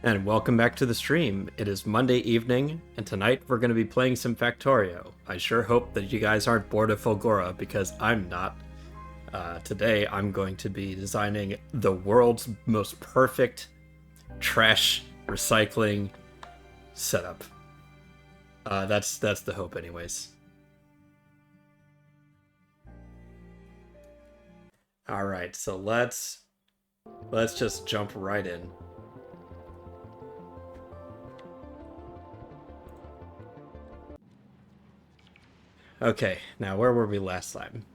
And welcome back to the stream. It is Monday evening, and tonight we're going to be playing some Factorio. I sure hope that you guys aren't bored of Fulgora, because I'm not. Today I'm going to be designing the world's most perfect trash recycling setup. That's the hope anyways. Alright, so let's just jump right in. Okay, now where were we last time?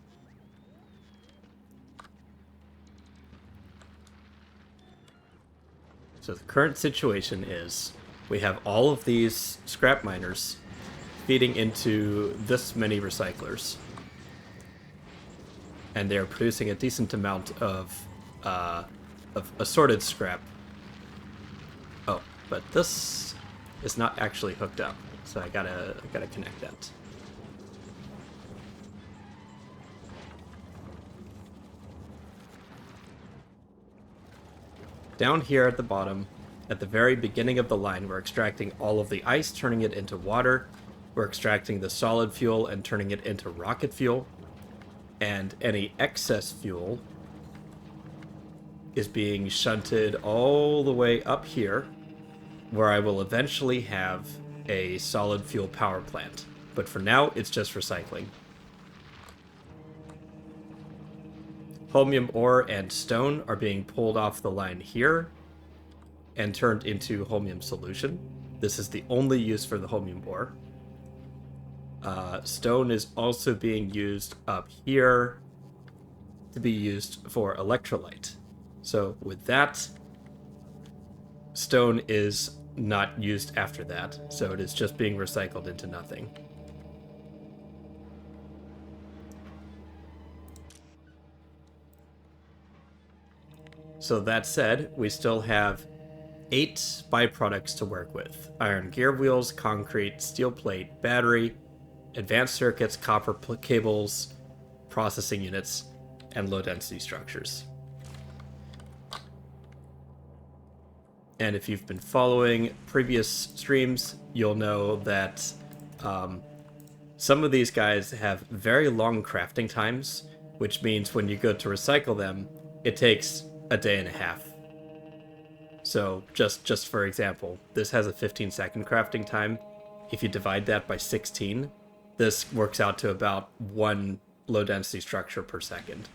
So the current situation is we have all of these scrap miners feeding into this many recyclers. And they're producing a decent amount of assorted scrap. Oh, but this is not actually hooked up, so I gotta connect that. Down here at the bottom, at the very beginning of the line, we're extracting all of the ice, turning it into water. We're extracting the solid fuel and turning it into rocket fuel. And any excess fuel is being shunted all the way up here, where I will eventually have a solid fuel power plant. But for now, it's just recycling. Holmium ore and stone are being pulled off the line here and turned into holmium solution. This is the only use for the holmium ore. Stone is also being used up here to be used for electrolyte. So with that, stone is not used after that, so it is just being recycled into nothing. So that said, we still have 8 byproducts to work with: iron gear wheels, concrete, steel plate, battery, advanced circuits, copper cables, processing units, and low density structures. And if you've been following previous streams, you'll know that some of these guys have very long crafting times, which means when you go to recycle them, it takes a day and a half. So just for example, this has a 15-second crafting time. If you divide that by 16, this works out to about 1 low density structure per second.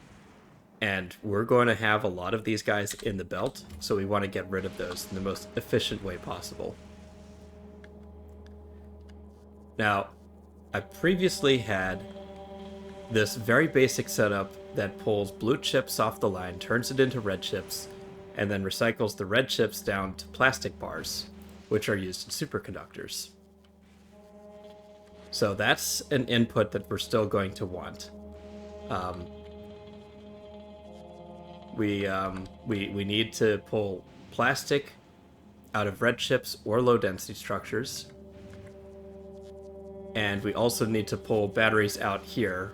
And we're going to have a lot of these guys in the belt, so we want to get rid of those in the most efficient way possible. Now, I previously had this very basic setup that pulls blue chips off the line, turns it into red chips, and then recycles the red chips down to plastic bars, which are used in superconductors. So that's an input that we're still going to want. We need to pull plastic out of red chips or low density structures. And we also need to pull batteries out here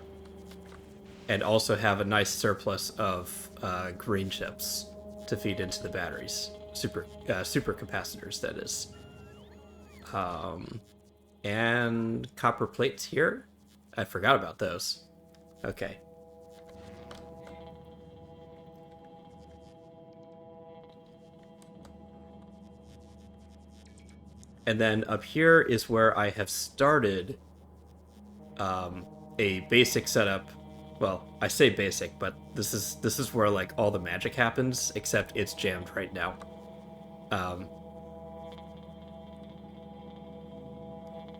and also have a nice surplus of green chips to feed into the batteries. Super capacitors, that is. And copper plates here. I forgot about those. Okay. And then up here is where I have started a basic setup. Well, I say basic, but this is where like all the magic happens, except it's jammed right now.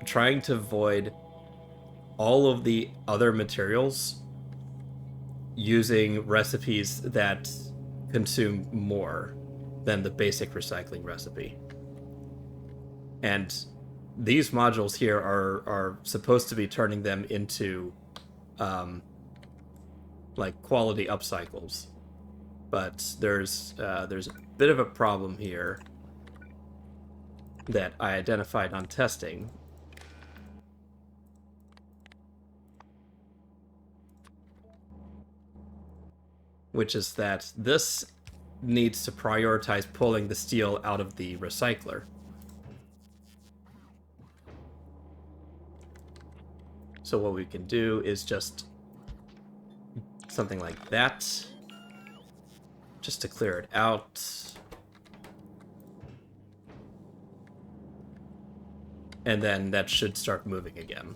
Trying to avoid all of the other materials using recipes that consume more than the basic recycling recipe. And these modules here are supposed to be turning them into like quality upcycles, but there's a bit of a problem here that I identified on testing, which is that this needs to prioritize pulling the steel out of the recycler. So what we can do is just something like that, just to clear it out. And then that should start moving again.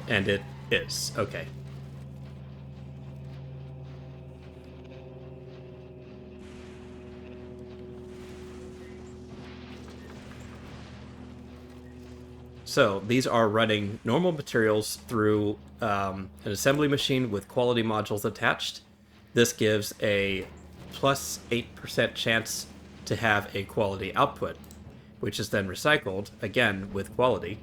And it is. Okay. So these are running normal materials through an assembly machine with quality modules attached. This gives a plus 8% chance to have a quality output, which is then recycled, again, with quality.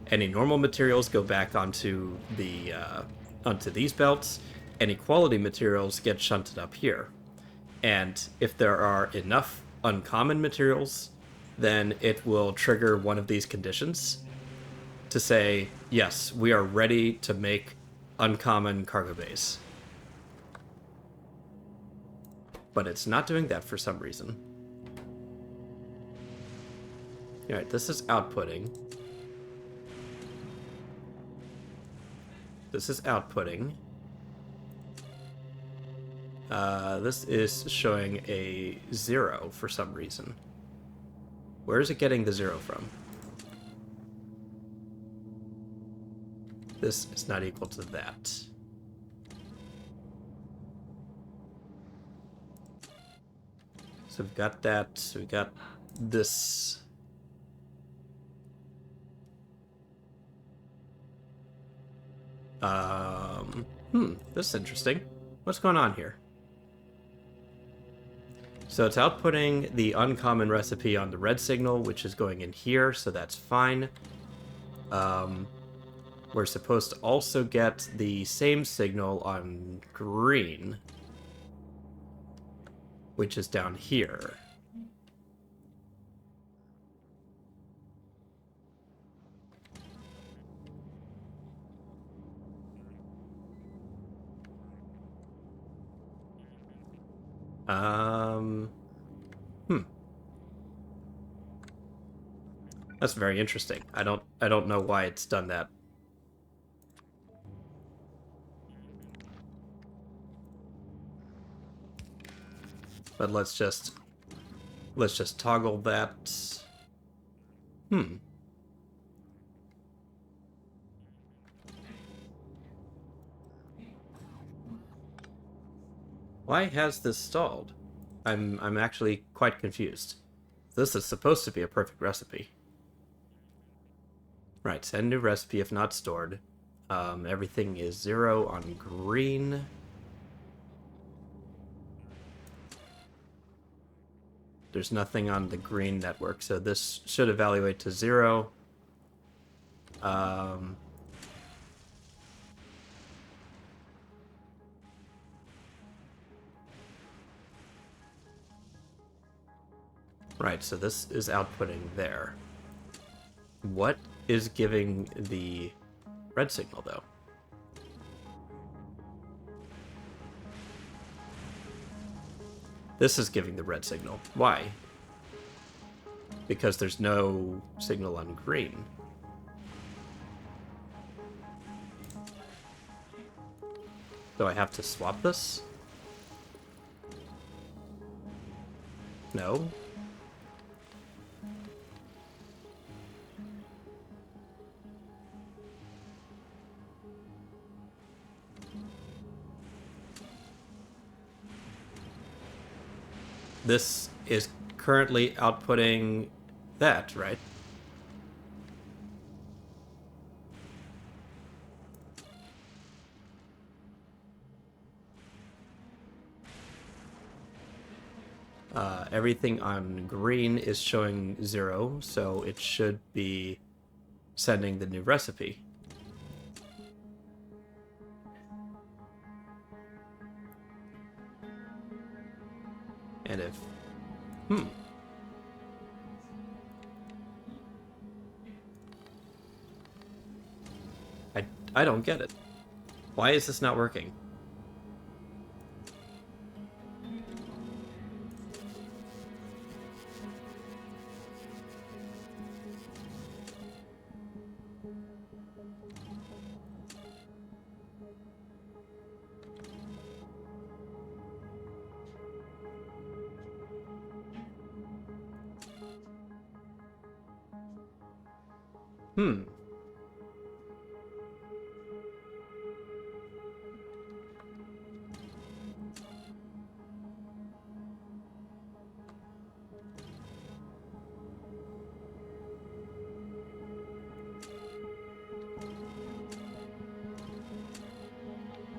Any normal materials go back onto these belts. Any quality materials get shunted up here. And if there are enough uncommon materials, then it will trigger one of these conditions to say, yes, we are ready to make uncommon cargo bays. But it's not doing that for some reason. Alright, this is outputting. This is outputting. This is showing a 0 for some reason. Where is it getting the 0 from? This is not equal to that. So we've got that. So we've got this. This is interesting. What's going on here? So it's outputting the uncommon recipe on the red signal, which is going in here, so that's fine. We're supposed to also get the same signal on green, which is down here. That's very interesting. I don't know why it's done that. But let's just toggle that. Why has this stalled? I'm actually quite confused. This is supposed to be a perfect recipe. Right, send new recipe if not stored. Everything is 0 on green. There's nothing on the green network, so this should evaluate to 0. Right, so this is outputting there. What is giving the red signal, though? This is giving the red signal. Why? Because there's no signal on green. Do I have to swap this? No. This is currently outputting that, right? Everything on green is showing 0, so it should be sending the new recipe. And if Hmm. I don't get it. Why is this not working? Hmm.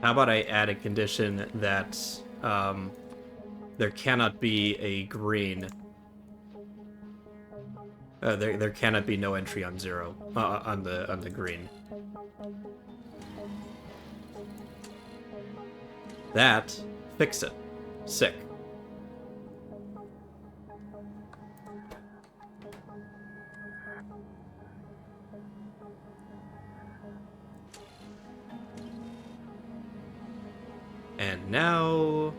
How about I add a condition that there cannot be a green. There cannot be no entry on zero on the green. That fix it. Sick. And now,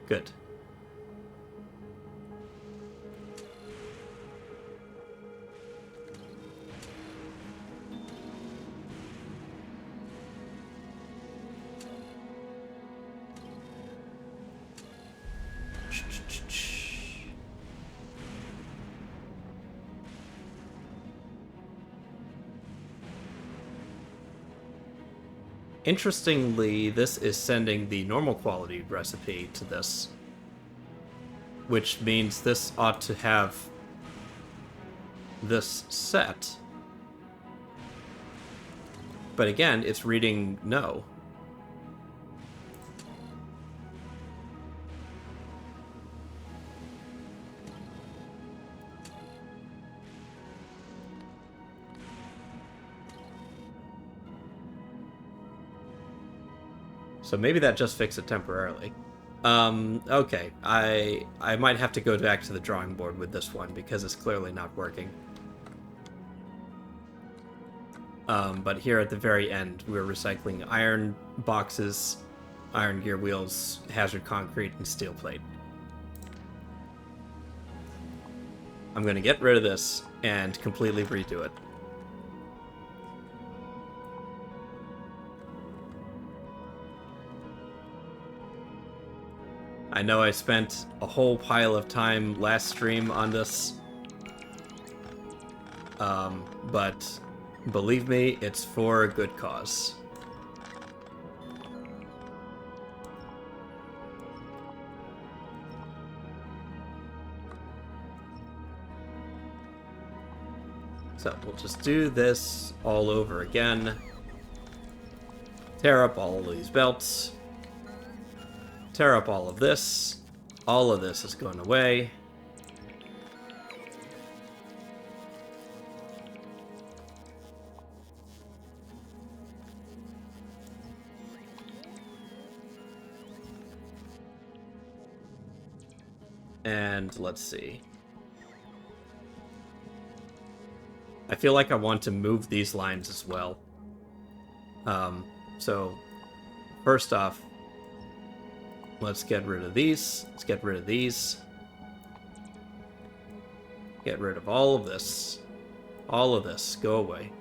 good. Interestingly, this is sending the normal quality recipe to this, which means this ought to have this set. But again, it's reading no. So maybe that just fixed it temporarily. Okay. I might have to go back to the drawing board with this one because it's clearly not working. But here at the very end, we're recycling iron boxes, iron gear wheels, hazard concrete, and steel plate. I'm going to get rid of this and completely redo it. I know I spent a whole pile of time last stream on this, but believe me, it's for a good cause. So we'll just do this all over again. Tear up all of these belts. Tear up all of this. All of this is going away. And let's see. I feel like I want to move these lines as well. So first off, let's get rid of these. Let's get rid of these. Get rid of all of this. All of this. Go away.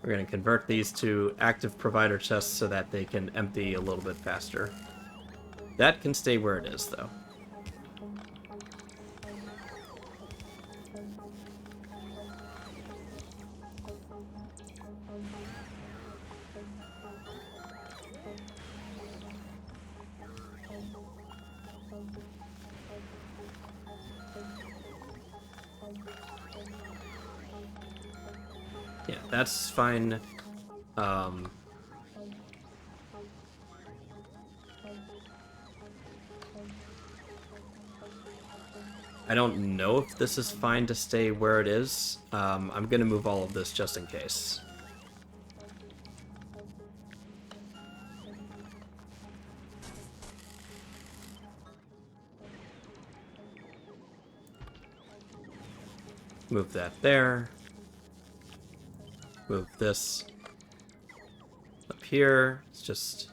We're going to convert these to active provider chests so that they can empty a little bit faster. That can stay where it is, though. that's fine. I don't know if this is fine to stay where it is. I'm gonna move all of this just in case. Move that there. Move this up here. It's just...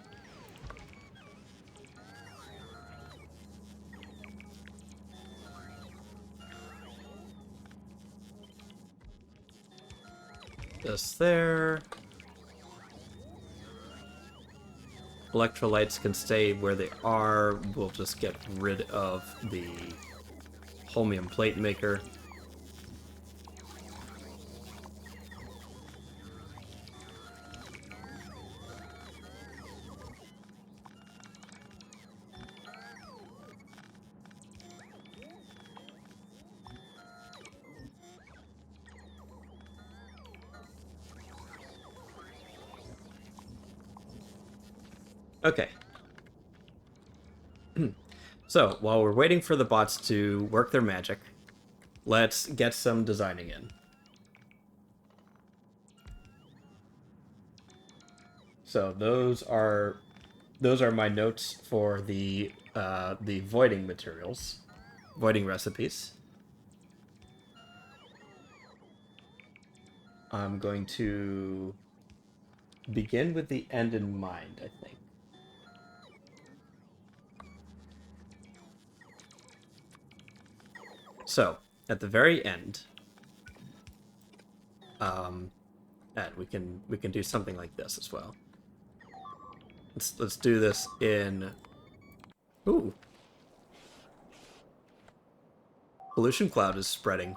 this there. Electrolytes can stay where they are. We'll just get rid of the holmium plate maker. Okay. So, while we're waiting for the bots to work their magic, let's get some designing in. So those are my notes for the voiding materials, voiding recipes. I'm going to begin with the end in mind, I think. So, at the very end, we can do something like this as well. Let's do this in... Ooh. Pollution cloud is spreading.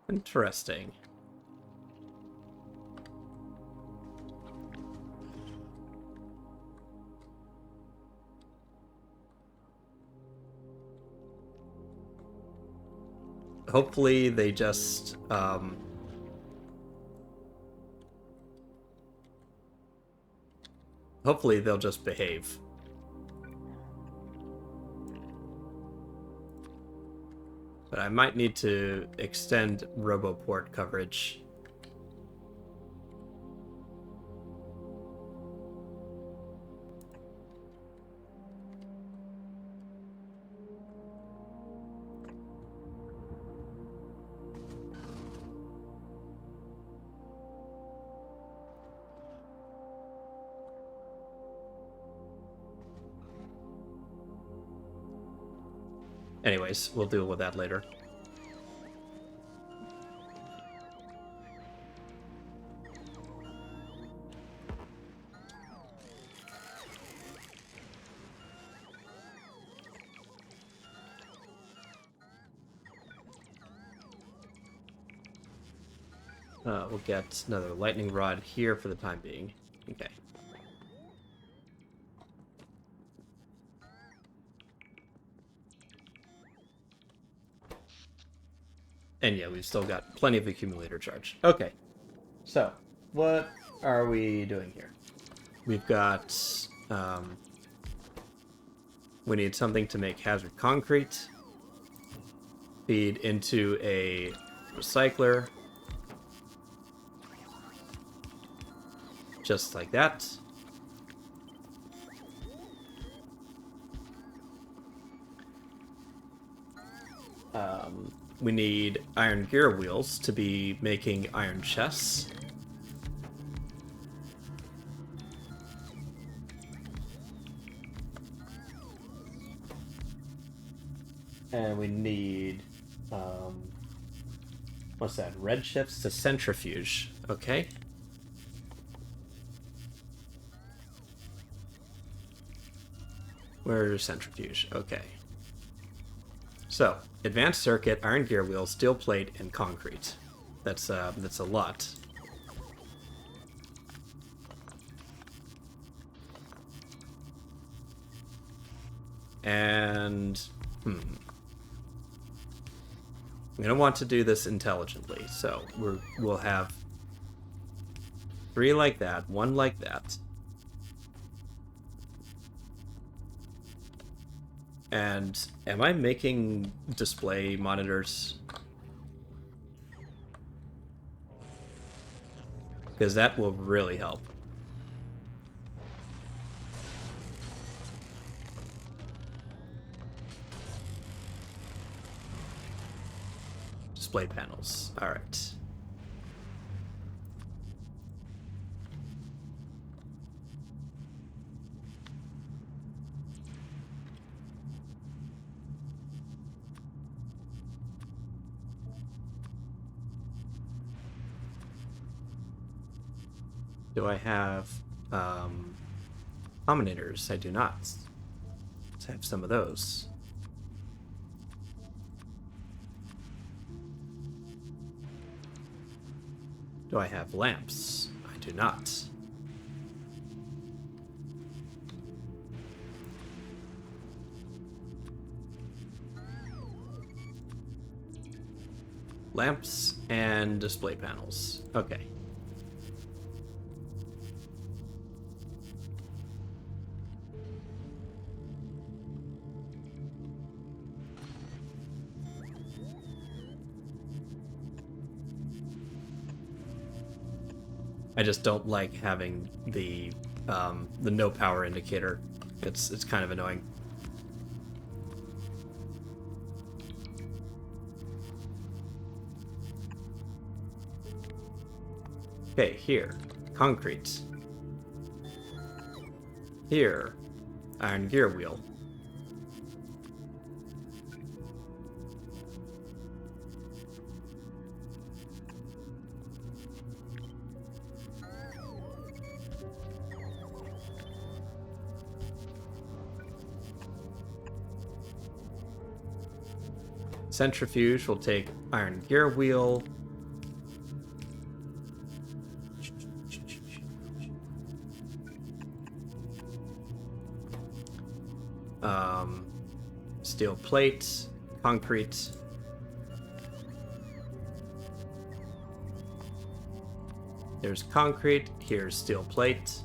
Interesting. Hopefully they just hopefully they'll just behave. But I might need to extend Roboport coverage. Anyways, we'll deal with that later. We'll get another lightning rod here for the time being. Okay. And yeah, we've still got plenty of accumulator charge. Okay. So, what are we doing here? We've got... we need something to make hazard concrete. Feed into a recycler. Just like that. We need iron gear wheels to be making iron chests. And we need, what's that? Red shifts to centrifuge. Okay. Where's centrifuge? Okay. So, advanced circuit, iron gear wheels, steel plate, and concrete. That's a lot. And I'm going to want to do this intelligently, so we'll have 3 like that, 1 like that. And am I making display monitors? Because that will really help. Display panels. All right. Do I have combinators? I do not. Let's have some of those. Do I have lamps? I do not. Lamps and display panels. Okay. I just don't like having the no power indicator. It's kind of annoying. Okay, here, concrete. Here, iron gear wheel. Centrifuge will take iron gear wheel. Steel plate, concrete. There's concrete, here's steel plate.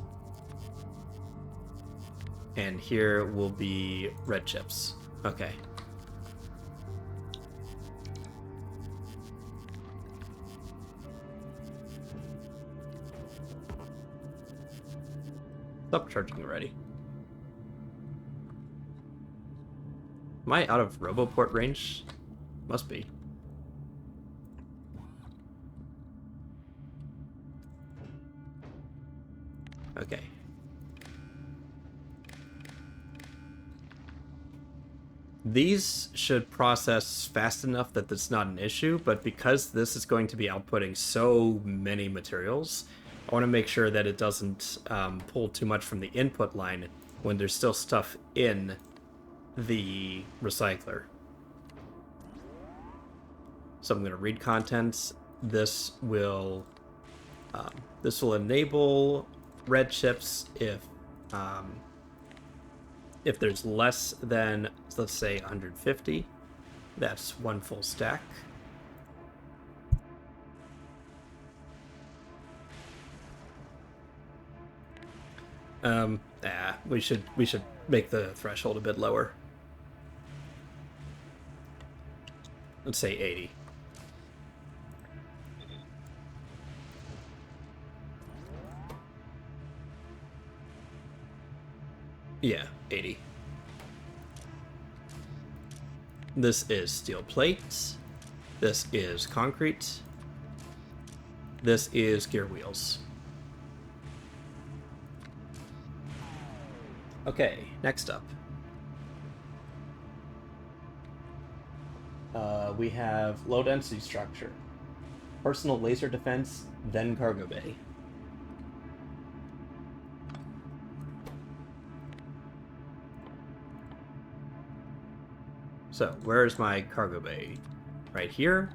And here will be red chips. Okay. Stop charging already. Am I out of Roboport range? Must be. Okay. These should process fast enough that that's not an issue, but because this is going to be outputting so many materials, I want to make sure that it doesn't pull too much from the input line when there's still stuff in the recycler. So I'm going to read contents. This will enable red chips if there's less than, let's say, 150. That's 1 full stack. We should make the threshold a bit lower. Let's say 80. Yeah, 80. This is steel plate. This is concrete. This is gear wheels. Okay, next up. We have low density structure. Personal laser defense, then cargo bay. So, where's my cargo bay? Right here.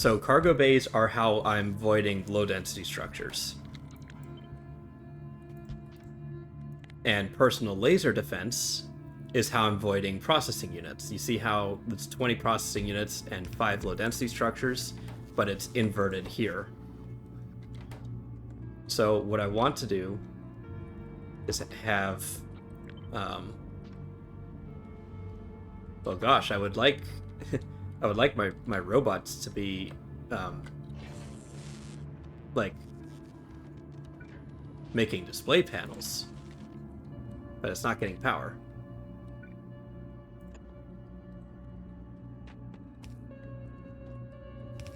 So cargo bays are how I'm voiding low density structures. And personal laser defense is how I'm voiding processing units. You see how it's 20 processing units and 5 low density structures, but it's inverted here. So what I want to do is have, well, gosh, I would like, I would like my robots to be, like, making display panels, but it's not getting power.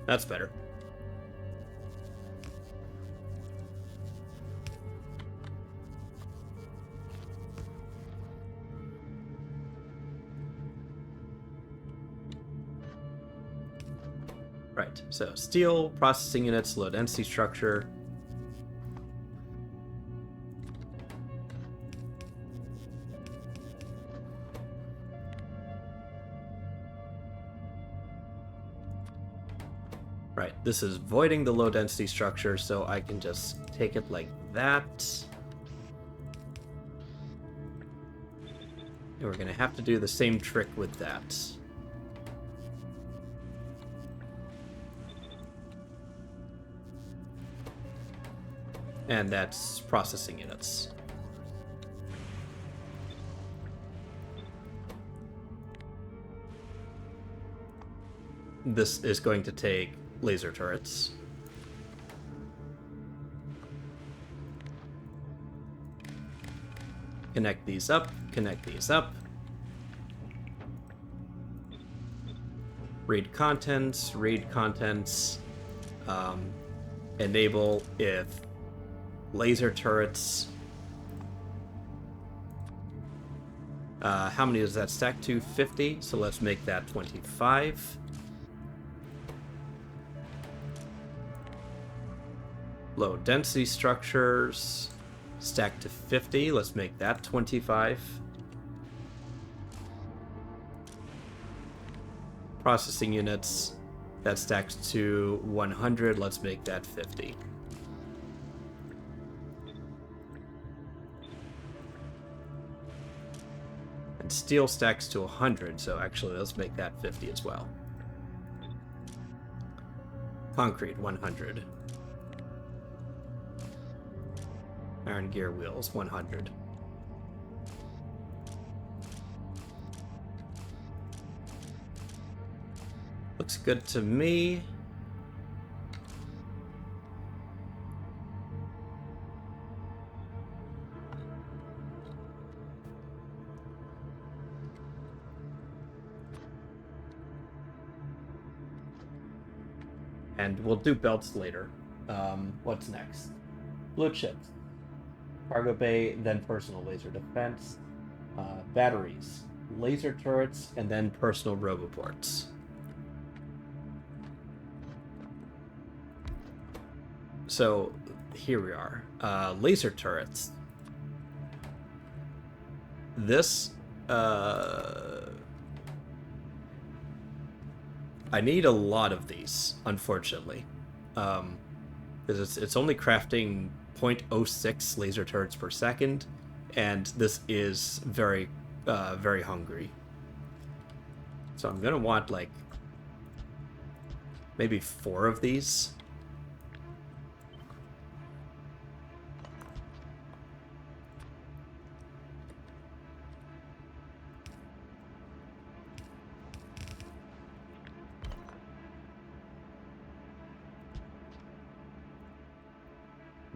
That's better. Right, so steel, processing units, low density structure. Right, this is voiding the low density structure, so I can just take it like that. And we're gonna have to do the same trick with that. And that's processing units. This is going to take laser turrets. Connect these up, connect these up. Read contents, enable if laser turrets. How many does that stack to? 50, so let's make that 25. Low density structures stack to 50, let's make that 25. Processing units, that stacks to 100, let's make that 50. And steel stacks to 100, so actually let's make that 50 as well. Concrete, 100. Iron gear wheels, 100. Looks good to me. And we'll do belts later. What's next? Blue chips. Cargo bay, then personal laser defense. Batteries. Laser turrets, and then personal roboports. So, here we are. Laser turrets. This, I need a lot of these, unfortunately. Because it's only crafting 0.06 laser turrets per second, and this is very, very hungry. So I'm gonna want, like, maybe 4 of these.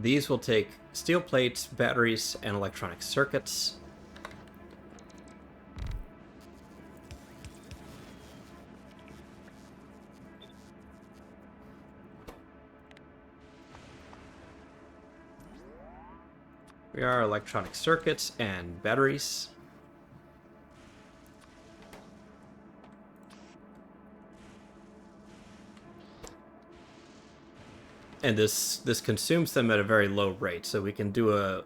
These will take steel plates, batteries, and electronic circuits. We are electronic circuits and batteries. And this consumes them at a very low rate, so we can do a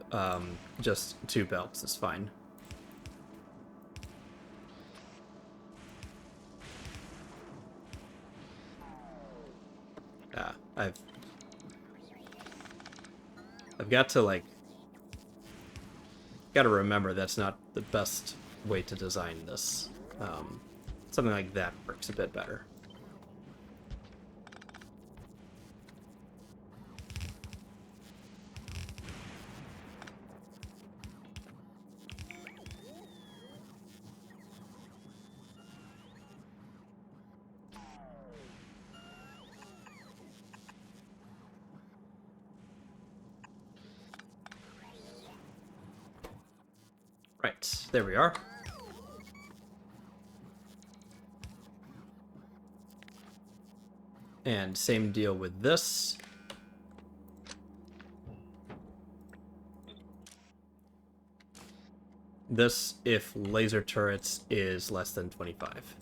just 2 belts. It's fine. I've got to, like, got to remember that's not the best way to design this. Something like that works a bit better. Right, there we are. And same deal with this. This if laser turrets is less than 25.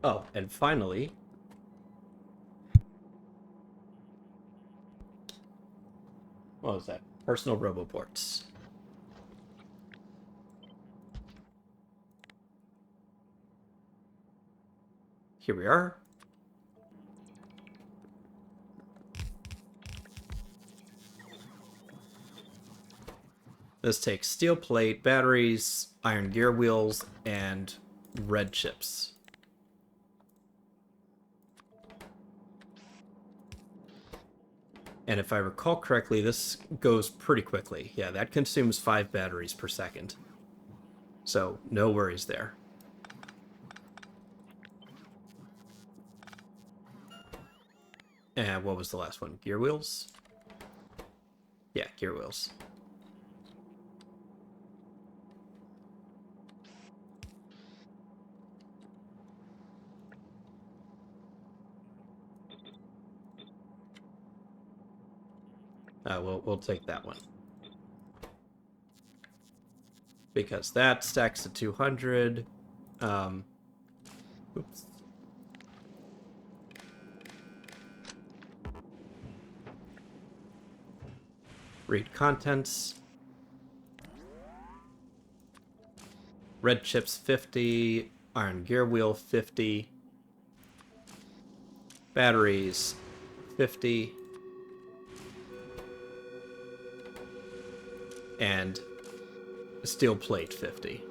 Oh, and finally, what was that? Personal roboports. Here we are. This takes steel plate, batteries, iron gear wheels, and red chips. And if I recall correctly, this goes pretty quickly. Yeah, that consumes 5 batteries per second. So, no worries there. And what was the last one? Gear wheels? Yeah, gear wheels. We'll take that one. Because that stacks to 200. Oops. Read contents. Red chips 50. Iron gear wheel 50. Batteries 50. And steel plate 50.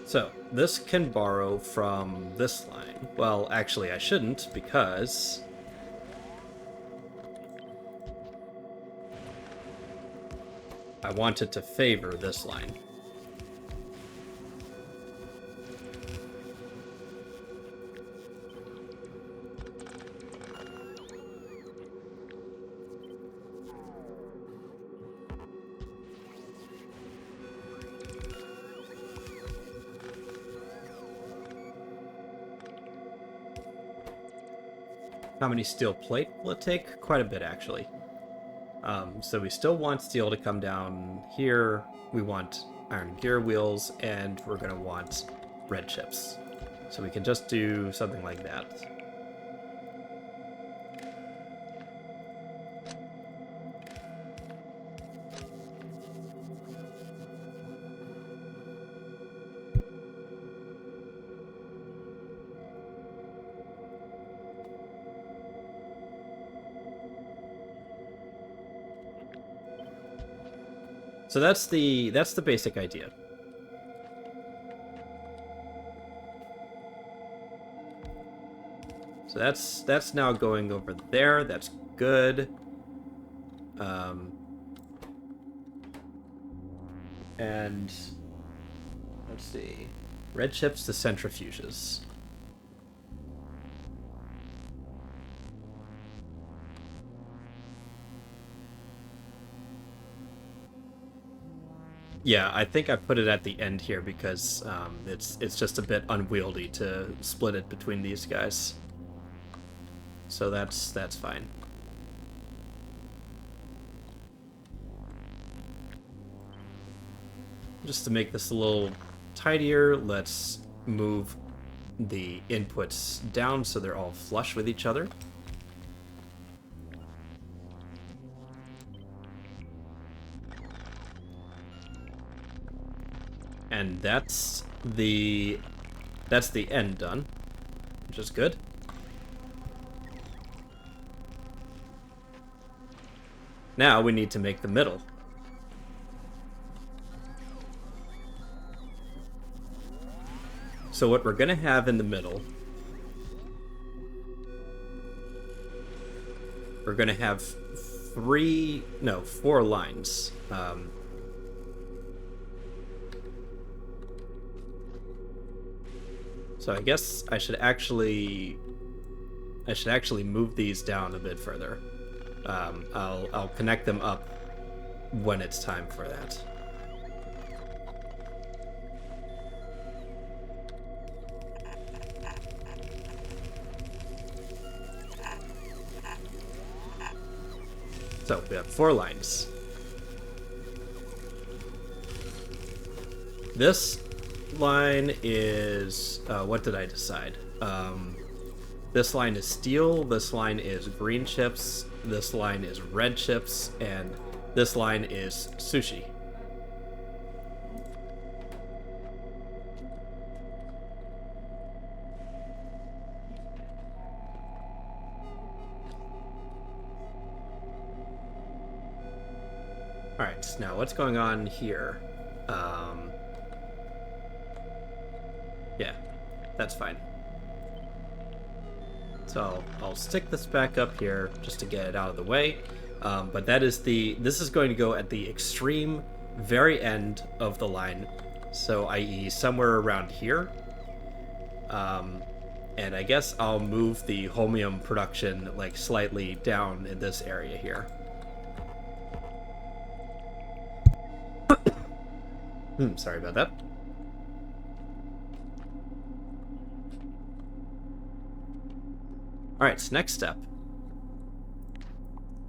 So, this can borrow from this line. Well, actually I shouldn't, because I want it to favor this line. How many steel plate will it take? Quite a bit, actually. So we still want steel to come down here. We want iron gear wheels, and we're going to want red chips. So we can just do something like that. So that's the basic idea. So that's now going over there. That's good. And let's see. Red chips to centrifuges. Yeah, I think I put it at the end here because it's just a bit unwieldy to split it between these guys. So that's fine. Just to make this a little tidier, let's move the inputs down so they're all flush with each other. And that's the end done, which is good. Now we need to make the middle. So what we're going to have in the middle, we're going to have 4 lines. So I guess I should actually move these down a bit further. I'll connect them up when it's time for that. So we have 4 lines. This line is what did I decide? This line is steel, this line is green chips, this line is red chips, and this line is sushi. Alright, now what's going on here? Yeah, that's fine. So I'll stick this back up here just to get it out of the way. But this is going to go at the extreme very end of the line. So i.e. somewhere around here. And I guess I'll move the holmium production like slightly down in this area here. Sorry about that. Alright, so next step.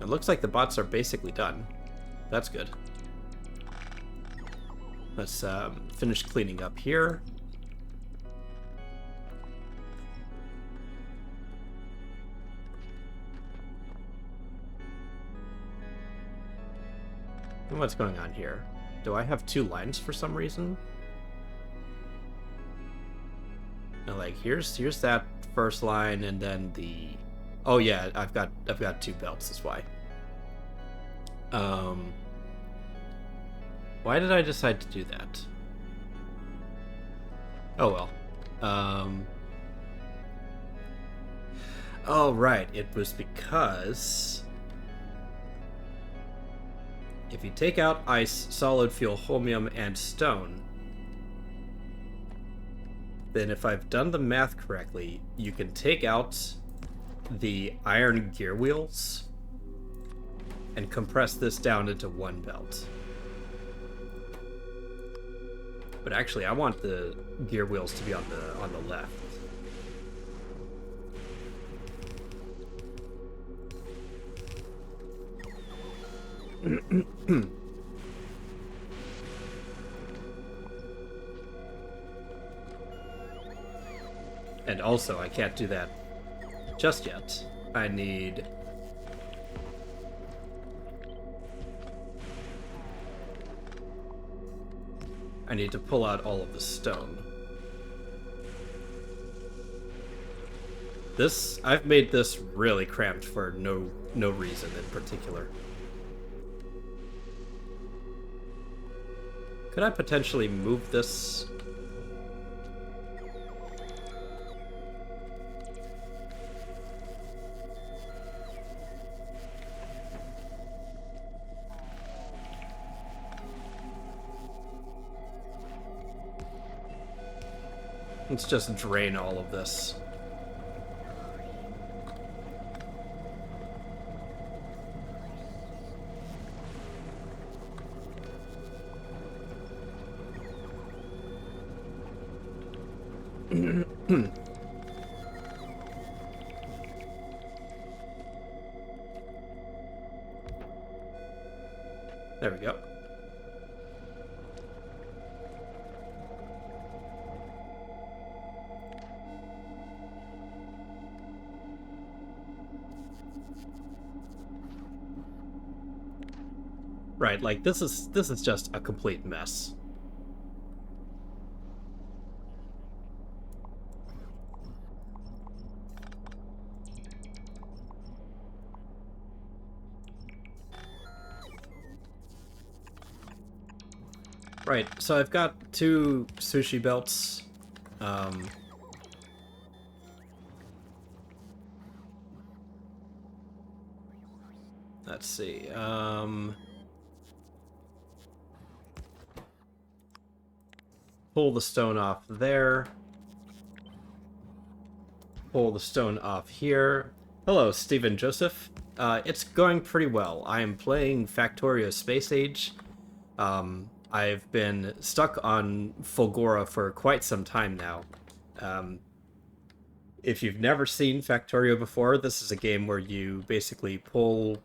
It looks like the bots are basically done. That's good. Let's finish cleaning up here. And what's going on here? Do I have 2 lines for some reason? Now, like, here's that first line, and then the... Oh yeah, I've got 2 belts, that's why. Why did I decide to do that? Oh well. Oh right, it was because if you take out ice, solid fuel, holmium, and stone, then if I've done the math correctly, you can take out the iron gear wheels and compress this down into 1 belt. But actually, I want the gear wheels to be on the left. And also, I can't do that just yet. I need... to pull out all of the stone. I've made this really cramped for no reason in particular. Could I potentially move this? Let's just drain all of this. There we go. Right, like this is just a complete mess. Right, so I've got 2 sushi belts. Um, let's see. Pull the stone off there. Pull the stone off here. Hello, Stephen Joseph. It's going pretty well. I am playing Factorio Space Age. I've been stuck on Fulgora for quite some time now. Um, if you've never seen Factorio before, this is a game where you basically pull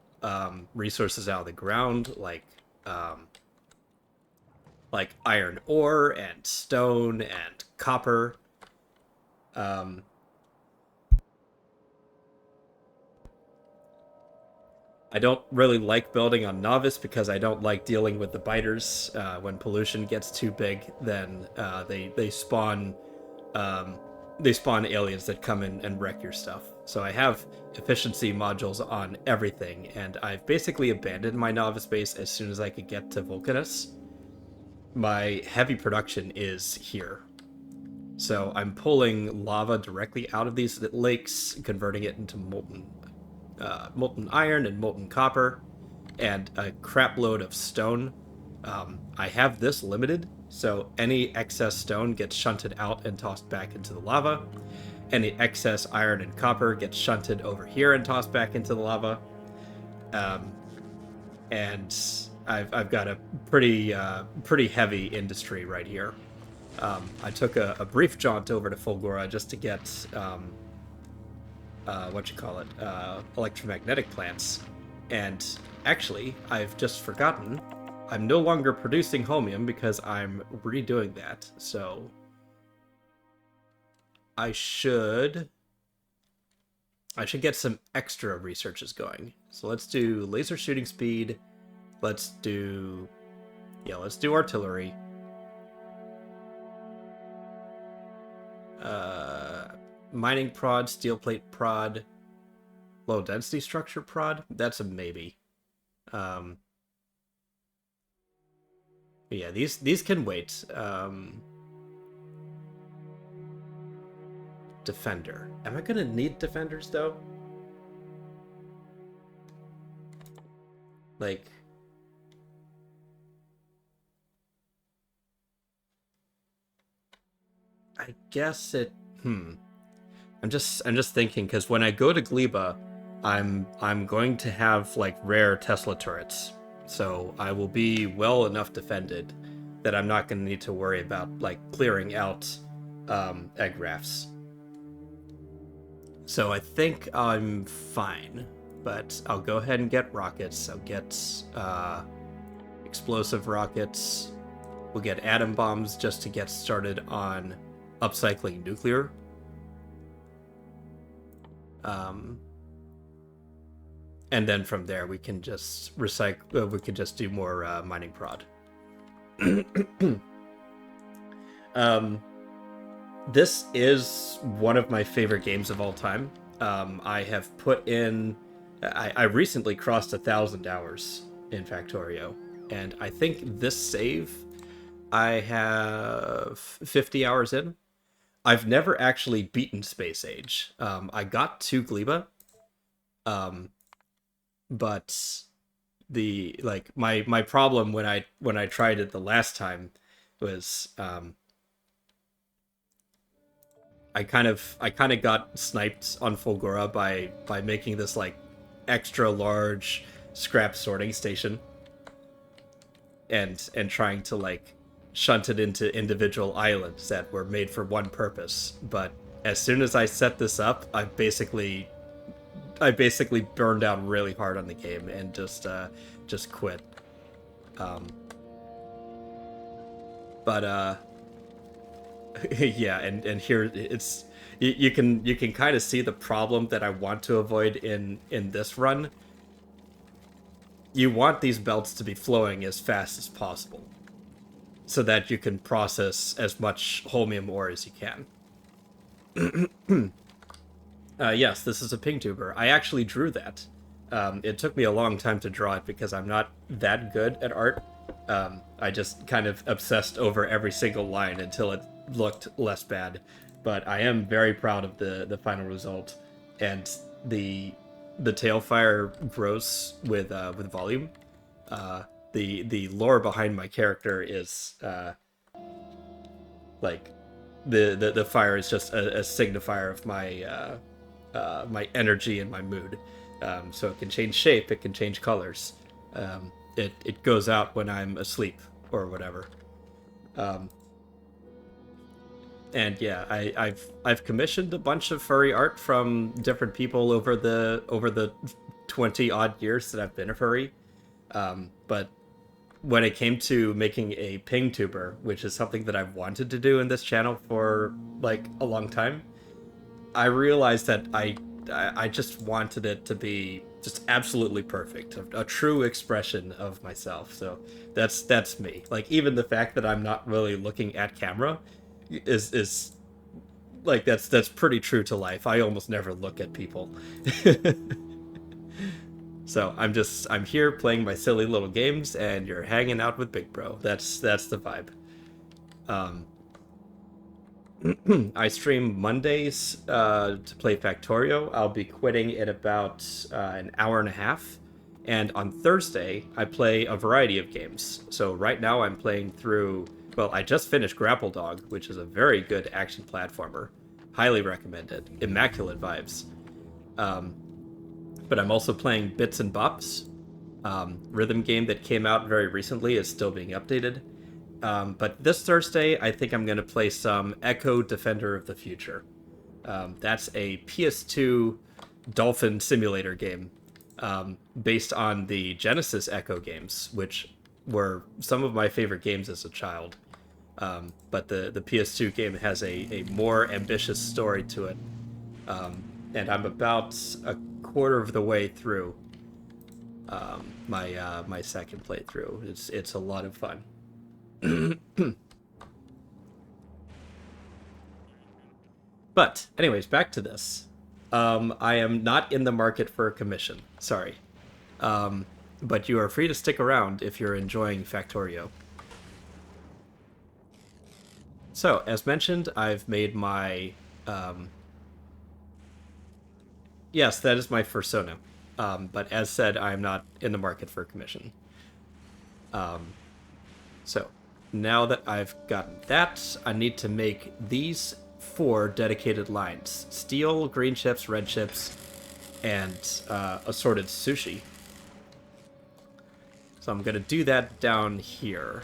resources out of the ground, um, like iron ore and stone and copper. Um, I don't really like building on Novice because I don't like dealing with the biters. When pollution gets too big, then um, they spawn aliens that come in and wreck your stuff. So I have efficiency modules on everything, and I've basically abandoned my Novice base as soon as I could get to Vulcanus. My heavy production is here. So I'm pulling lava directly out of these lakes, converting it into molten iron and molten copper, and a crap load of stone. I have this limited, so any excess stone gets shunted out and tossed back into the lava. Any excess iron and copper gets shunted over here and tossed back into the lava. Um, and I've got a pretty heavy industry right here. I took a brief jaunt over to Fulgora just to get electromagnetic plants. And actually, I've just forgotten, I'm no longer producing homium because I'm redoing that. So I should get some extra researches going. So let's do laser shooting speed. Let's do artillery. Mining prod, steel plate prod, low density structure prod. That's a maybe. Yeah, these can wait. Defender. Am I gonna need defenders though? Like, I guess it. I'm just thinking because when I go to Gleba, I'm going to have like rare Tesla turrets, so I will be well enough defended that I'm not going to need to worry about like clearing out egg rafts. So I think I'm fine, but I'll go ahead and get rockets. I'll get explosive rockets. We'll get atom bombs just to get started on upcycling nuclear. And then from there we can just recycle. We can just do more mining prod. This is one of my favorite games of all time. I have put in. I recently crossed 1,000 hours in Factorio, and I think this save I have 50 hours in. I've never actually beaten Space Age. I got to Gleba, but my problem when I tried it the last time was I kind of got sniped on Fulgora by making this like extra large scrap sorting station and trying to like shunt it into individual islands that were made for one purpose. But as soon as I set this up, I basically burned out really hard on the game and just quit. But yeah, and here it's you can kind of see the problem that I want to avoid in this run. you want these belts to be flowing as fast as possible so that you can process as much holmium ore as you can. Yes, this is a ping tuber. I actually drew that. It took me a long time to draw it because I'm not that good at art. I just kind of obsessed over every single line until it looked less bad. But I am very proud of the final result, and the tailfire grows with volume. The lore behind my character is like the fire is just a signifier of my energy and my mood. So it can change shape, it can change colors. It goes out when I'm asleep or whatever. And yeah, I've commissioned a bunch of furry art from different people over the 20 odd years that I've been a furry. But when it came to making a ping tuber, which is something that I've wanted to do in this channel for like a long time, I realized that I just wanted it to be just absolutely perfect, a true expression of myself. So that's me. Like even the fact that I'm not really looking at camera is like that's pretty true to life. I almost never look at people. So I'm here playing my silly little games, and you're hanging out with Big Bro. That's the vibe. Um, I stream Mondays to play Factorio. I'll be quitting in about an hour and a half. And on Thursday, I play a variety of games. So right now I'm playing through, well, I just finished Grapple Dog, which is a very good action platformer. Highly recommended. Immaculate vibes. Um, but I'm also playing Bits and Bops, rhythm game that came out very recently, is still being updated. But this Thursday, I think I'm going to play some Echo Defender of the Future. That's a PS2 dolphin simulator game based on the Genesis Echo games, which were some of my favorite games as a child. But the PS2 game has a more ambitious story to it. And I'm about a quarter of the way through my second playthrough. It's a lot of fun. But anyways, back to this. I am not in the market for a commission. Sorry. But you are free to stick around if you're enjoying Factorio. So, as mentioned, I've made my... Yes, that is my fursona. But as said, I am not in the market for a commission. So, now that I've gotten that, I need to make these 4 dedicated lines. Steel, green chips, red chips, and assorted sushi. So I'm going to do that down here.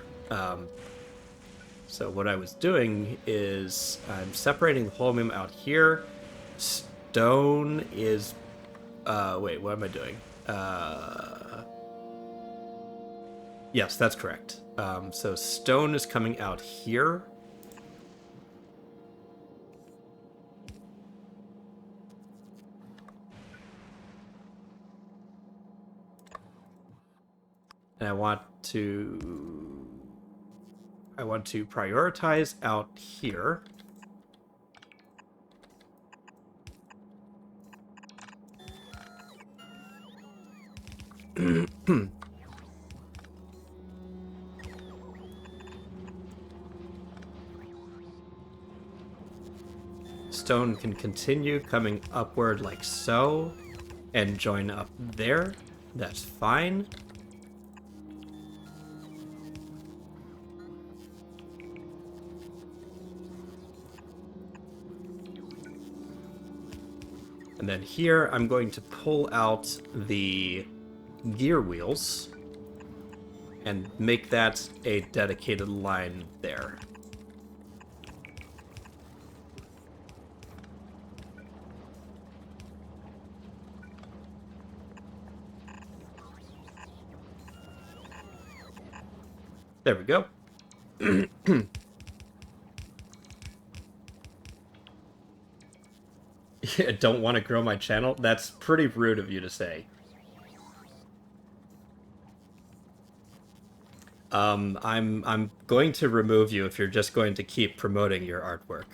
So what I was doing is I'm separating the holmium out here. Stone is... wait, what am I doing? Yes, that's correct. So stone is coming out here. And I want to prioritize out here. Stone can continue coming upward like so and join up there. That's fine. And then here I'm going to pull out the gear wheels and make that a dedicated line there. There we go. Don't want to grow my channel? That's pretty rude of you to say. I'm going to remove you if you're just going to keep promoting your artwork.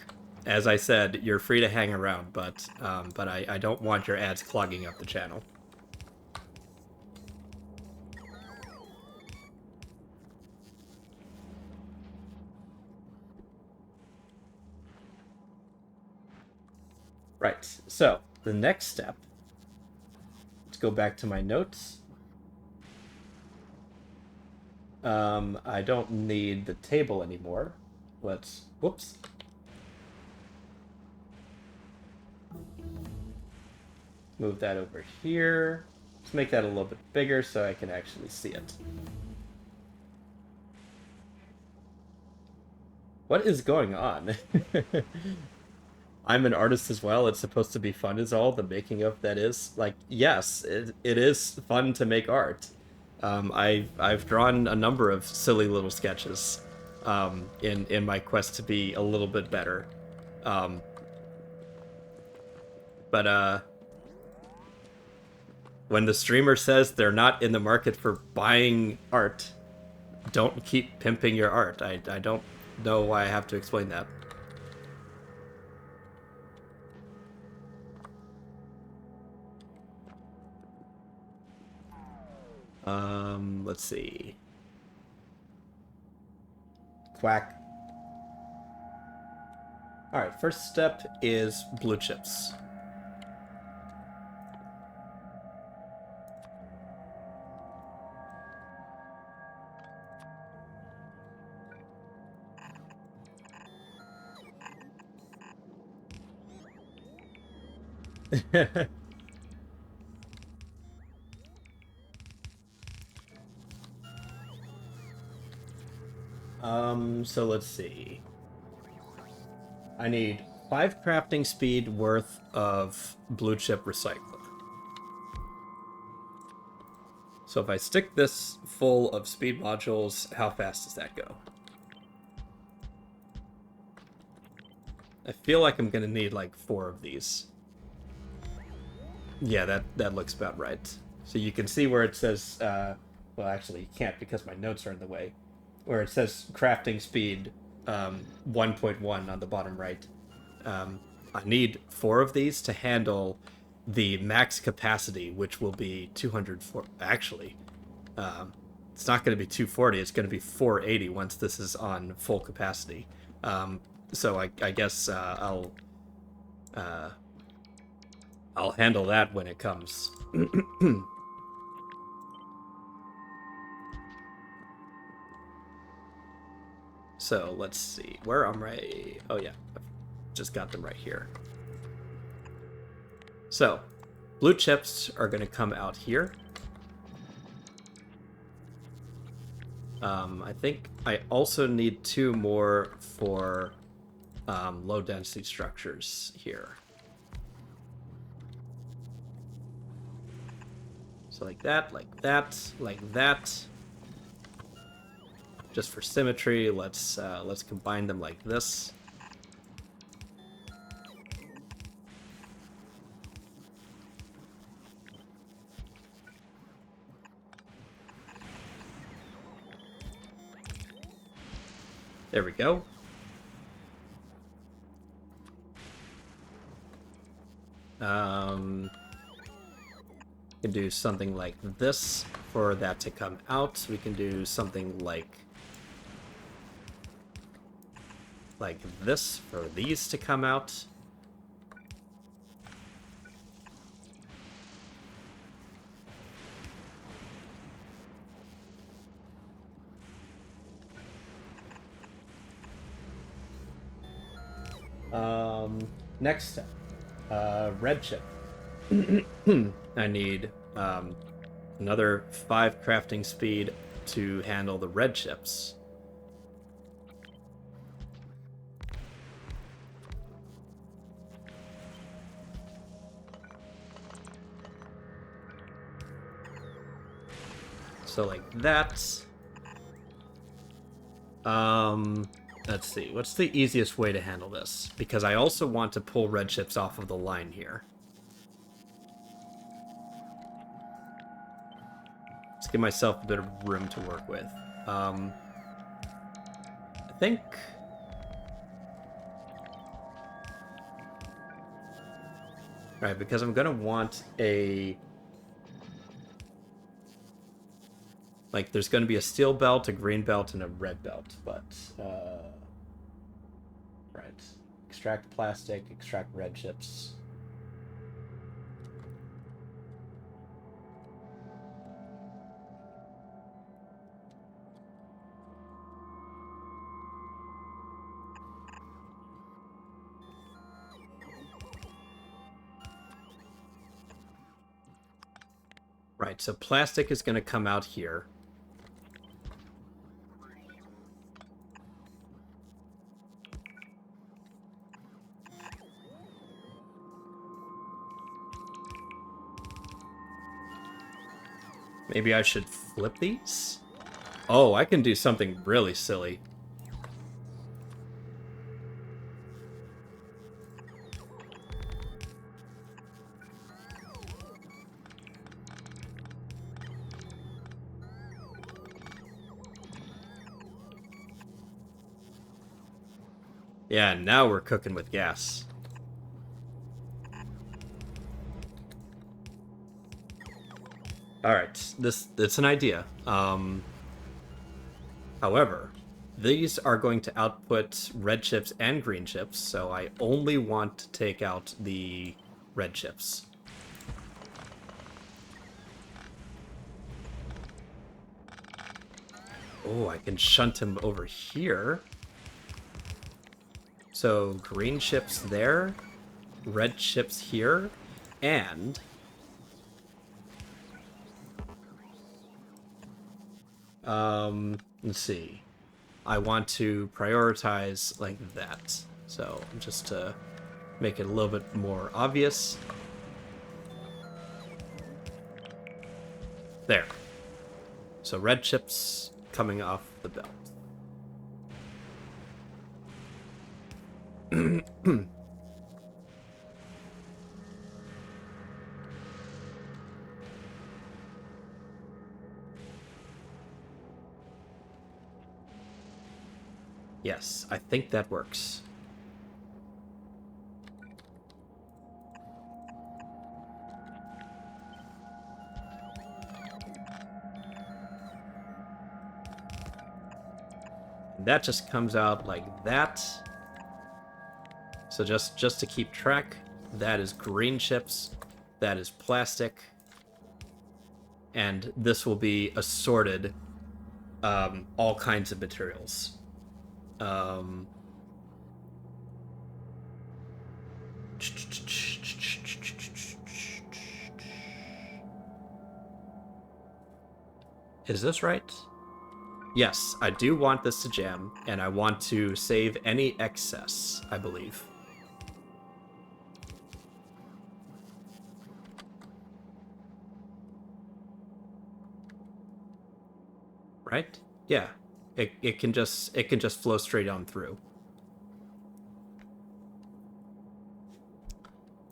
As I said, you're free to hang around, but I don't want your ads clogging up the channel. Right. So the next step. Let's go back to my notes. I don't need the table anymore. Let's, whoops. Move that over here. Let's make that a little bit bigger so I can actually see it. What is going on? I'm an artist as well. It's supposed to be fun is all. The making of that is. Like, yes, it is fun to make art. I've drawn a number of silly little sketches in my quest to be a little bit better. But when the streamer says they're not in the market for buying art, don't keep pimping your art. I don't know why I have to explain that. Let's see. Quack. Alright, first step is blue chips. So let's see. I need 5 crafting speed worth of blue chip recycler. So if I stick this full of speed modules, how fast does that go? I feel like I'm gonna need like 4 of these. Yeah, that looks about right. So you can see where it says, well, actually, you can't because my notes are in the way. Where it says crafting speed 1.1 on the bottom right. I need 4 of these to handle the max capacity, which will be 204. Actually, it's not going to be 240. It's going to be 480 once this is on full capacity. So I guess I'll handle that when it comes. So let's see. Where am I? Oh yeah, I've just got them right here. So blue chips are going to come out here. I think I also need 2 more for low density structures here. So like that, like that, like that. Just for symmetry, let's combine them like this. There we go. We can do something like this for that to come out. We can do something like this for these to come out. Next step, red chip. I need another 5 crafting speed to handle the red chips. So like that. Let's see. What's the easiest way to handle this? Because I also want to pull red chips off of the line here. Let's give myself a bit of room to work with. I think... Alright, because I'm gonna want a... Like, there's gonna be a steel belt, a green belt, and a red belt, but... Right. Extract plastic, extract red chips. Right, so plastic is going to come out here. Maybe I should flip these? Oh, I can do something really silly. Yeah, now we're cooking with gas. Alright, it's an idea. However, these are going to output red chips and green chips, so I only want to take out the red chips. Oh, I can shunt him over here. So green chips there, red chips here, and let's see. I want to prioritize like that. So just to make it a little bit more obvious. There. So red chips coming off the belt. Yes, I think that works. And that just comes out like that. So just to keep track, that is green chips, that is plastic, and this will be assorted all kinds of materials. Is this right? Yes, I do want this to jam, and I want to save any excess, I believe. Right? Yeah. It can just flow straight on through.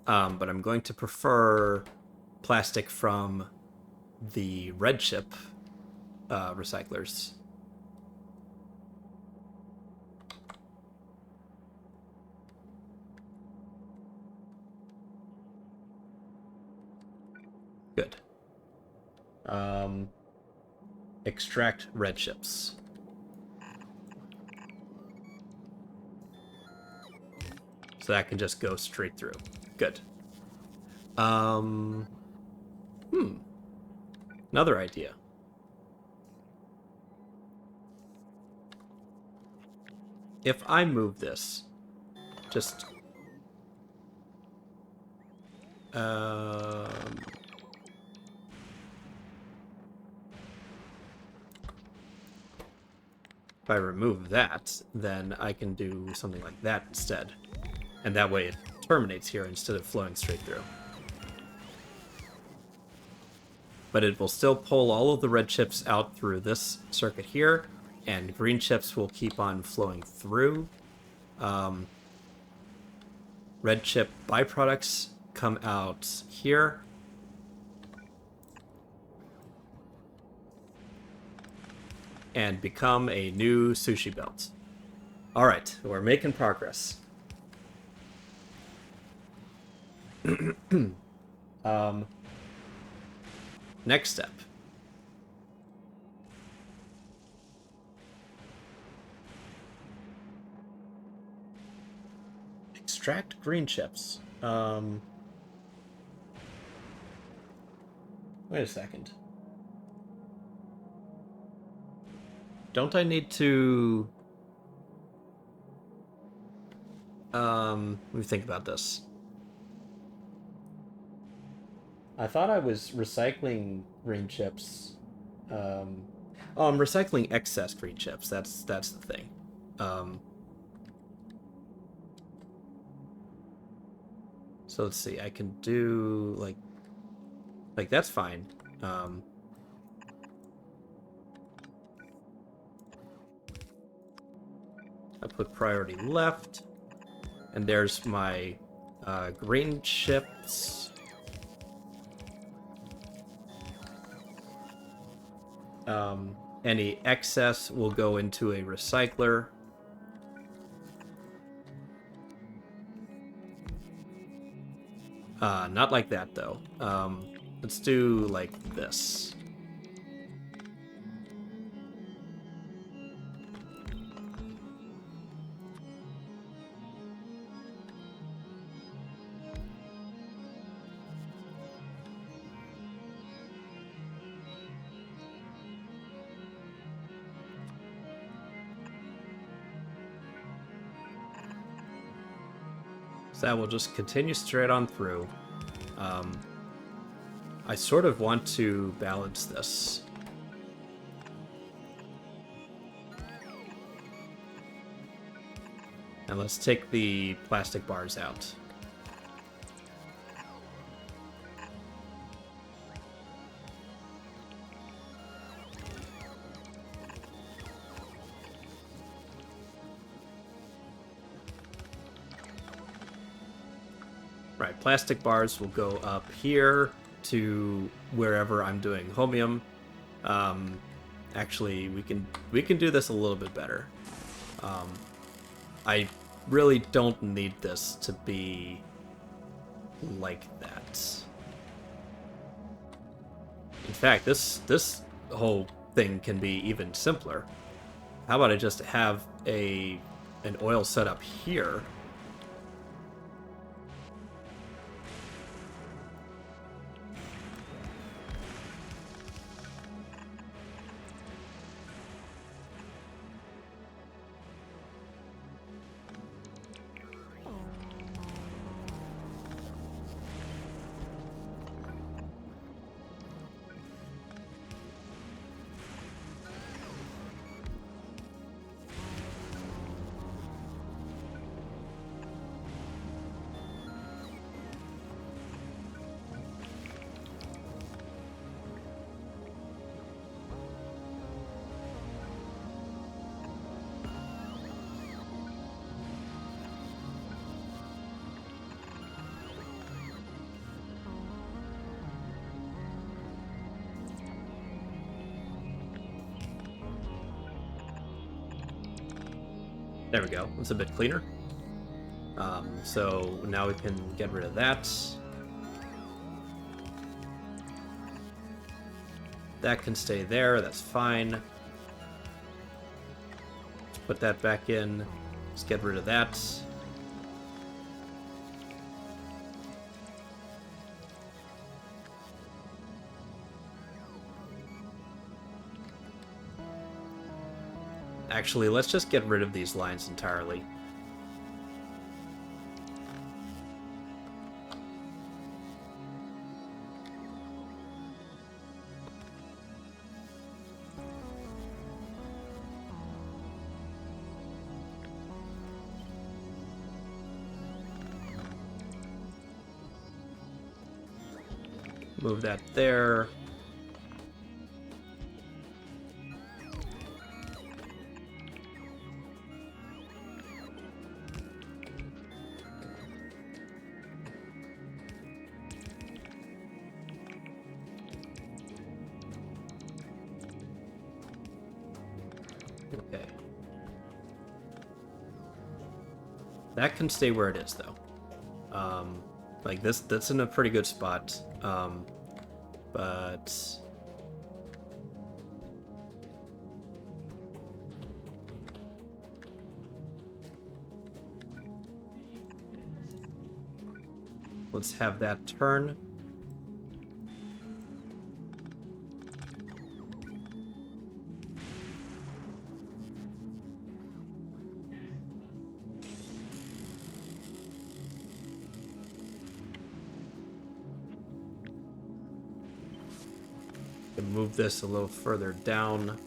But I'm going to prefer plastic from the red chip recyclers. Good. Extract red chips. So that can just go straight through. Good. Another idea. If I move this, just... if I remove that, then I can do something like that instead. And that way it terminates here instead of flowing straight through. But it will still pull all of the red chips out through this circuit here, and green chips will keep on flowing through. Red chip byproducts come out here. and become a new sushi belt. All right, we're making progress. Next step. Extract green chips. Wait a second. Don't I need to... let me think about this. I thought I was recycling green chips. Oh, I'm recycling excess green chips. That's the thing. So let's see. I can do like that's fine. I put priority left, and there's my green chips. Any excess will go into a recycler. Not like that, though. Let's do like this. So that will just continue straight on through. I sort of want to balance this. And let's take the plastic bars out. Right, plastic bars will go up here to wherever I'm doing homium. Actually, we can do this a little bit better. I really don't need this to be like that. In fact, this whole thing can be even simpler. How about I just have an oil setup here? There we go. It's a bit cleaner. So now we can get rid of that. That can stay there. That's fine. Let's put that back in. Let's get rid of that. Actually, let's just get rid of these lines entirely. Move that there. Okay. That can stay where it is, though. Like that's in a pretty good spot. But let's have that turn. Can move this a little further down.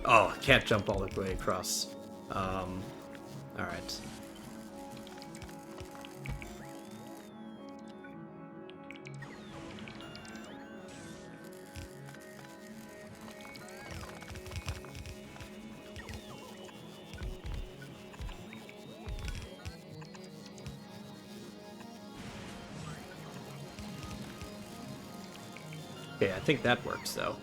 Oh, I can't jump all the way across. Alright. Okay, I think that works, though.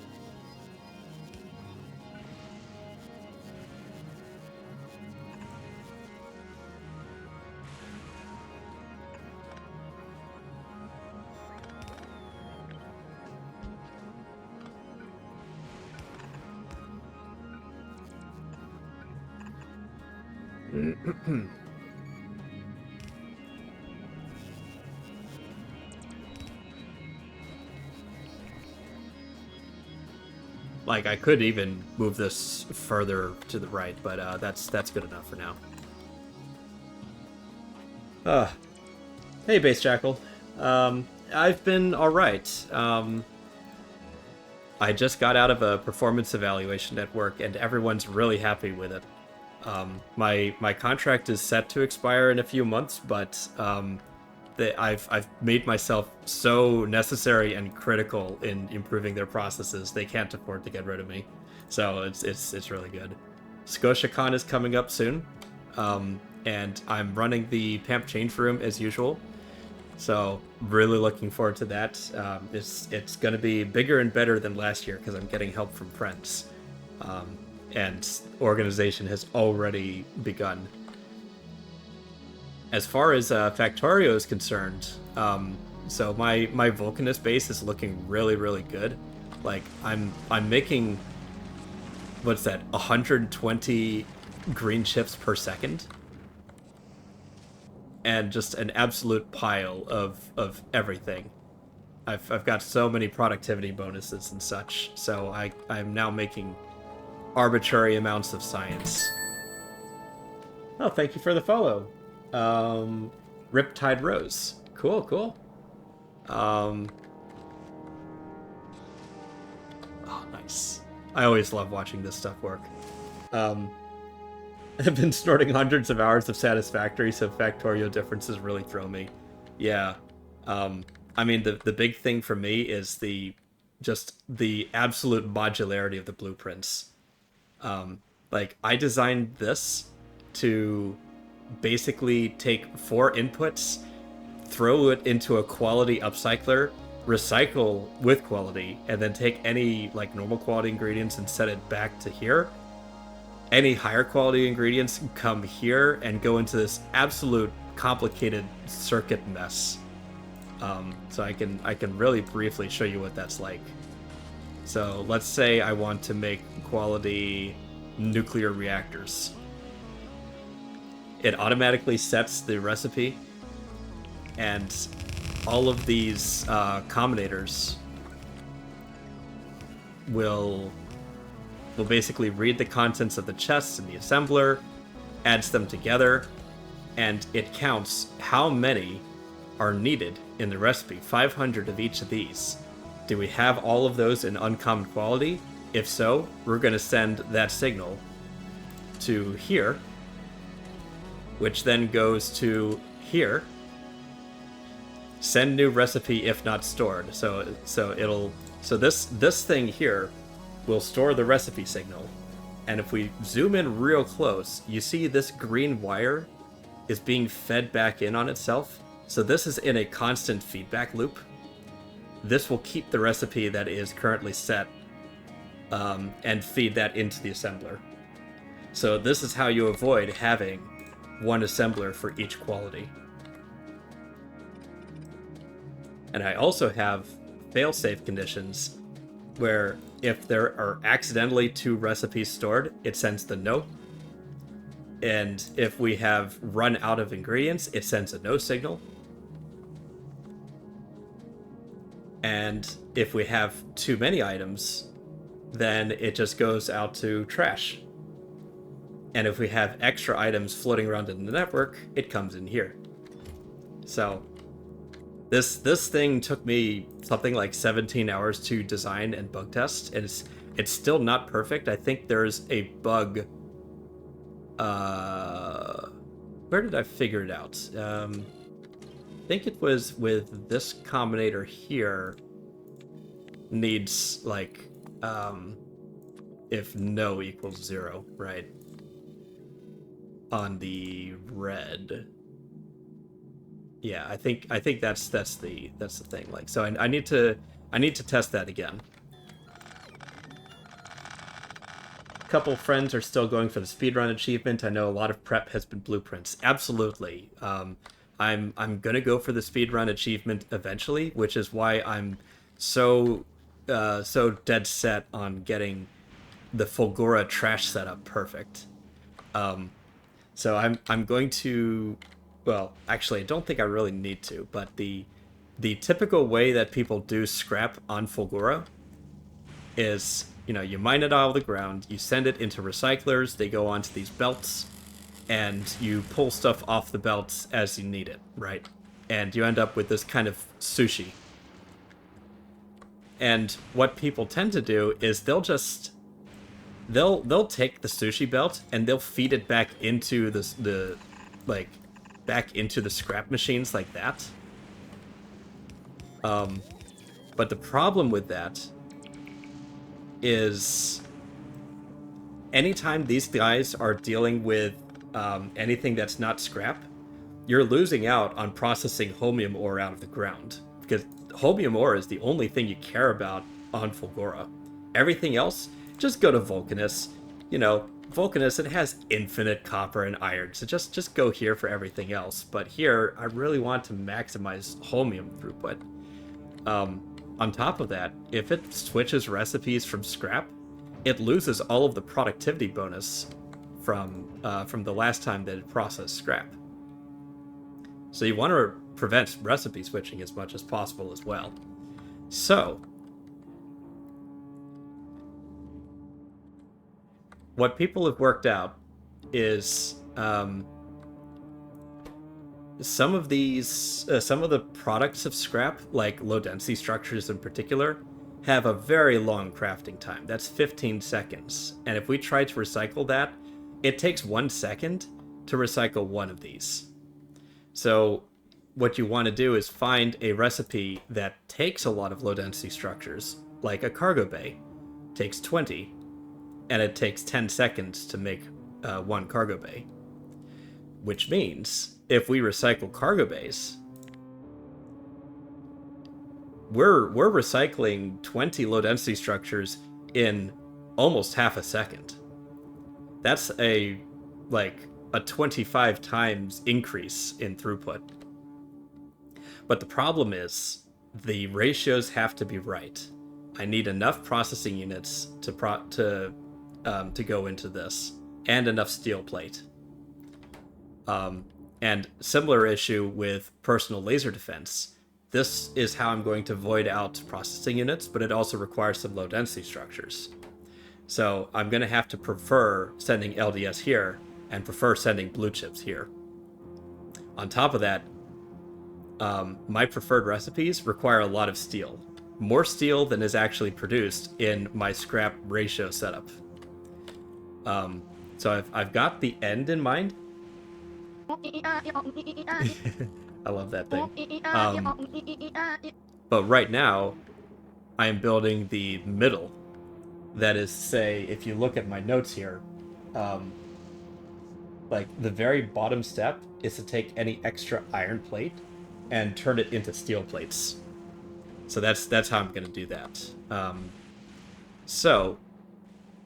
Like, I could even move this further to the right, but that's good enough for now. Hey, Base Jackal. I've been alright. I just got out of a performance evaluation at work, and everyone's really happy with it. My contract is set to expire in a few months, but I've made myself so necessary and critical in improving their processes. They can't afford to get rid of me, so it's really good. ScotiaCon is coming up soon, and I'm running the PAMP change room as usual. So really looking forward to that. It's going to be bigger and better than last year because I'm getting help from friends, and organization has already begun. As far as Factorio is concerned, so my Vulcanist base is looking really good. Like I'm making, what's that, 120 green chips per second, and just an absolute pile of everything. I've got so many productivity bonuses and such, so I'm now making arbitrary amounts of science. Oh, thank you for the follow. Riptide Rose. Cool. Oh, nice. I always love watching this stuff work. I've been snorting hundreds of hours of Satisfactory, so Factorio differences really throw me. Yeah. I mean, the big thing for me is the absolute modularity of the blueprints. Like, I designed this to basically take 4 inputs, throw it into a quality upcycler, recycle with quality, and then take any like normal quality ingredients and set it back to here. Any higher quality ingredients come here and go into this absolute complicated circuit mess. So I can really briefly show you what that's like. So let's say I want to make quality nuclear reactors. It automatically sets the recipe, and all of these combinators will basically read the contents of the chests in the assembler, adds them together, and it counts how many are needed in the recipe. 500 of each of these. Do we have all of those in uncommon quality? If so, we're going to send that signal to here, which then goes to here. Send new recipe if not stored. So this thing here will store the recipe signal. And if we zoom in real close, you see this green wire is being fed back in on itself. So this is in a constant feedback loop. this will keep the recipe that is currently set and feed that into the assembler. So this is how you avoid having one assembler for each quality. And I also have fail-safe conditions where if there are accidentally 2 recipes stored, it sends the no. And if we have run out of ingredients, it sends a no signal. And if we have too many items, then it just goes out to trash. And if we have extra items floating around in the network, it comes in here. So this thing took me something like 17 hours to design and bug test, and it's still not perfect. I think there's a bug. Where did I figure it out? I think it was with this combinator here. Needs like if no equals 0, right? On the red. Yeah, I think that's the thing. Like, so I need to test that again. A couple friends are still going for the speedrun achievement. I know a lot of prep has been blueprints. Absolutely. I'm gonna go for the speedrun achievement eventually, which is why I'm so dead set on getting the Fulgora trash setup perfect. So I'm going to, well, actually, I don't think I really need to, but the typical way that people do scrap on Fulgora is, you mine it out of the ground, you send it into recyclers, they go onto these belts, and you pull stuff off the belts as you need it, right? And you end up with this kind of sushi. And what people tend to do is they'll take the sushi belt and they'll feed it back into back into the scrap machines like that. But the problem with that is anytime these guys are dealing with anything that's not scrap, you're losing out on processing holmium ore out of the ground, because holmium ore is the only thing you care about on Fulgora. Everything else, just go to Vulcanus. Vulcanus, it has infinite copper and iron, so just go here for everything else. But here, I really want to maximize holmium throughput. On top of that, if it switches recipes from scrap, it loses all of the productivity bonus from the last time that it processed scrap. So you want to prevent recipe switching as much as possible as well. So what people have worked out is some of the products of scrap, like low density structures in particular, have a very long crafting time. That's 15 seconds. And if we try to recycle that, it takes 1 second to recycle one of these. So what you want to do is find a recipe that takes a lot of low density structures, like a cargo bay. It takes 20, and it takes 10 seconds to make one cargo bay. Which means, if we recycle cargo bays, we're recycling 20 low density structures in almost half a second. That's a 25 times increase in throughput. But the problem is the ratios have to be right. I need enough processing units to go into this, and enough steel plate. And similar issue with personal laser defense. This is how I'm going to void out processing units, but it also requires some low density structures. So I'm going to have to prefer sending LDS here and prefer sending blue chips here. On top of that, my preferred recipes require a lot of steel. More steel than is actually produced in my scrap ratio setup. So I've got the end in mind. I love that thing. But right now, I am building the middle. That is, say, if you look at my notes here, the very bottom step is to take any extra iron plate and turn it into steel plates. So that's how I'm going to do that. So,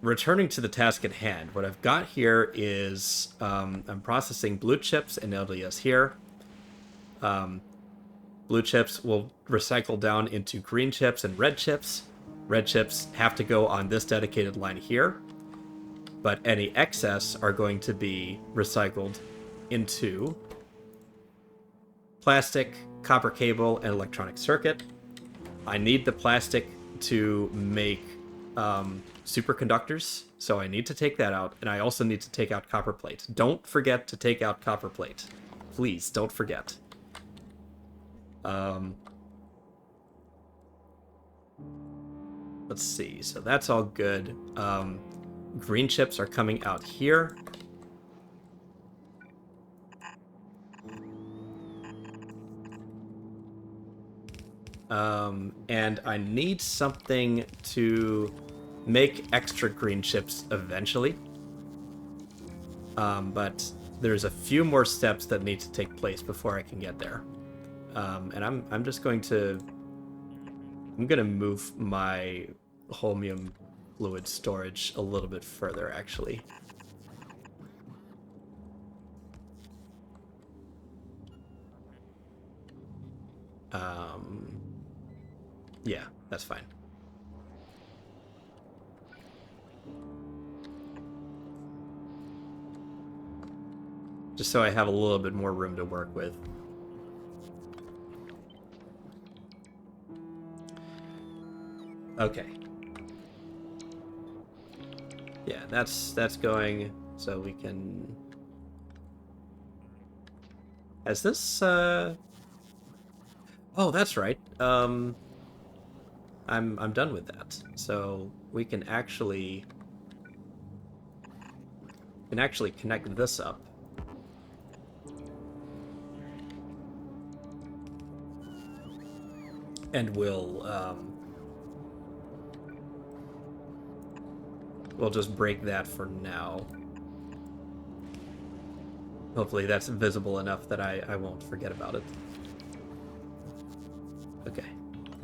returning to the task at hand, what I've got here is I'm processing blue chips and LDS here. Blue chips will recycle down into green chips and red chips. Red chips have to go on this dedicated line here, but any excess are going to be recycled into plastic, copper cable, and electronic circuit. I need the plastic to make superconductors, so I need to take that out, and I also need to take out copper plate. Don't forget to take out copper plate. Please, don't forget. Let's see, so that's all good. Green chips are coming out here. And I need something to make extra green chips eventually. But there's a few more steps that need to take place before I can get there. And I'm just going to... I'm going to move my holmium fluid storage a little bit further, actually. Yeah, that's fine. Just so I have a little bit more room to work with. Okay. Yeah, that's going, so we can... Has this, Oh, that's right. I'm done with that. So we can actually connect this up. And we'll just break that for now. Hopefully that's visible enough that I won't forget about it. Okay.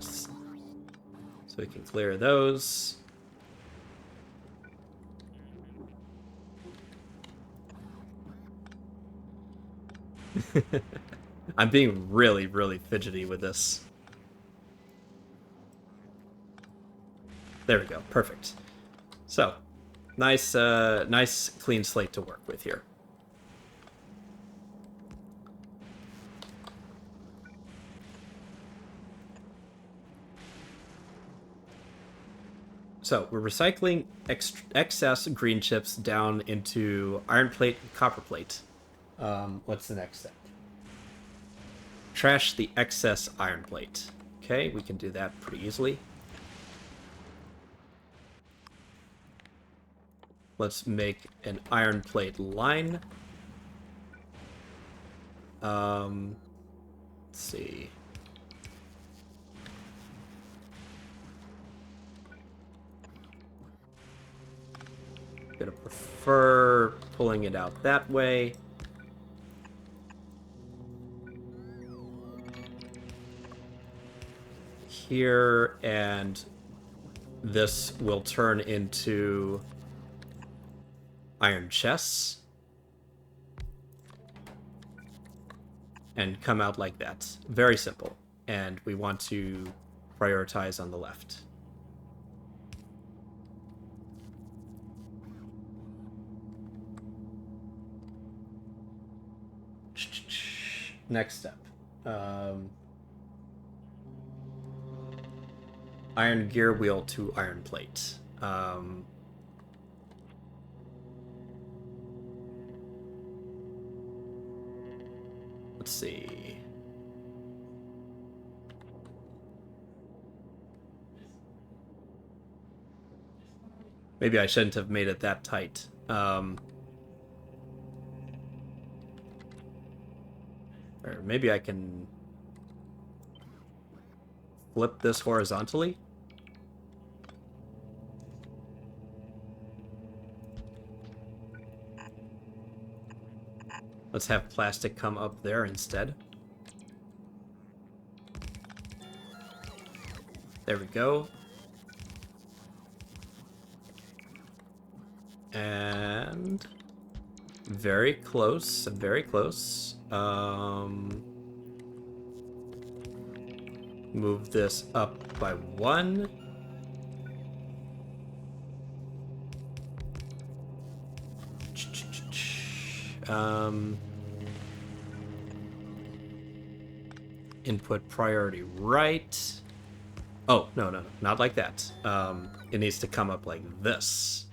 So we can clear those. I'm being really, really fidgety with this. There we go. Perfect. So, nice clean slate to work with here. So we're recycling excess green chips down into iron plate and copper plate. What's the next step? Trash the excess iron plate. Okay, we can do that pretty easily. Let's make an iron plate line. Let's see. Gonna prefer pulling it out that way. Here, and this will turn into iron chests and come out like that. Very simple. And we want to prioritize on the left. Next step. Iron gear wheel to iron plate. Let's see. Maybe I shouldn't have made it that tight. Or maybe I can flip this horizontally. Let's have plastic come up there instead. There we go. And very close, very close. Move this up by 1. Input priority right. Oh, no, not like that. It needs to come up like this.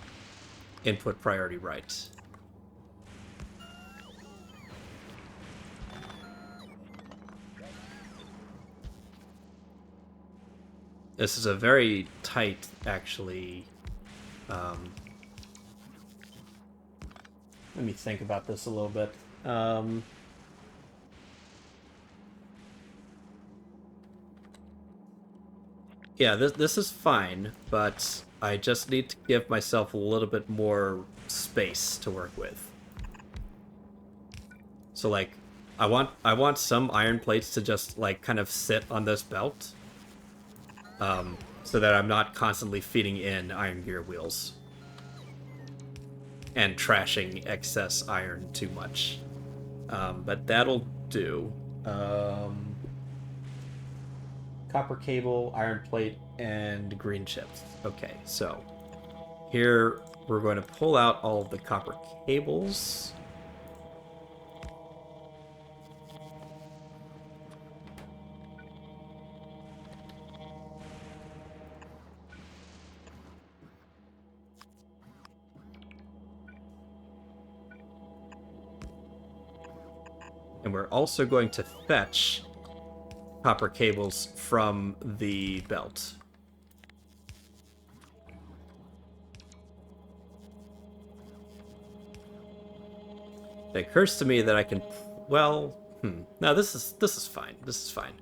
Input priority right. This is a very tight, actually. Let me think about this a little bit. Yeah, this is fine, but I just need to give myself a little bit more space to work with. So like, I want some iron plates to just like kind of sit on this belt, so that I'm not constantly feeding in iron gear wheels and trashing excess iron too much. But that'll do. Copper cable, iron plate, and green chips. Okay, so here we're going to pull out all of the copper cables. And we're also going to fetch copper cables from the belt. It occurs to me that I can, well, no, this is fine. This is fine.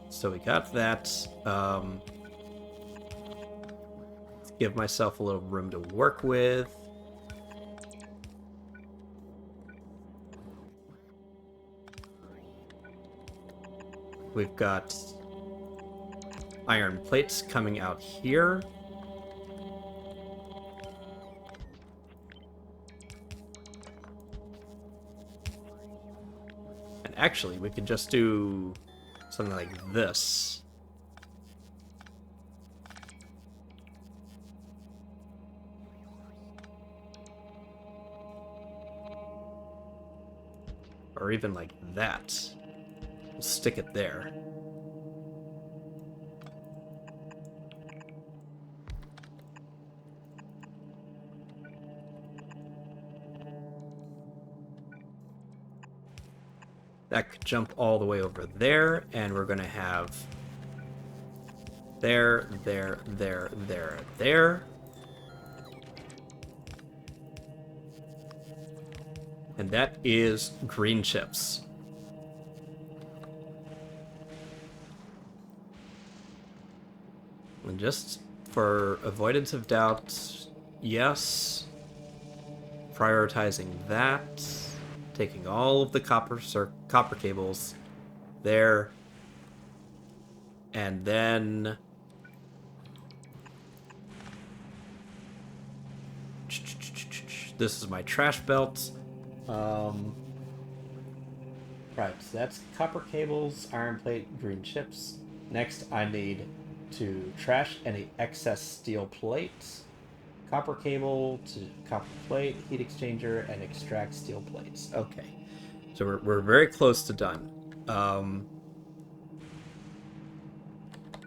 So we got that. Let's give myself a little room to work with. We've got iron plates coming out here. And actually, we could just do something like this. Or even like that. We'll stick it there. That could jump all the way over there, and we're going to have there, there, there, there, there. And that is green chips. And just for avoidance of doubt, yes. Prioritizing that. Taking all of the copper cables there. And then this is my trash belt. Right, so that's copper cables, iron plate, green chips. Next, I need to trash any excess steel plates, copper cable to copper plate, heat exchanger, and extract steel plates. Okay, so we're very close to done.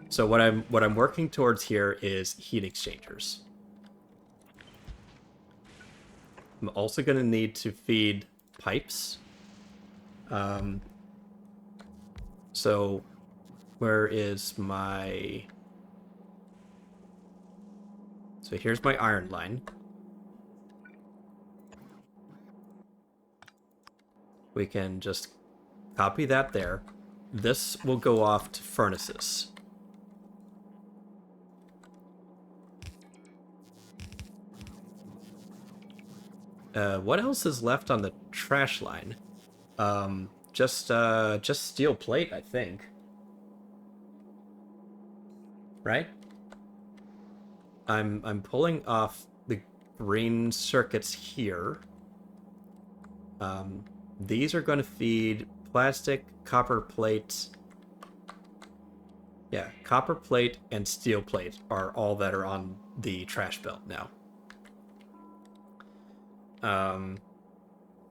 So what I'm working towards here is heat exchangers. I'm also going to need to feed pipes. So where is my... So here's my iron line. We can just copy that there. This will go off to furnaces. What else is left on the trash line? Just steel plate, I think. Right? I'm pulling off the green circuits here. These are going to feed plastic, copper plate. Yeah, copper plate and steel plate are all that are on the trash belt now.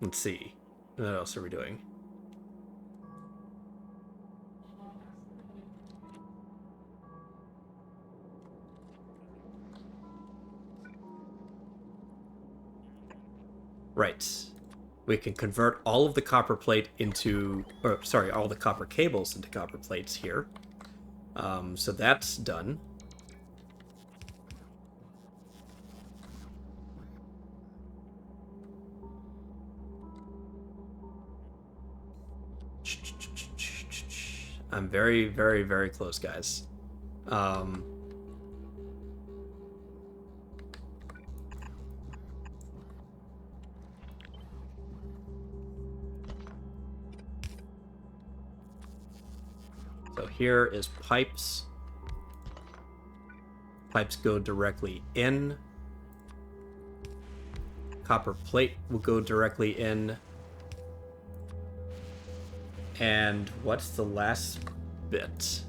Let's see. What else are we doing? Right. We can convert all of the copper plate into, or sorry, all the copper cables into copper plates here. So that's done. I'm very, very, very close, guys. So here is pipes. Pipes go directly in. Copper plate will go directly in. And what's the last bit?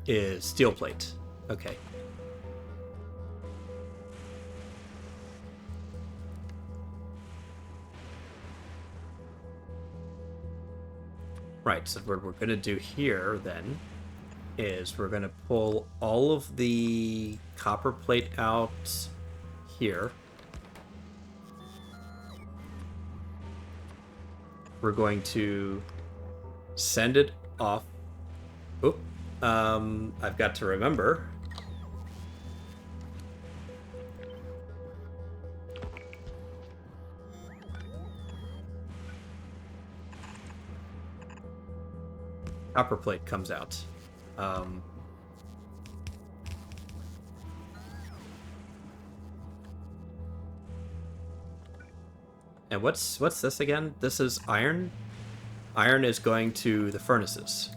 Is steel plate. Okay. Right, so what we're going to do here, then, is we're going to pull all of the copper plate out here. We're going to send it off. Oh, I've got to remember. Copper plate comes out. And what's this again? This is iron. Iron is going to the furnaces.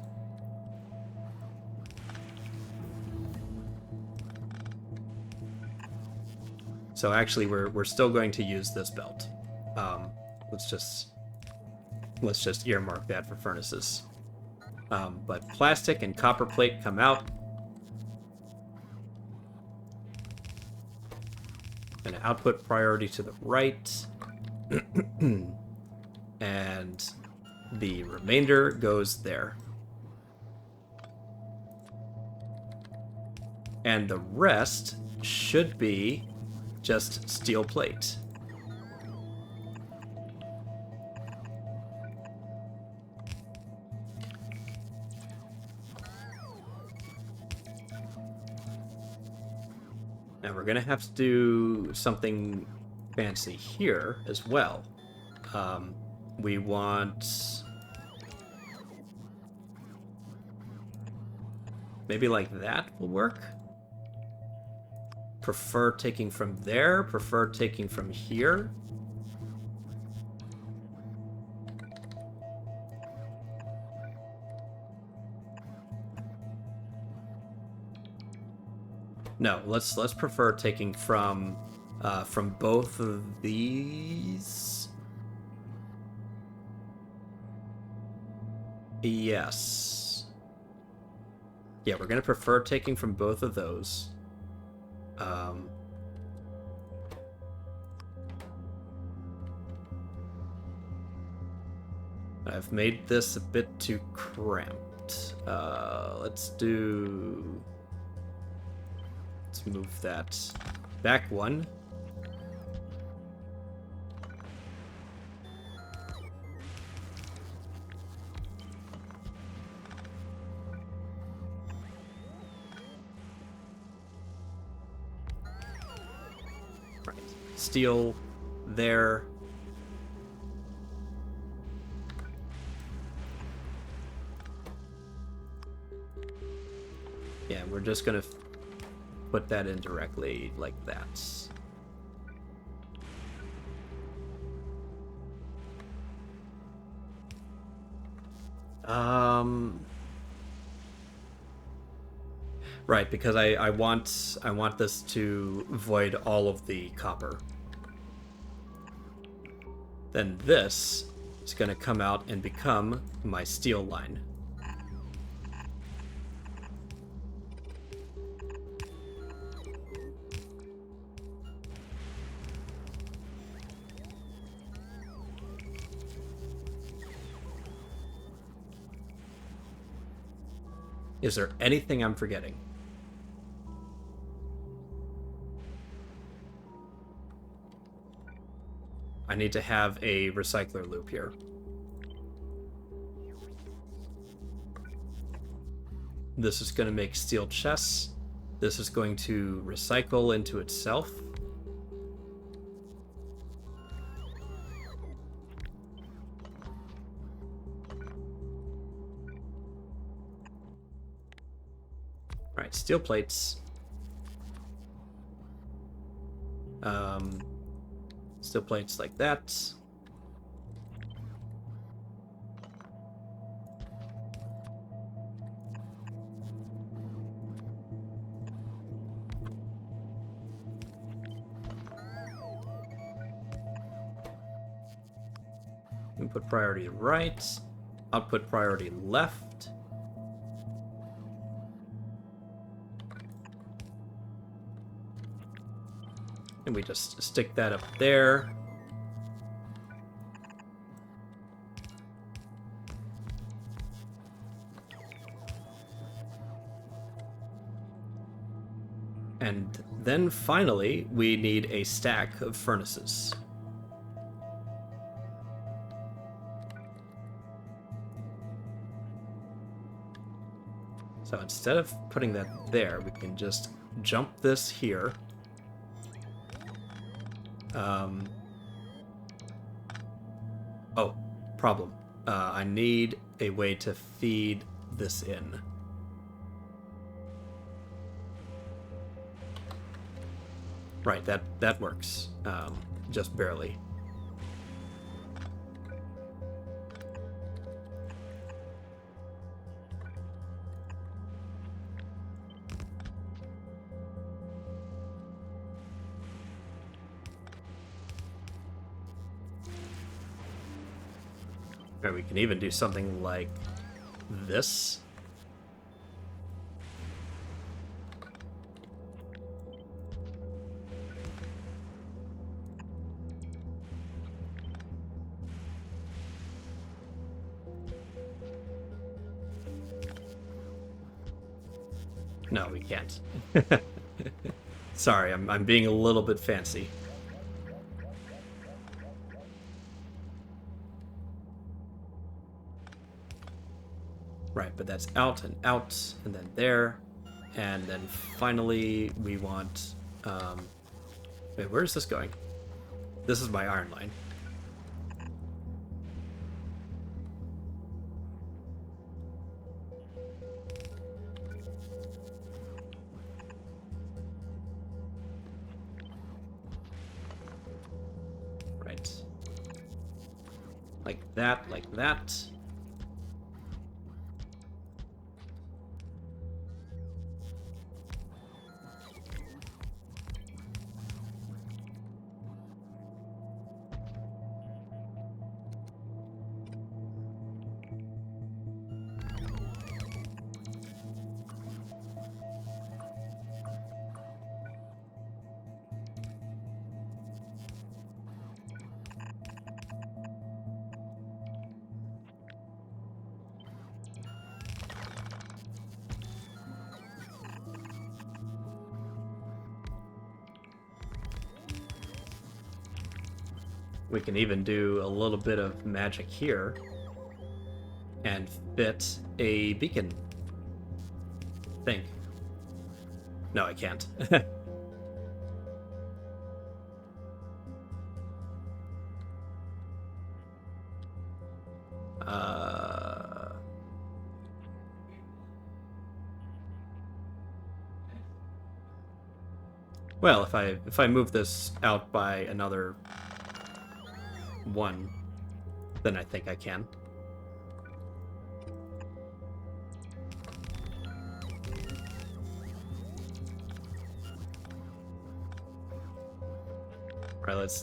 So actually, we're still going to use this belt. Let's just earmark that for furnaces. But plastic and copper plate come out. And output priority to the right. And the remainder goes there. And the rest should be just steel plate. Now we're gonna have to do something fancy here as well. We want maybe like that will work. Prefer taking from there, prefer taking from here. No, let's prefer taking from both of these. Yes. Yeah, we're gonna prefer taking from both of those. I've made this a bit too cramped. Let's move that back one. Right. Steel there. Yeah, we're just gonna put that in directly like that. Um, right, because I want this to void all of the copper. Then this is going to come out and become my steel line. Is there anything I'm forgetting? I need to have a recycler loop here. This is going to make steel chests. This is going to recycle into itself. All right, steel plates. Steel plates like that. Input priority right. Output priority left. And we just stick that up there. And then finally, we need a stack of furnaces. So instead of putting that there, we can just jump this here. Oh, problem. I need a way to feed this in. Right, that works. Just barely. Or we can even do something like this. No, we can't. Sorry, I'm being a little bit fancy. Right, but that's out, and then there. And then finally, we want... wait, where is this going? This is my iron line. Right. Like that, like that. We can even do a little bit of magic here and fit a beacon. Think. No, I can't. Well, if I move this out by another one, then I think I can. Right, let's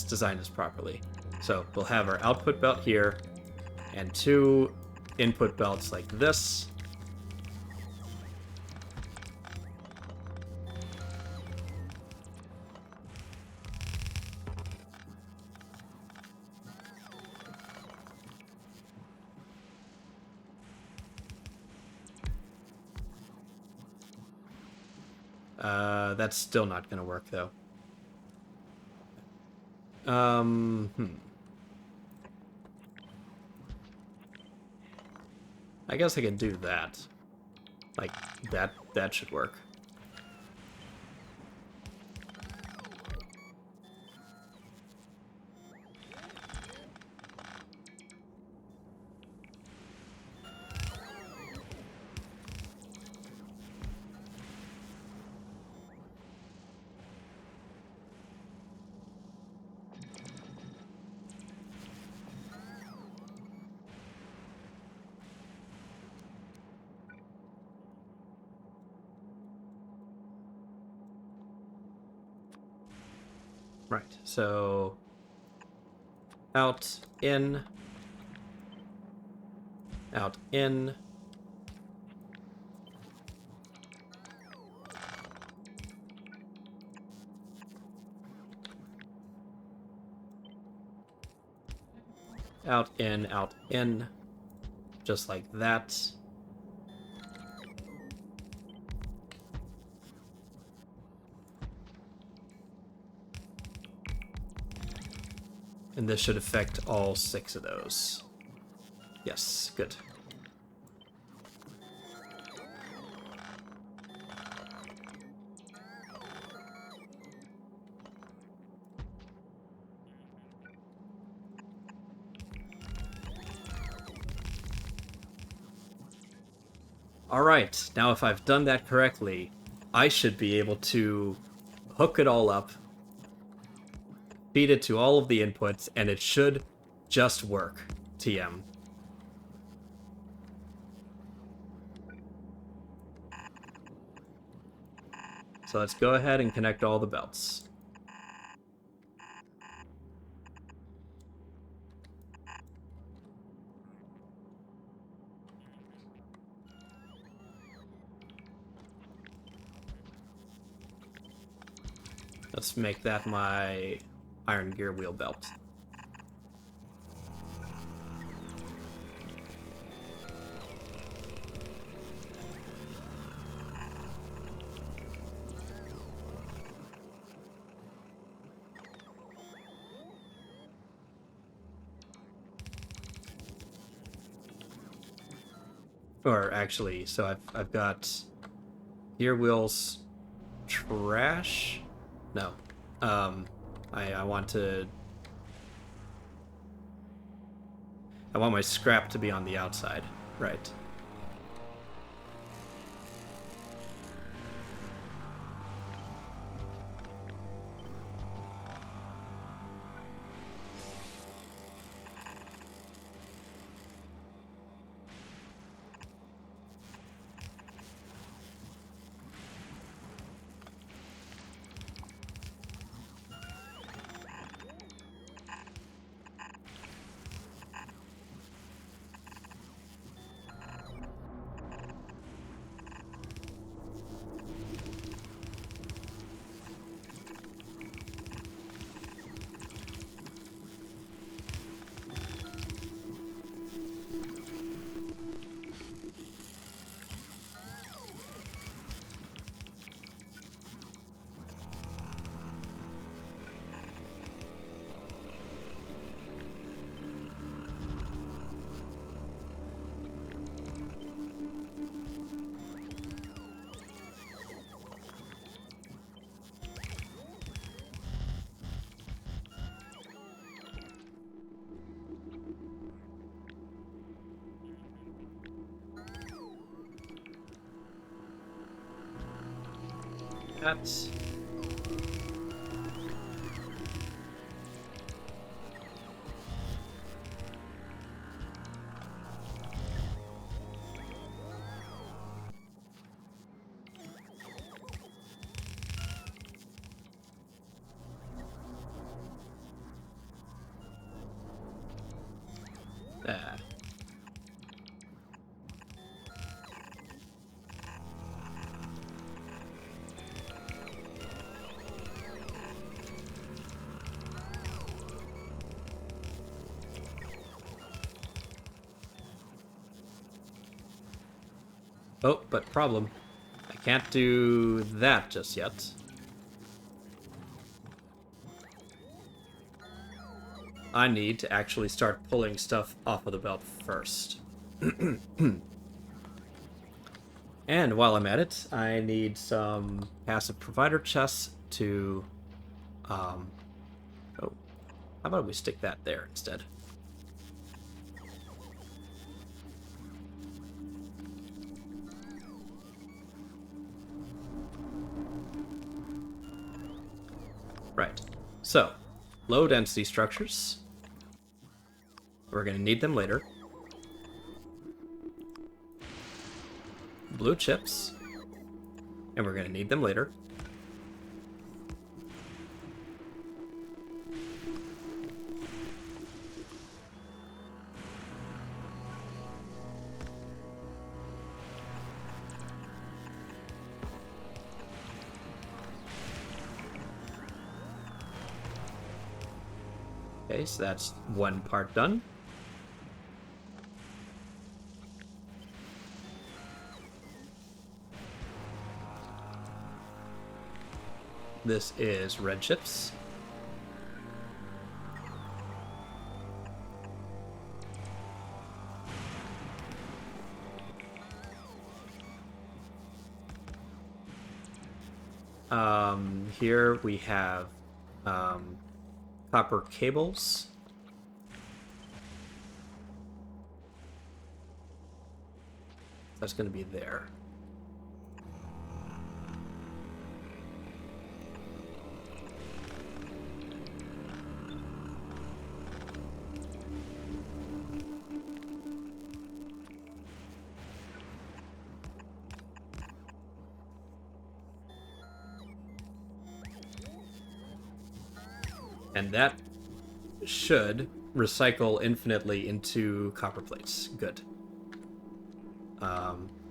design this properly. So we'll have our output belt here, and 2 input belts like this. That's still not going to work, though. I guess I can do that. Like, that should work. Right, so out, in, out, in. Out, in, just like that. And this should affect all 6 of those. Yes, good. Alright, now if I've done that correctly, I should be able to hook it all up, feed it to all of the inputs, and it should just work. TM. So let's go ahead and connect all the belts. Let's make that my iron gear wheel belt. Or actually, so I've got gear wheels trash. No, I want my scrap to be on the outside, right? That's Oh, but problem. I can't do that just yet. I need to actually start pulling stuff off of the belt first. And while I'm at it, I need some passive provider chests to... Oh, how about we stick that there instead? Right. So, low density structures. We're going to need them later. Blue chips. And we're going to need them later. Okay, so that's one part done. This is red chips. Here we have copper cables. That's going to be there. And that should recycle infinitely into copper plates. Good.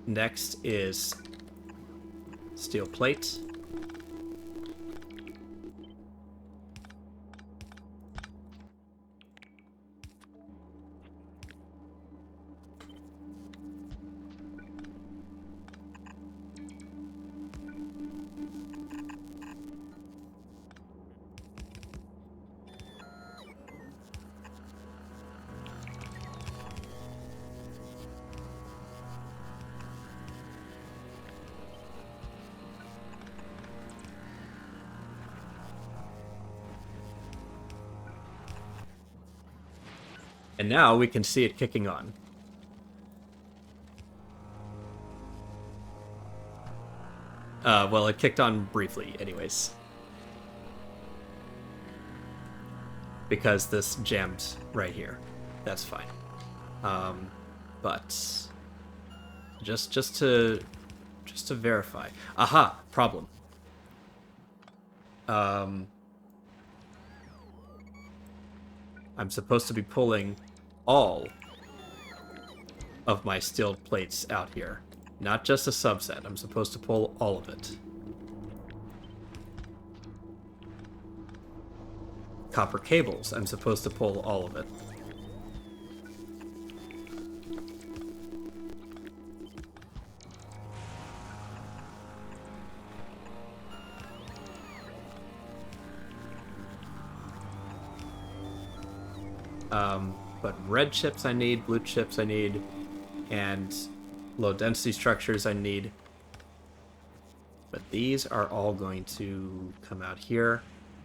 Next is steel plate. And now we can see it kicking on. Well, it kicked on briefly, anyways. Because this jammed right here. That's fine. But just to verify. Aha, problem. I'm supposed to be pulling all of my steel plates out here. Not just a subset. I'm supposed to pull all of it. Copper cables. I'm supposed to pull all of it. But red chips I need, blue chips I need, and low density structures I need. But these are all going to come out here,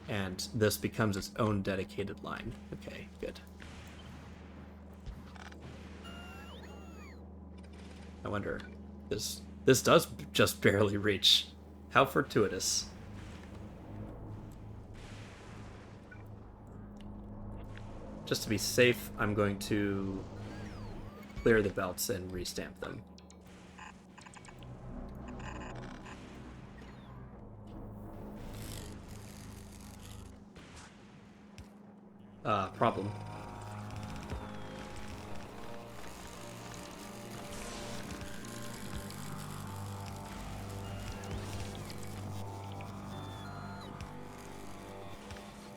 and this becomes its own dedicated line. Okay, good. I wonder, this does just barely reach. How fortuitous. Just to be safe, I'm going to clear the belts and restamp them. Problem.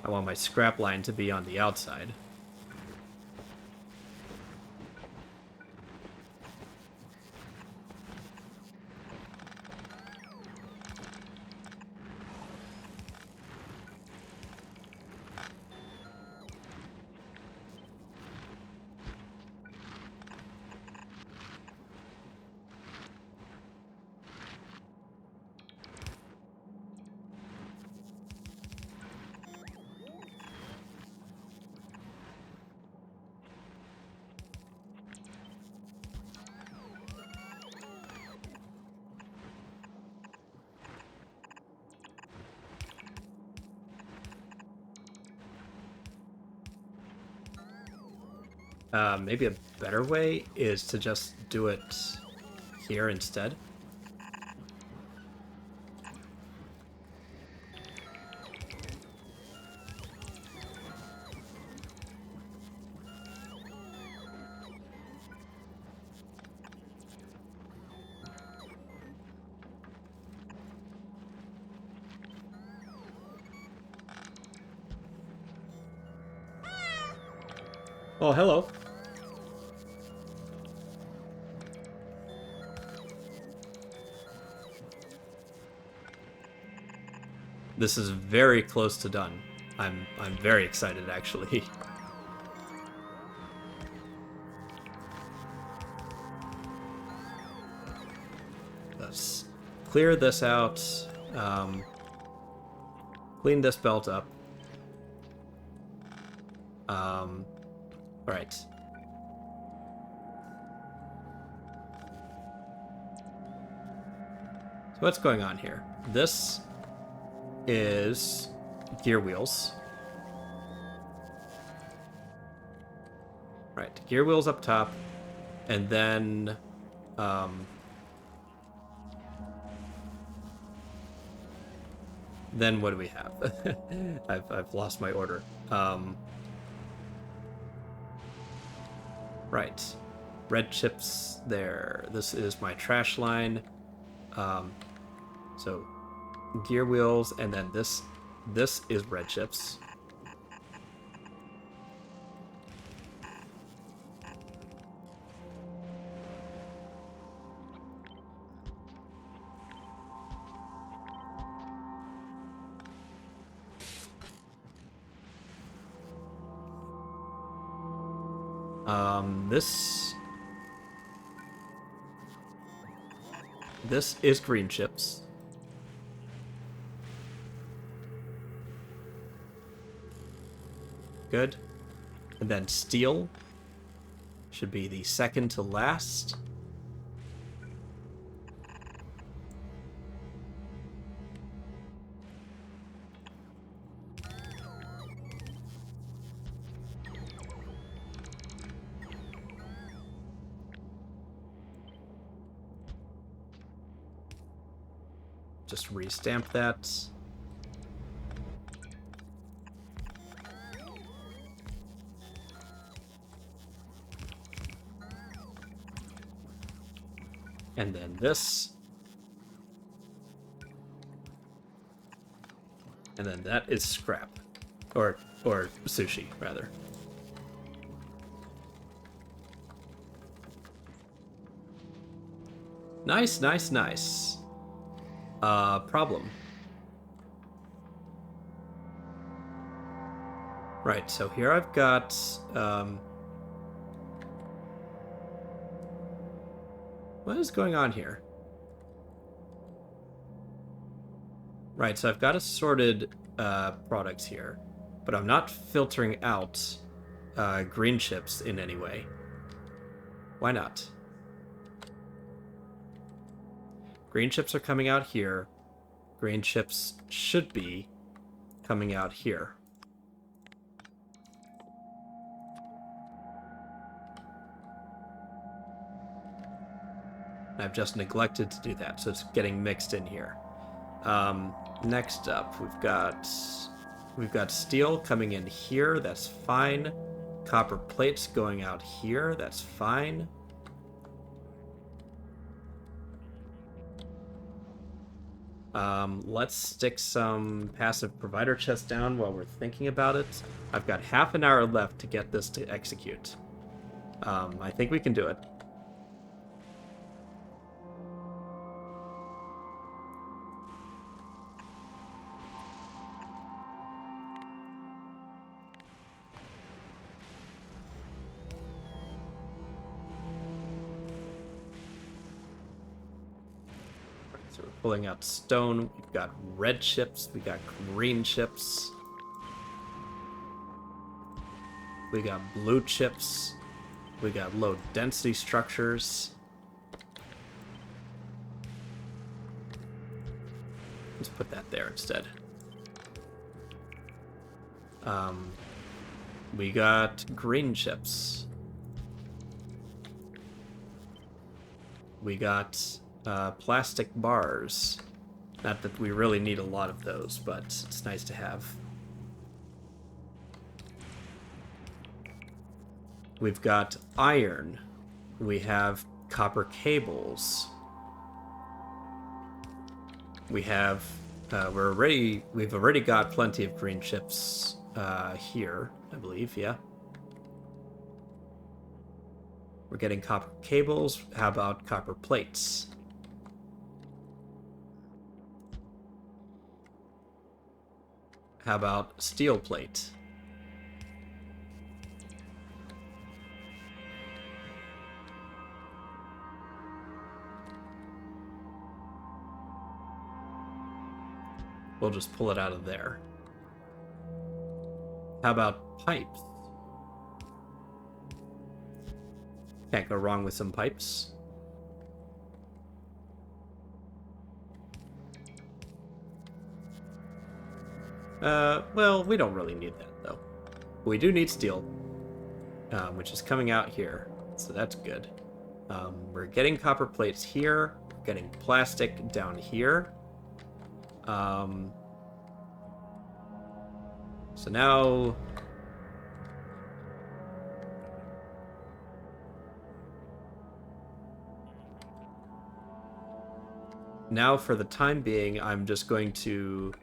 I want my scrap line to be on the outside. Maybe a better way is to just do it here instead. Oh, hello. This is very close to done. I'm very excited, actually. Let's clear this out. Clean this belt up. All right. So what's going on here? This is gear wheels. Right, gear wheels up top, and then what do we have? I've lost my order. Right, red chips there. This is my trash line. So gear wheels, and then this is red chips. This is green chips. Good. And then steel should be the second to last. Just restamp that. And then this. And then that is scrap. Or sushi, rather. Nice, nice, nice. Problem. Right, so here I've got, what is going on here? Right, so I've got assorted products here, but I'm not filtering out green chips in any way. Why not? Green chips are coming out here. Green chips should be coming out here. I've just neglected to do that, so it's getting mixed in here. Next up, we've got steel coming in here. That's fine. Copper plates going out here. That's fine. Let's stick some passive provider chests down while we're thinking about it. I've got half an hour left to get this to execute. I think we can do it. So we're pulling out stone. We've got red chips. We got green chips. We got blue chips. We got low density structures. Let's put that there instead. We got green chips. we got plastic bars. Not that we really need a lot of those, but it's nice to have. We've got iron. We have copper cables. We have we've already got plenty of green chips here, I believe, yeah. We're getting copper cables. How about copper plates? How about steel plate? We'll just pull it out of there. How about pipes? Can't go wrong with some pipes. Well, we don't really need that, though. We do need steel, which is coming out here, so that's good. We're getting copper plates here, we're getting plastic down here. So now... Now, for the time being, I'm just going to...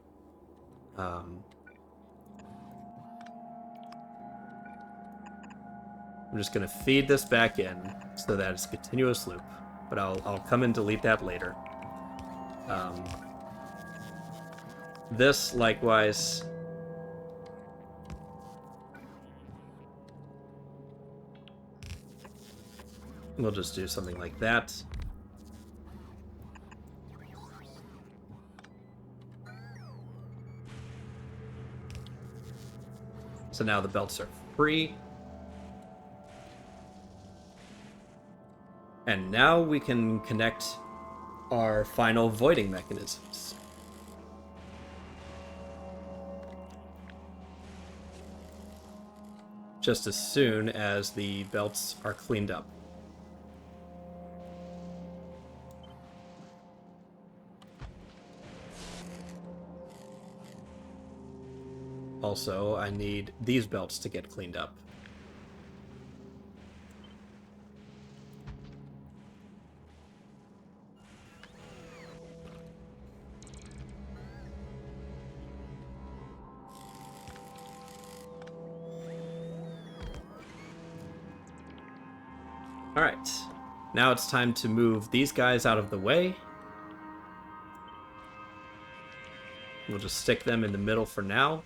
I'm just going to feed this back in so that it's a continuous loop. But I'll come and delete that later. This, likewise... We'll just do something like that. So now the belts are free. And now we can connect our final voiding mechanisms. Just as soon as the belts are cleaned up. Also, I need these belts to get cleaned up. Alright, now it's time to move these guys out of the way. We'll just stick them in the middle for now.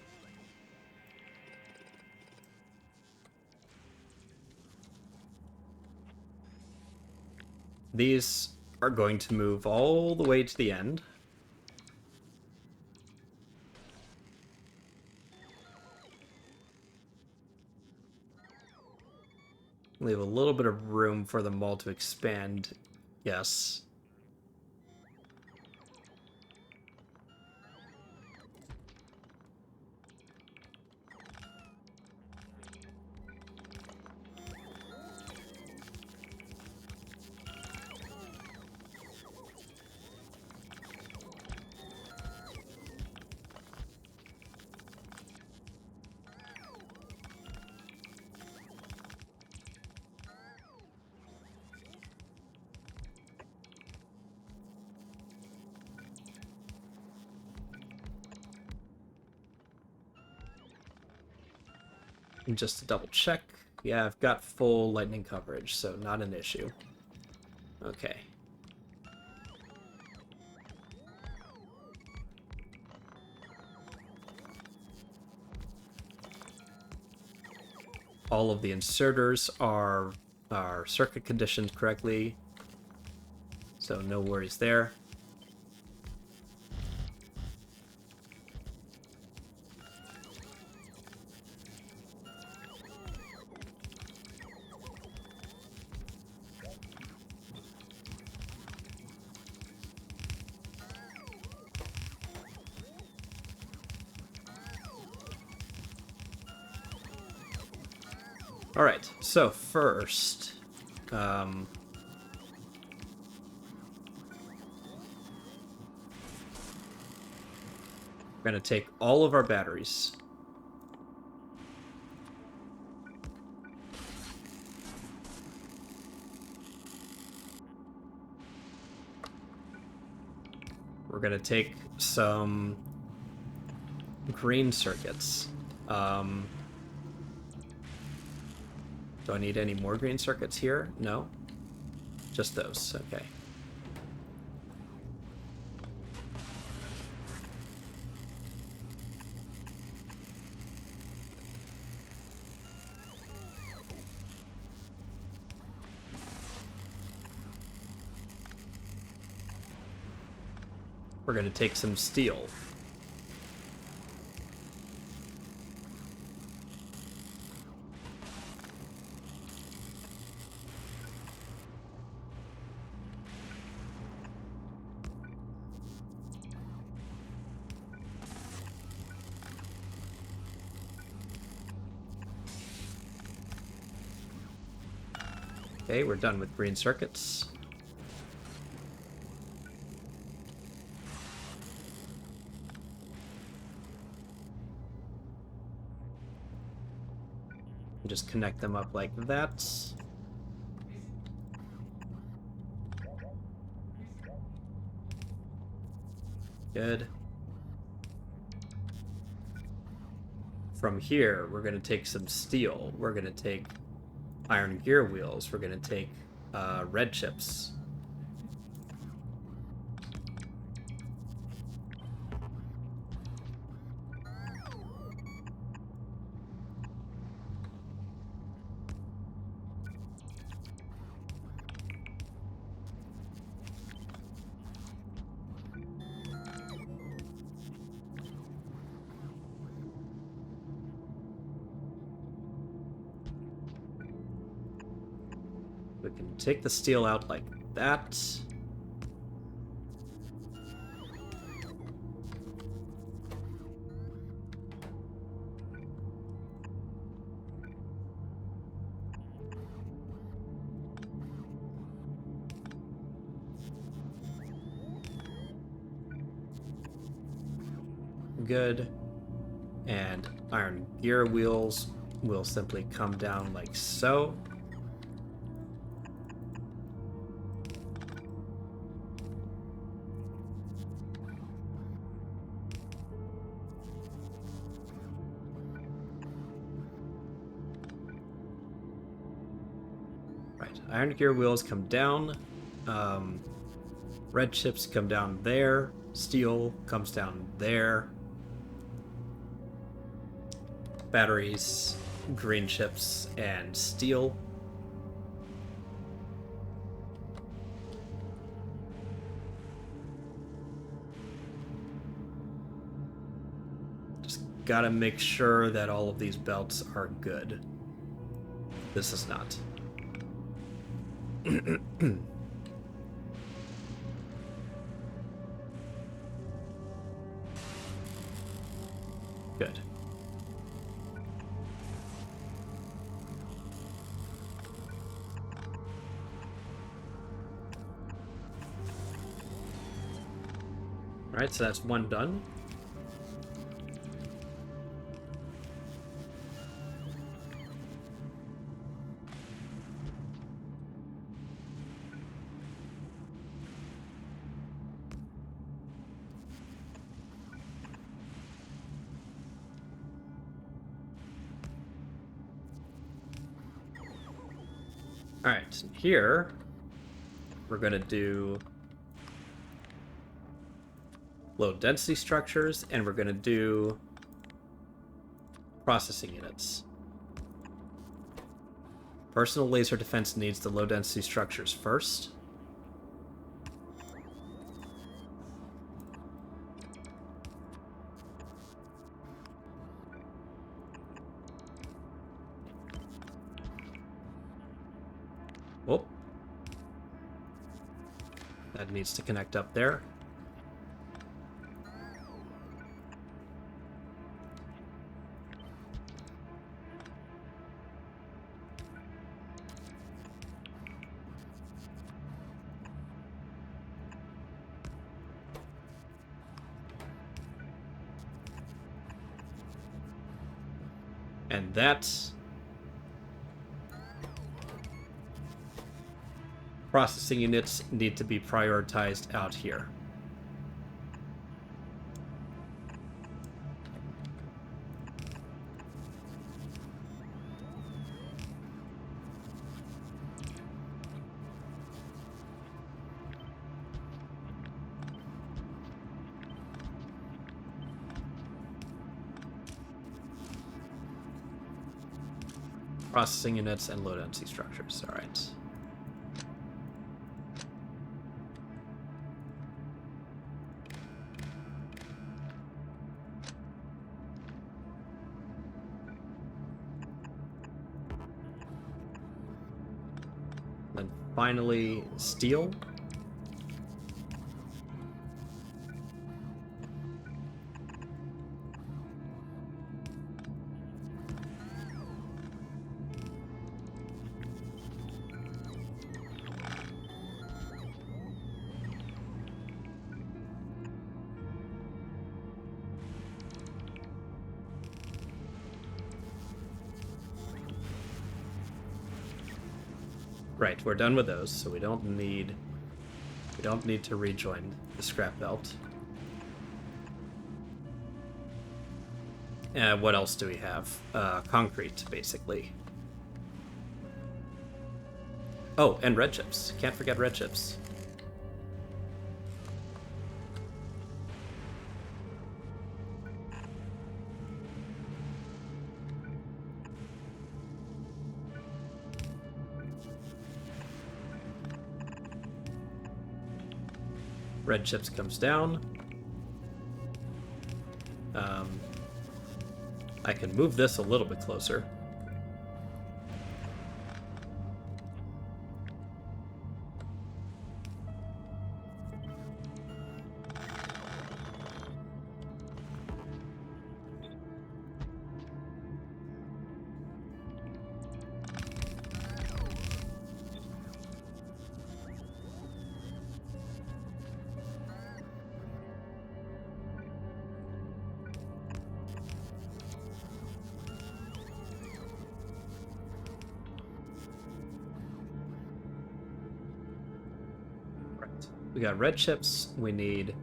These are going to move all the way to the end. Leave a little bit of room for them all to expand. Yes. And just to double check, yeah, I've got full lightning coverage, so not an issue. Okay. All of the inserters are circuit conditioned correctly, so no worries there. Alright, so first, We're going to take all of our batteries. We're going to take some green circuits. Do I need any more green circuits here? No? Just those. Okay. We're going to take some steel. Okay, we're done with green circuits. Just connect them up like that. Good. From here, we're going to take some steel. We're going to take iron gear wheels. We're going to take red chips. We can take the steel out like that. Good. And iron gear wheels will simply come down like so. Right, iron gear wheels come down. Red chips come down there. Steel comes down there. Batteries, green chips, and steel. Just gotta make sure that all of these belts are good. This is not. Good. Alright, so that's one done. Alright, here we're going to do low density structures, and we're going to do processing units. Personal laser defense needs the low density structures first. Oh. That needs to connect up there. And that processing units need to be prioritized out here. Processing units and low density structures. All right. Then finally, steel. Right, we're done with those, so we don't need to rejoin the scrap belt. What else do we have? Concrete, basically. Oh, and red chips. Can't forget red chips. Red chips comes down. I can move this a little bit closer. We got red chips. We need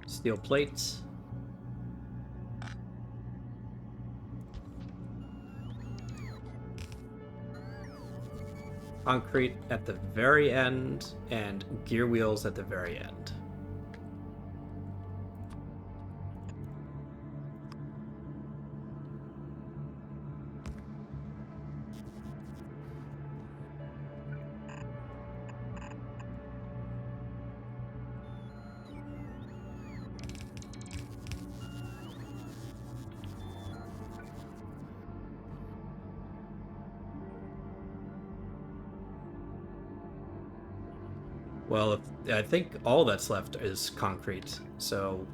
steel plates. Concrete at the very end, and gear wheels at the very end. Well, I think all that's left is concrete, so...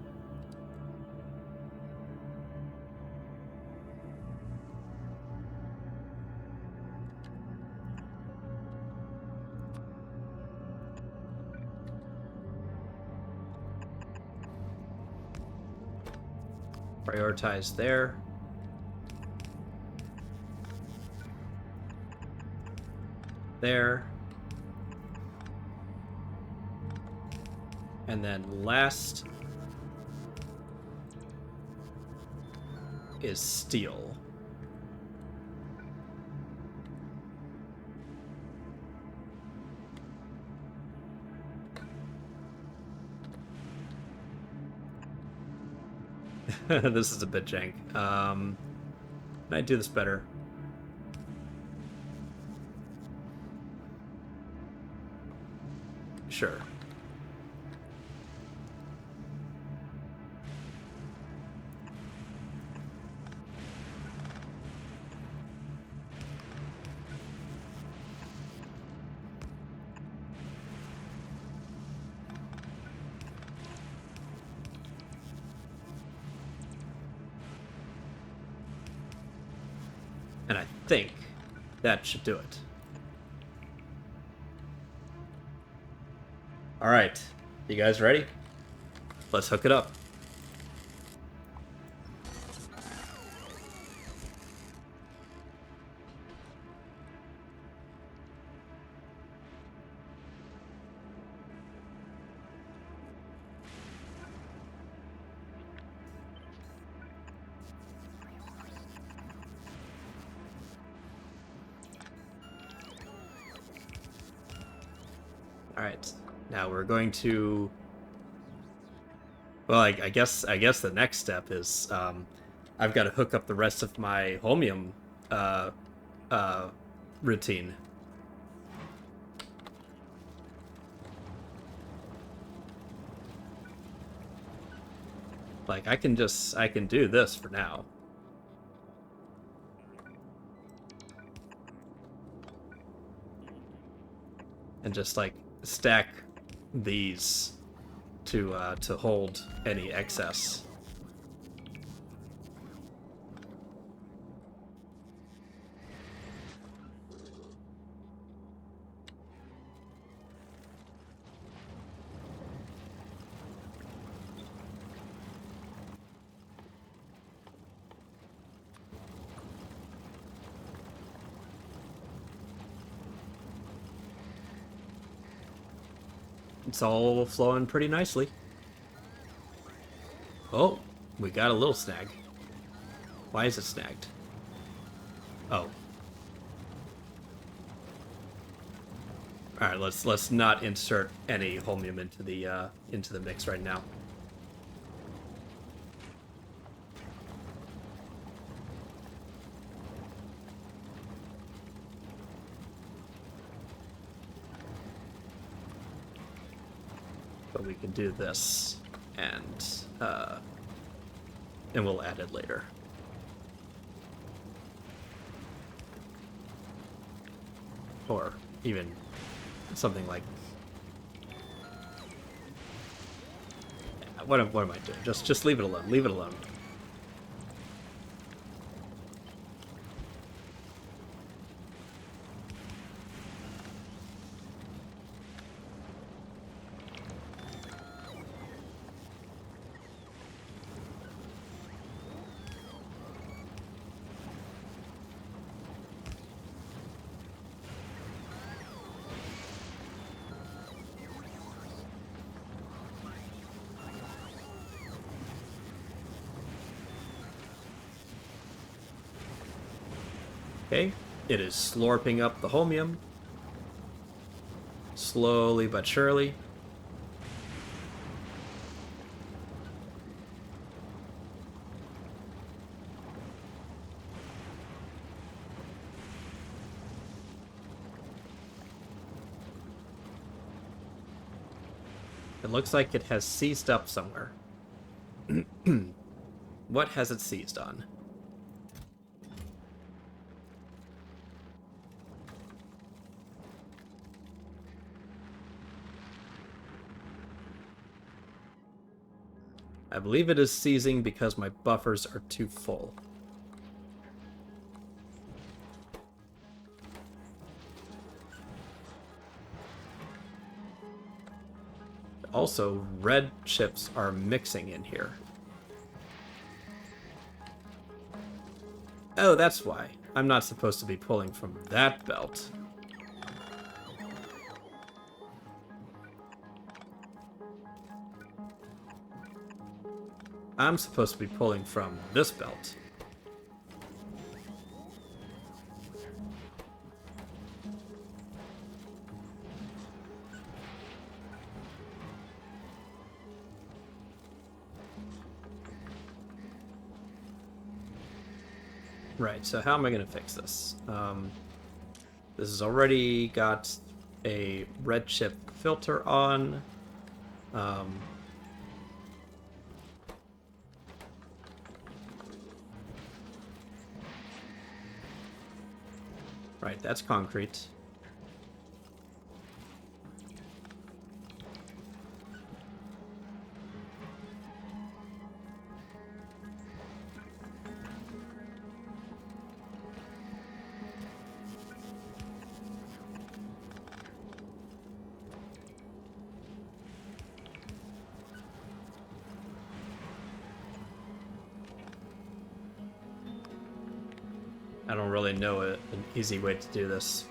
prioritize there. There. And then last is steel. This is a bit jank. Can I do this better? Sure. And I think that should do it. All right, you guys ready? Let's hook it up. All right. Now we're going to. Well, I guess the next step is I've got to hook up the rest of my holmium uh, uh, routine. Like I can do this for now. And just like stack these to hold any excess. It's all flowing pretty nicely. Oh, we got a little snag. Why is it snagged? Oh. All right, let's not insert any holmium into the mix right now. But we can do this, and we'll add it later. Or even something like... What am I doing? Just leave it alone. Leave it alone. Okay, it is slurping up the holmium. Slowly but surely. It looks like it has seized up somewhere. What has it seized on? I believe it is seizing because my buffers are too full. Also, red chips are mixing in here. Oh, that's why. I'm not supposed to be pulling from that belt. I'm supposed to be pulling from this belt. Right, so how am I going to fix this? This has already got a red chip filter on. Right, that's concrete. I don't really know an easy way to do this.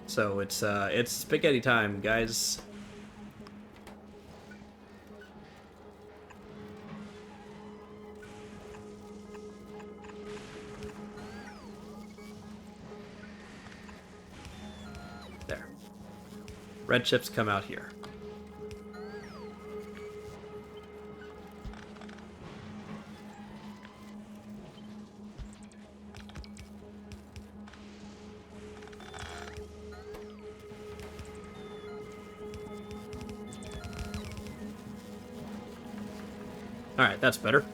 So it's spaghetti time, guys. There. Red chips come out here. Alright, that's better.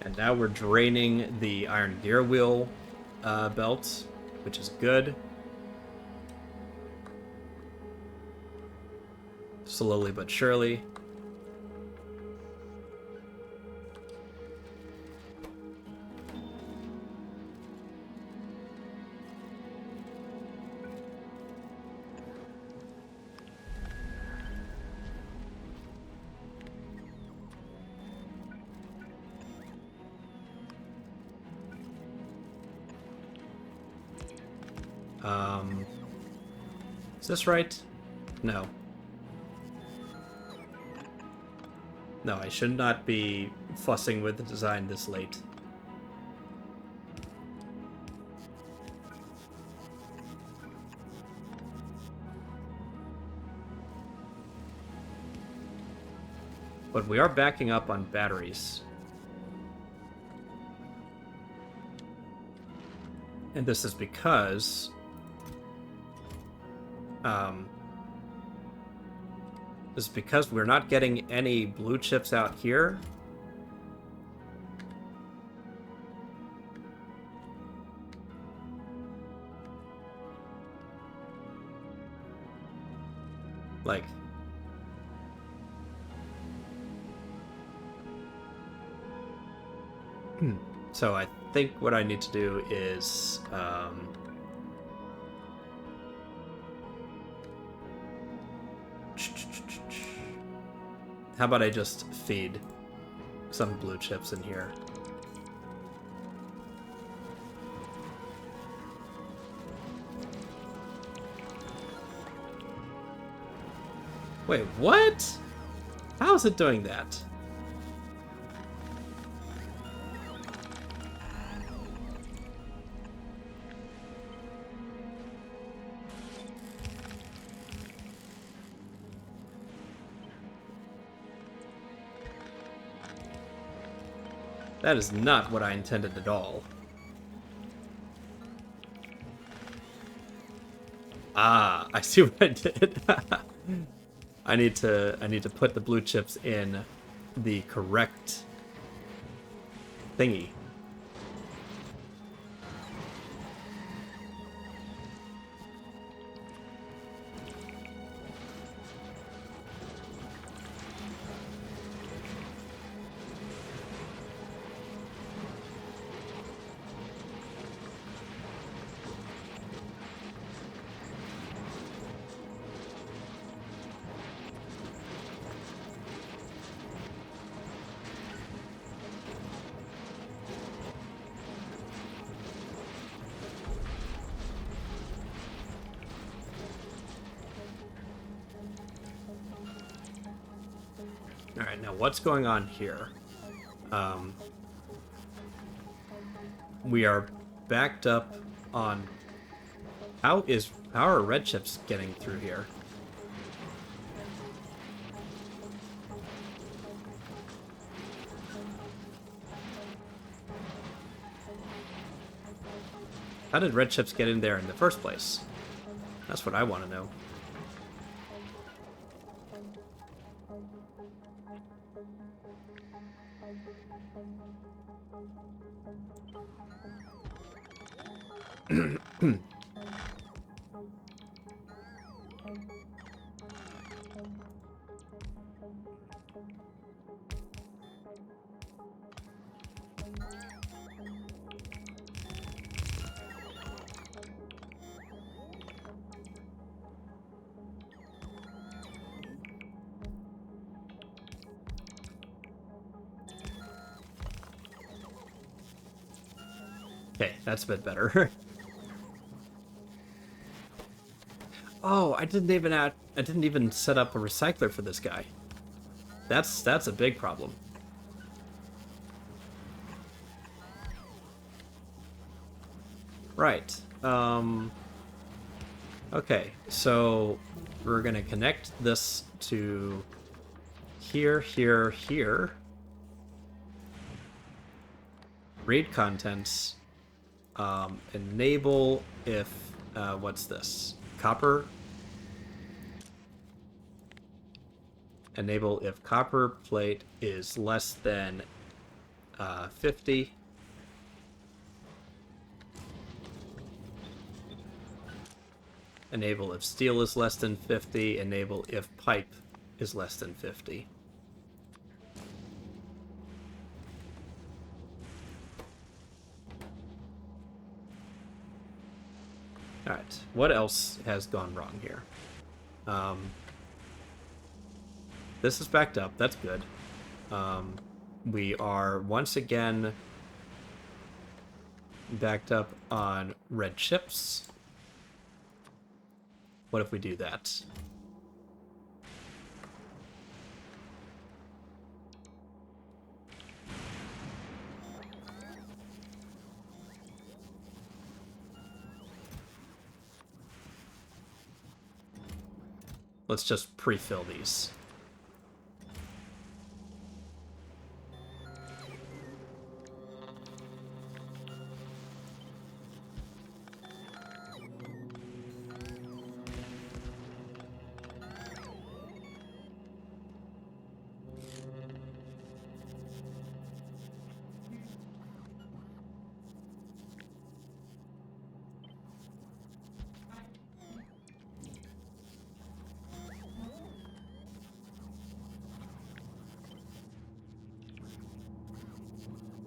And now we're draining the iron gear wheel belt, which is good. Slowly but surely. Is this right? No. No, I should not be fussing with the design this late. But we are backing up on batteries. And this is because we're not getting any blue chips out here. Like, so I think what I need to do is how about I just feed some blue chips in here? Wait, what? How is it doing that? That is not what I intended at all. Ah, I see what I did. I need to put the blue chips in the correct thingy. Alright, now what's going on here? We are backed up on... How are red chips getting through here? How did red chips get in there in the first place? That's what I want to know. Okay, that's a bit better. Oh, I didn't even set up a recycler for this guy. That's a big problem. Right. Okay, so we're gonna connect this to here, here, here. Read contents. Enable if what's this? Copper. Enable if copper plate is less than 50. Enable if steel is less than 50. Enable if pipe is less than 50. Alright, what else has gone wrong here? This is backed up, that's good. We are once again backed up on red chips. What if we do that? Let's just pre-fill these.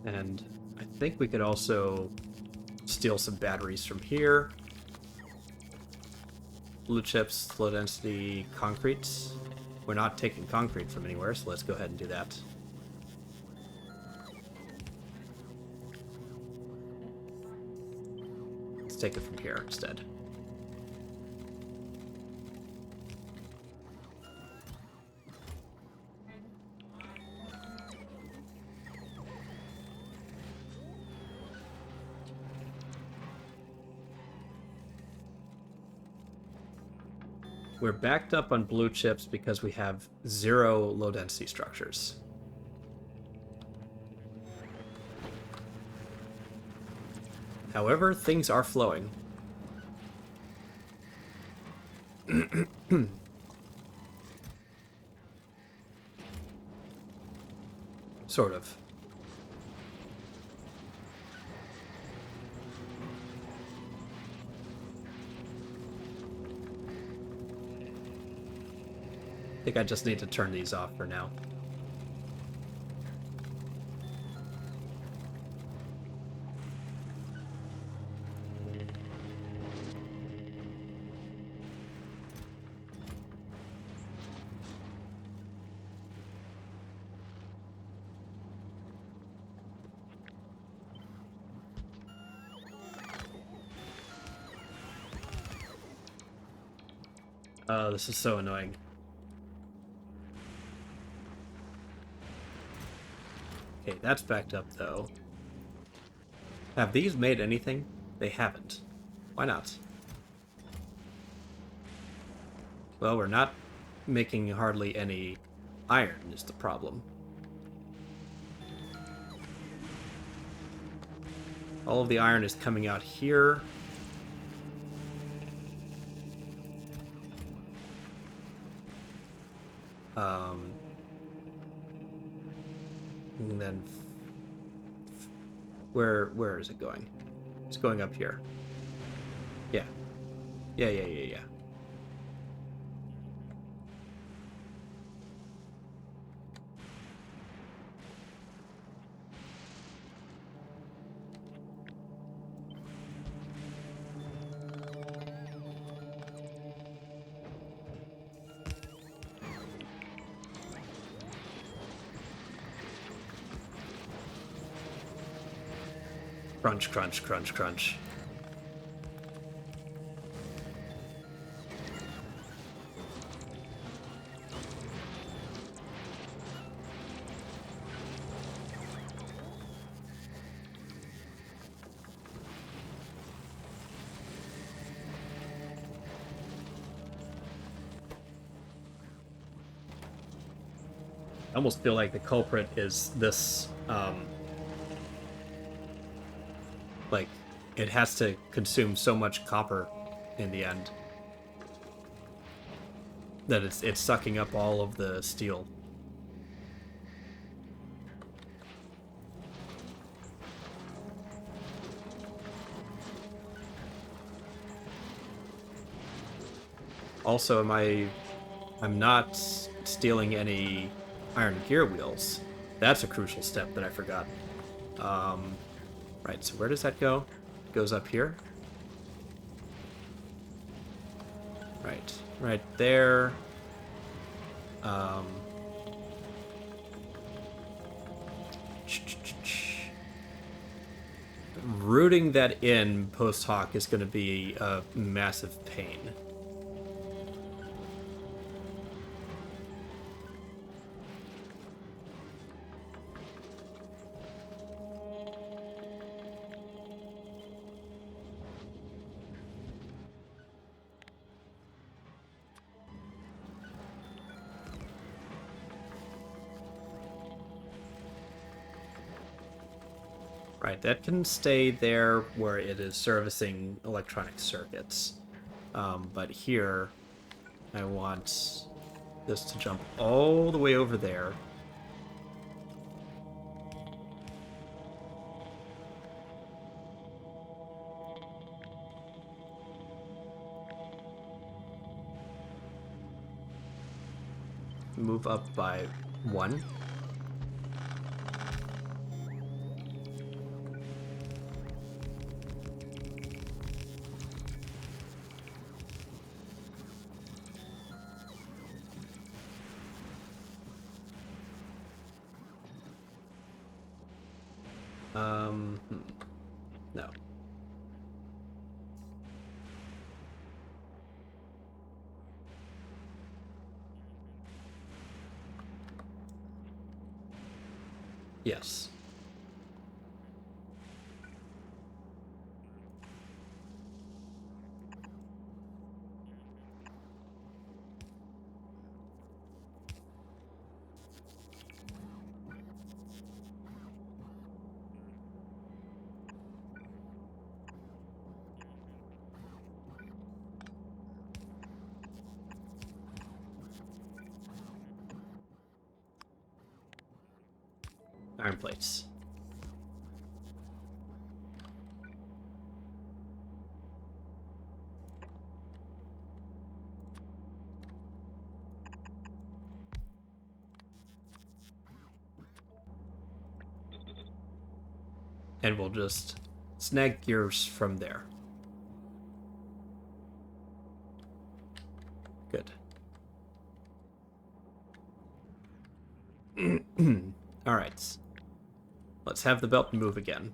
And I think we could also steal some batteries from here. Blue chips, low density concrete. We're not taking concrete from anywhere, so let's go ahead and do that. Let's take it from here instead. We're backed up on blue chips because we have 0 low density structures. However, things are flowing. Sort of. I think I just need to turn these off for now. Oh, this is so annoying. Okay, that's backed up, though. Have these made anything? They haven't. Why not? Well, we're not making hardly any iron, is the problem. All of the iron is coming out here. And then where is it going? It's going up here. Yeah. Yeah. Crunch, crunch, crunch, crunch. I almost feel like the culprit is this, like, it has to consume so much copper in the end that it's sucking up all of the steel. Also, I'm not stealing any iron gear wheels. That's a crucial step that I forgot. Right, so where does that go? It goes up here. Right there. Rooting that in post hoc is going to be a massive pain. Right, that can stay there where it is servicing electronic circuits. But here, I want this to jump all the way over there. Move up by 1. No. Yes. Iron plates. And we'll just snag gears from there. Good. All right. Let's have the belt move again.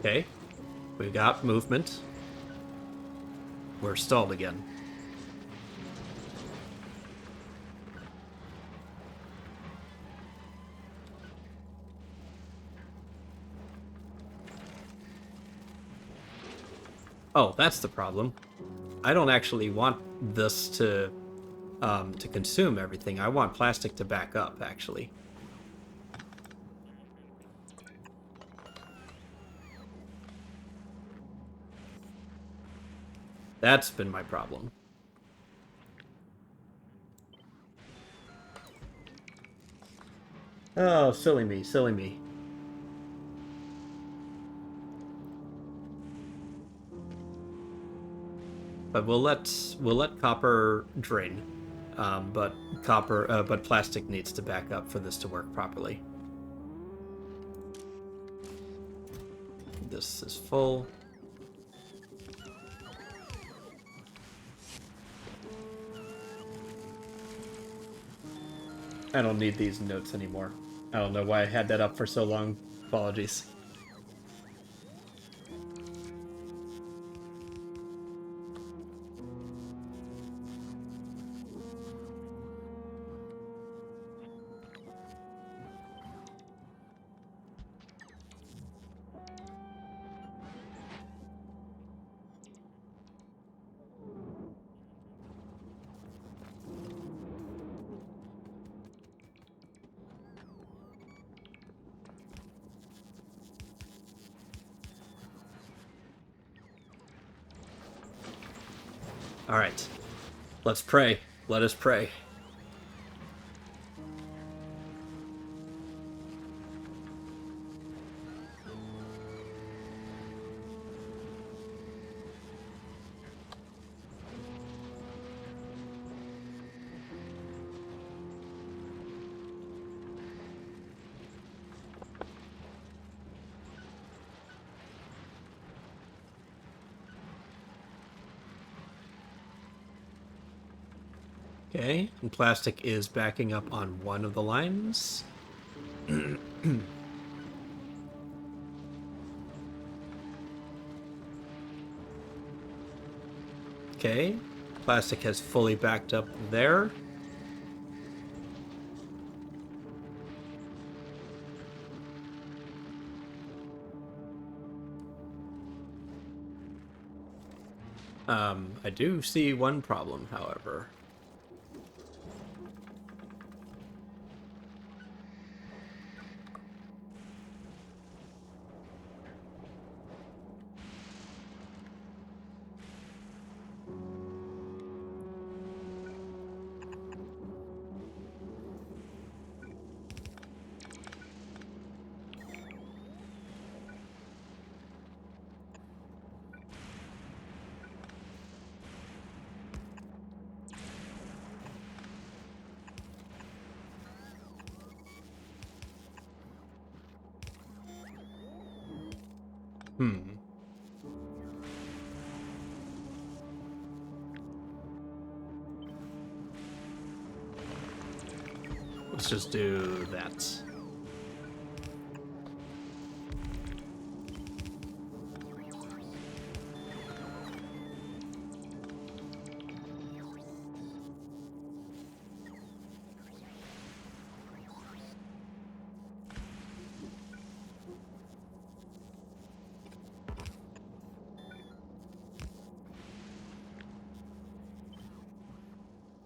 Okay, we got movement. We're stalled again. Oh, that's the problem. I don't actually want this to consume everything. I want plastic to back up, actually. That's been my problem. Oh, silly me, silly me. But we'll let copper drain. But plastic needs to back up for this to work properly. This is full. I don't need these notes anymore. I don't know why I had that up for so long. Apologies. All right. Let's pray. Let us pray. Okay, and plastic is backing up on one of the lines. Okay, plastic has fully backed up there. I do see one problem, however. Hmm. Let's just do that.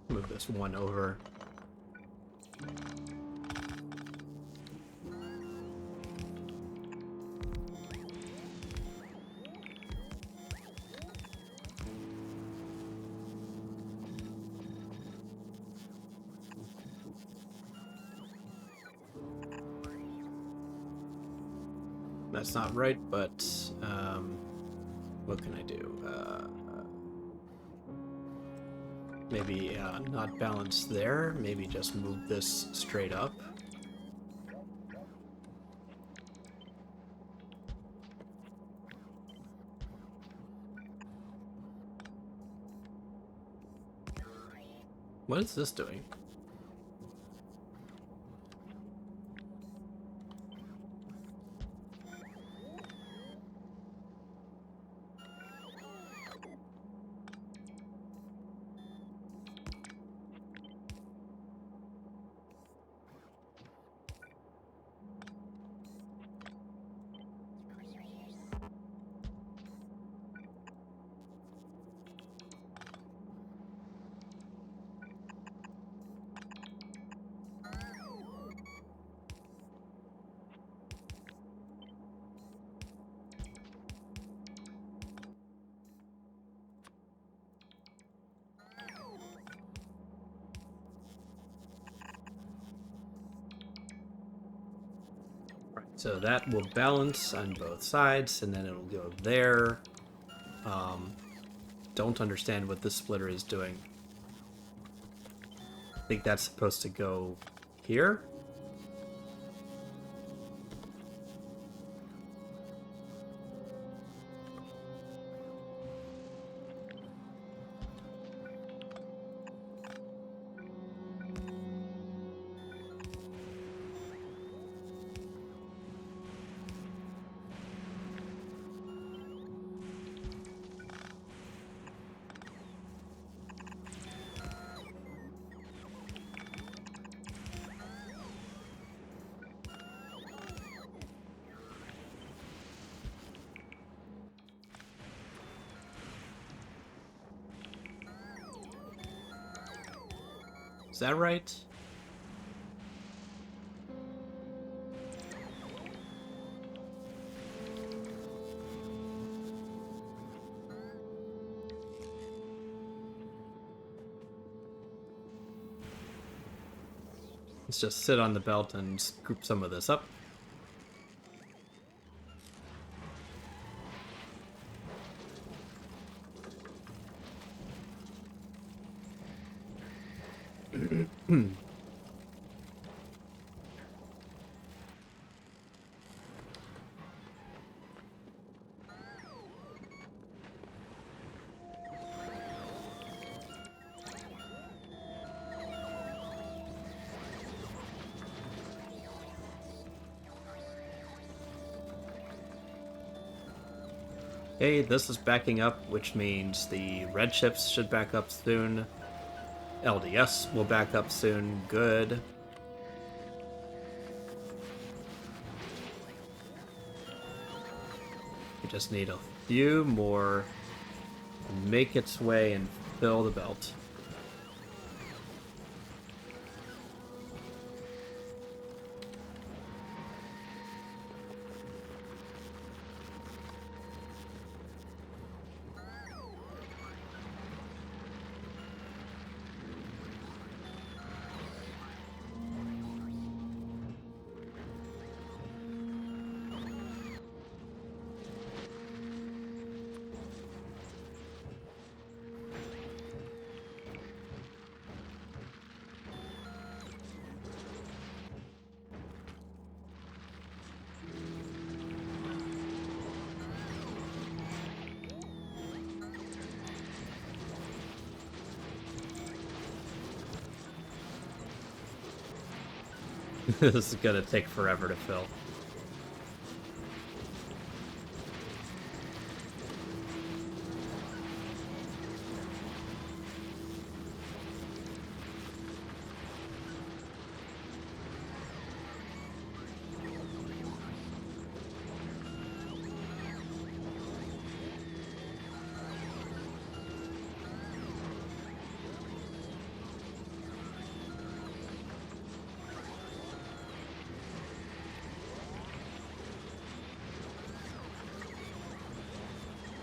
Move this one over. That's not right, but what can I do? Maybe not balance there. Maybe just move this straight up. What is this doing? So that will balance on both sides, and then it'll go there. Don't understand what this splitter is doing. I think that's supposed to go here. Is that right? Let's just sit on the belt and scoop some of this up. Okay, this is backing up, which means the red chips should back up soon. LDS will back up soon. Good. We just need a few more to make its way and fill the belt. This is gonna take forever to fill.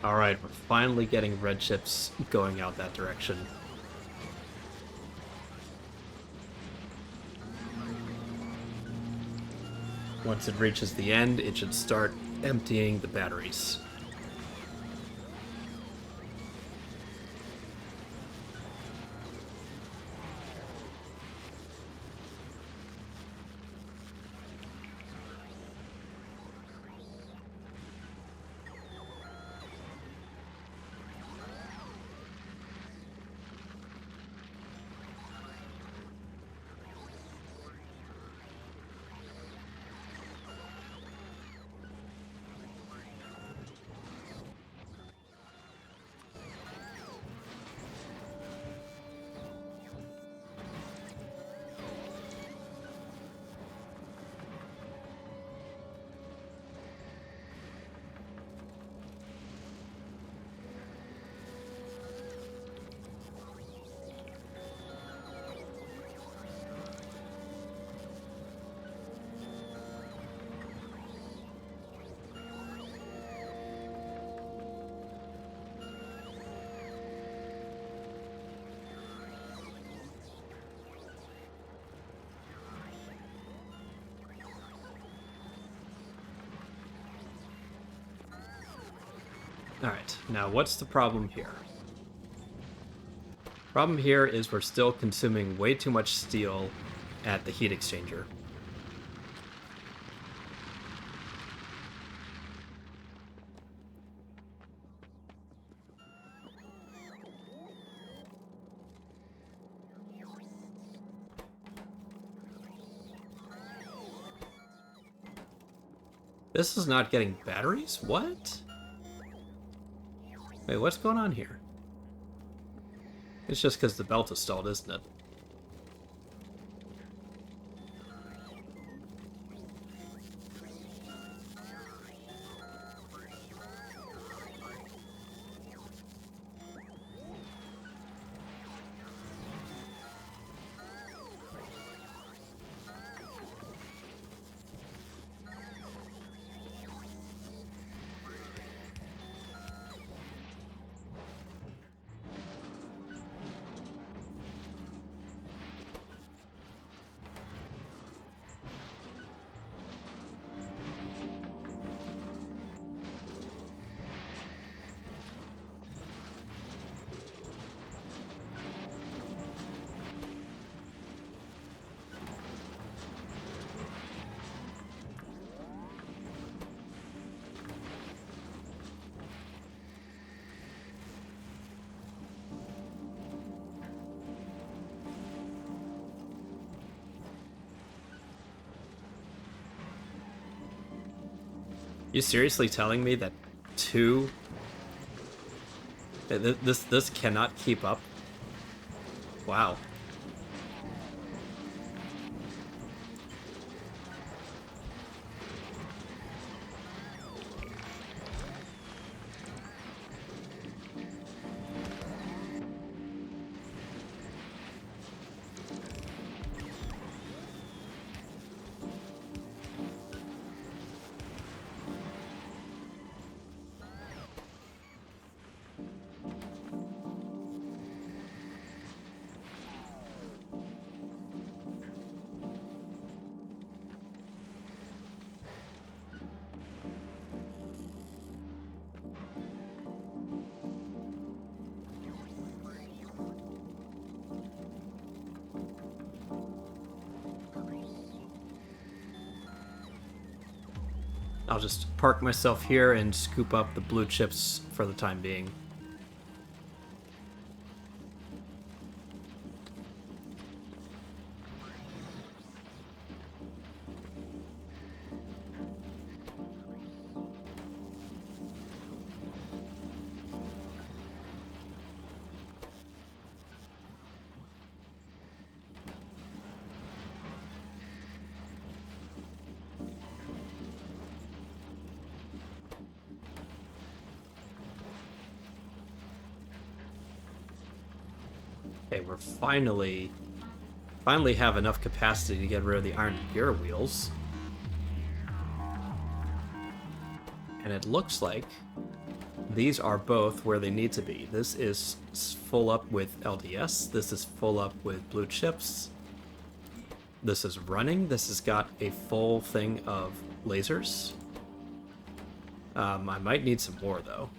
Alright, we're finally getting red chips going out that direction. Once it reaches the end, it should start emptying the batteries. Alright, now what's the problem here? Problem here is we're still consuming way too much steel at the heat exchanger. This is not getting batteries? What? Wait, what's going on here? It's just because the belt is stalled, isn't it? You seriously telling me that two... This cannot keep up? Wow. I'll just park myself here and scoop up the blue chips for the time being. Okay, we're finally have enough capacity to get rid of the iron gear wheels. And it looks like these are both where they need to be. This is full up with LDS. This is full up with blue chips. This is running. This has got a full thing of lasers. I might need some more, though.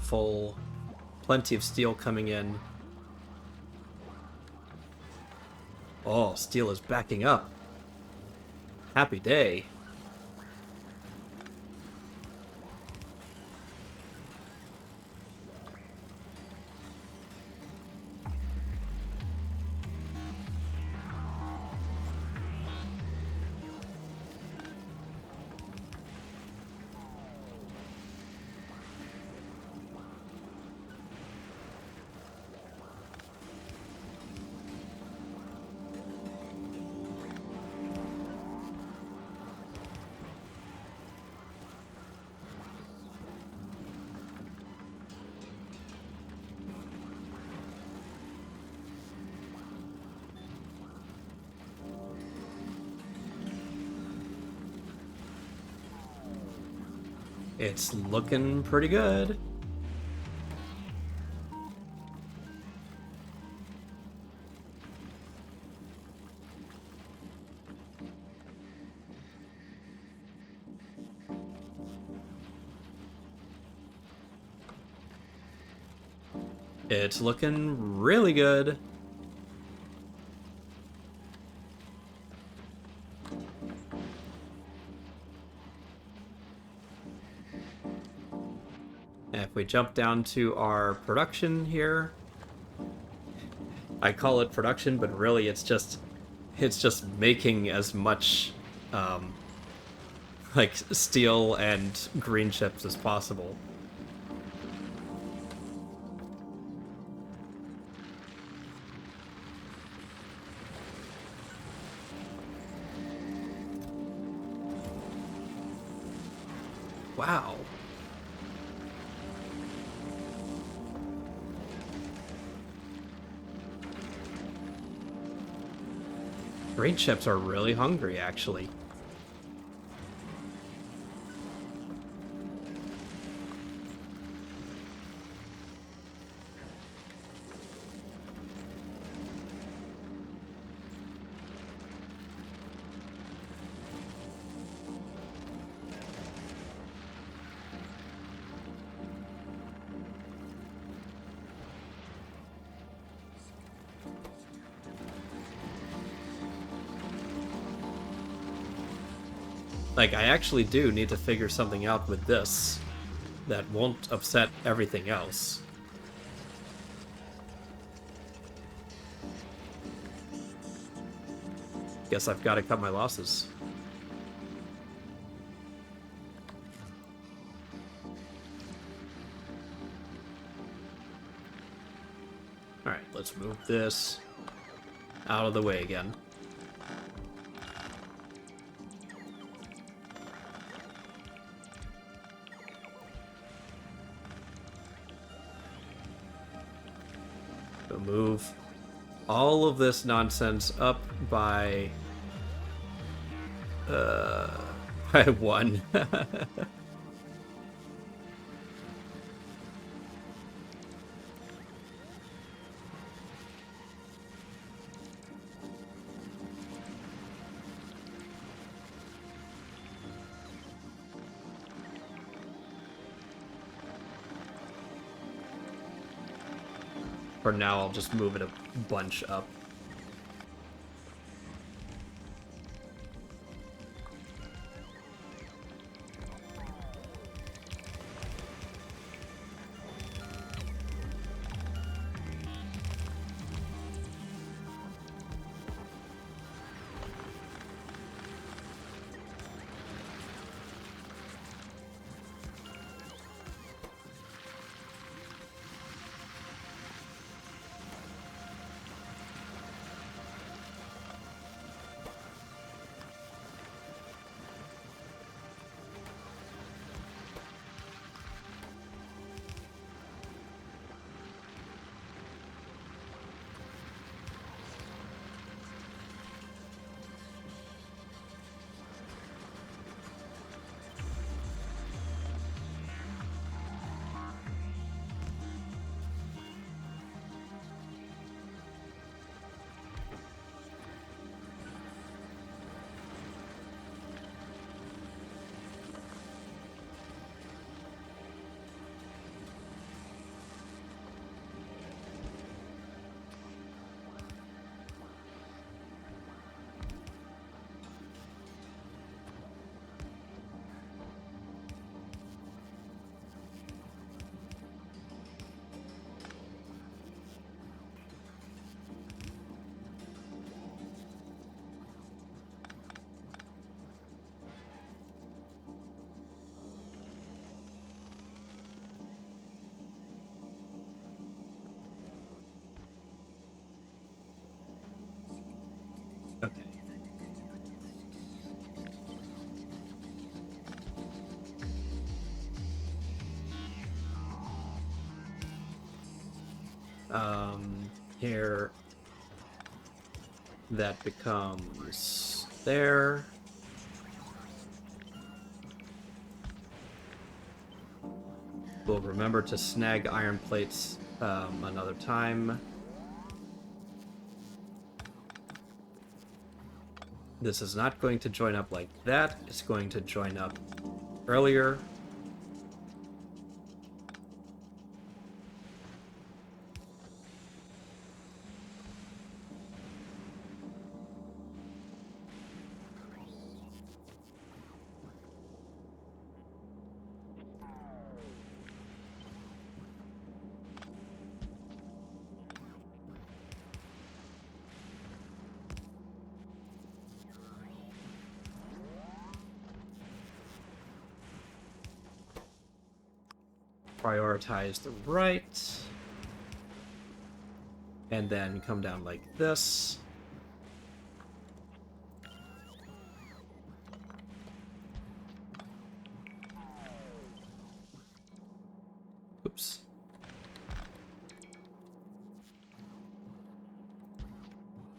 Full. Plenty of steel coming in. Oh, steel is backing up. Happy day. It's looking pretty good. It's looking really good. And if we jump down to our production here, I call it production, but really it's just making as much like steel and green chips as possible. Wow. Green chips are really hungry, actually. Like, I actually do need to figure something out with this that won't upset everything else. Guess I've got to cut my losses. Alright, let's move this out of the way again. So move all of this nonsense up by by one. For now, I'll just move it a bunch up. Okay. Here that becomes there. We'll remember to snag iron plates another time. This is not going to join up like that. It's going to join up earlier. Prioritize the right. And then come down like this. Oops.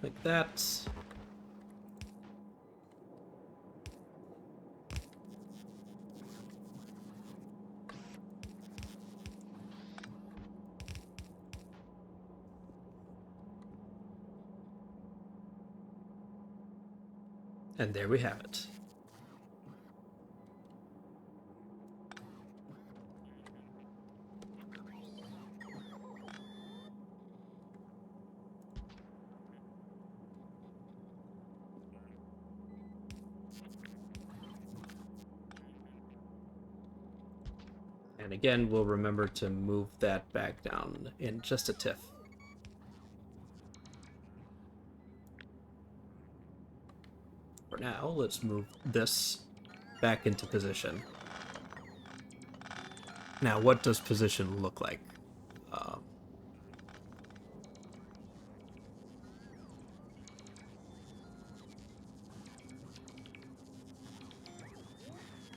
Like that. And there we have it. And again, we'll remember to move that back down in just a tiff. For now, let's move this back into position. Now, what does position look like?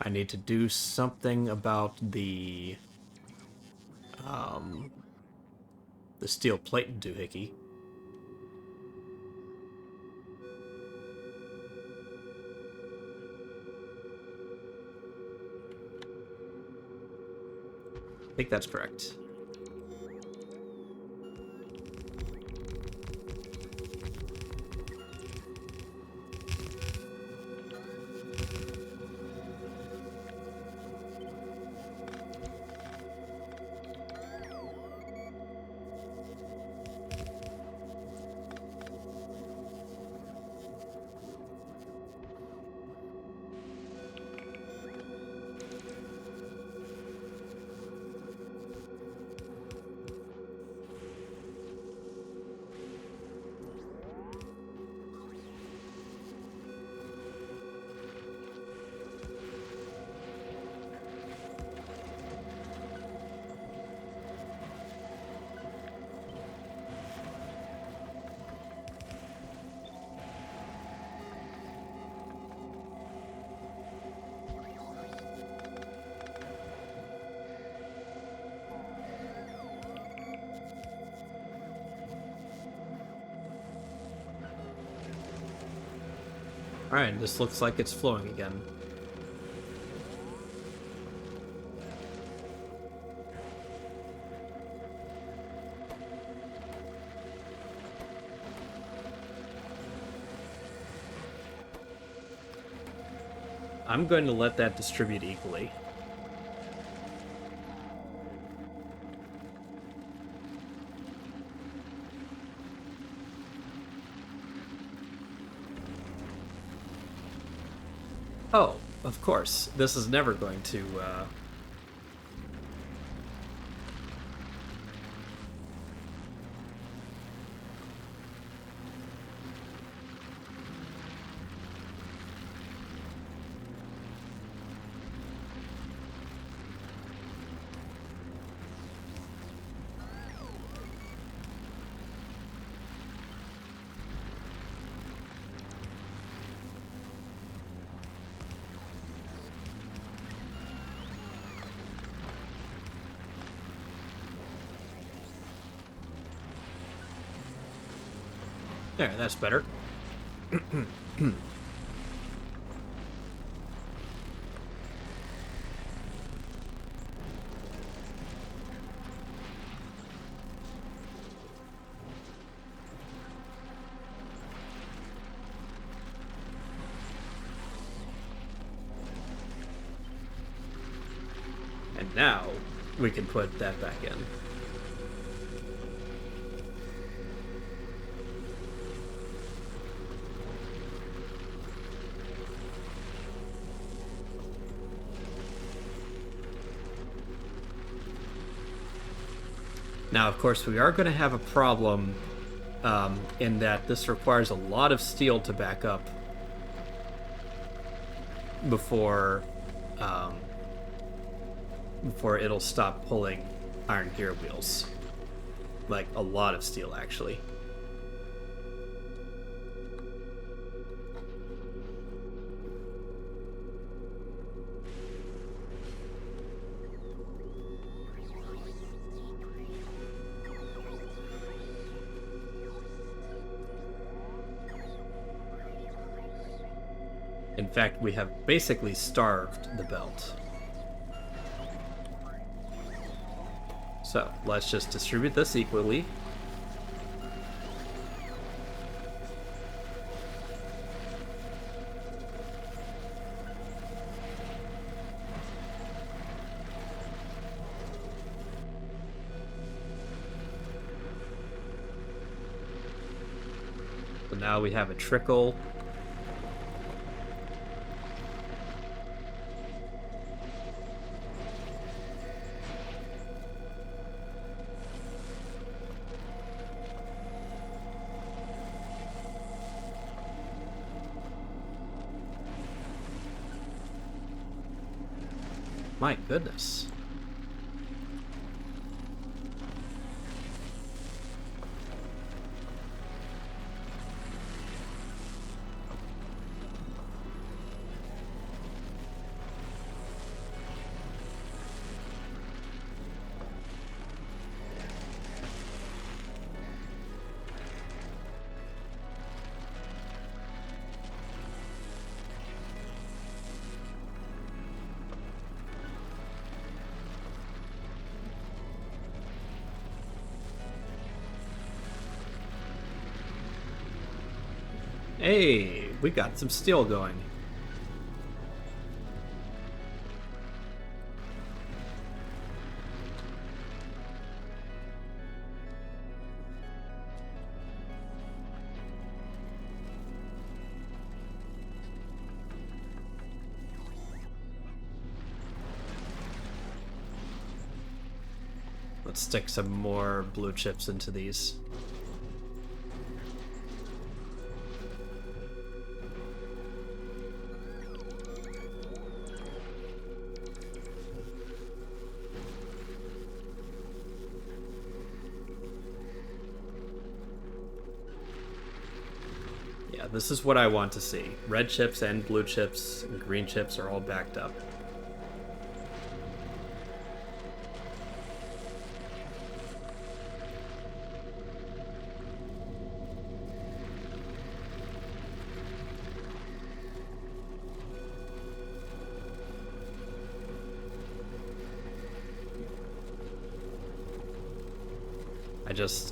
I need to do something about the steel plate doohickey. I think that's correct. Alright, this looks like it's flowing again. I'm going to let that distribute equally. Oh, of course. This is never going to, There, that's better. Now we can put that back in. Now, of course, we are going to have a problem in that this requires a lot of steel to back up before it'll stop pulling iron gear wheels. Like, a lot of steel, actually. In fact, we have basically starved the belt. So, let's just distribute this equally. So now we have a trickle. My goodness. Hey, we got some steel going. Let's stick some more blue chips into these. Yeah, this is what I want to see. Red chips and blue chips and green chips are all backed up.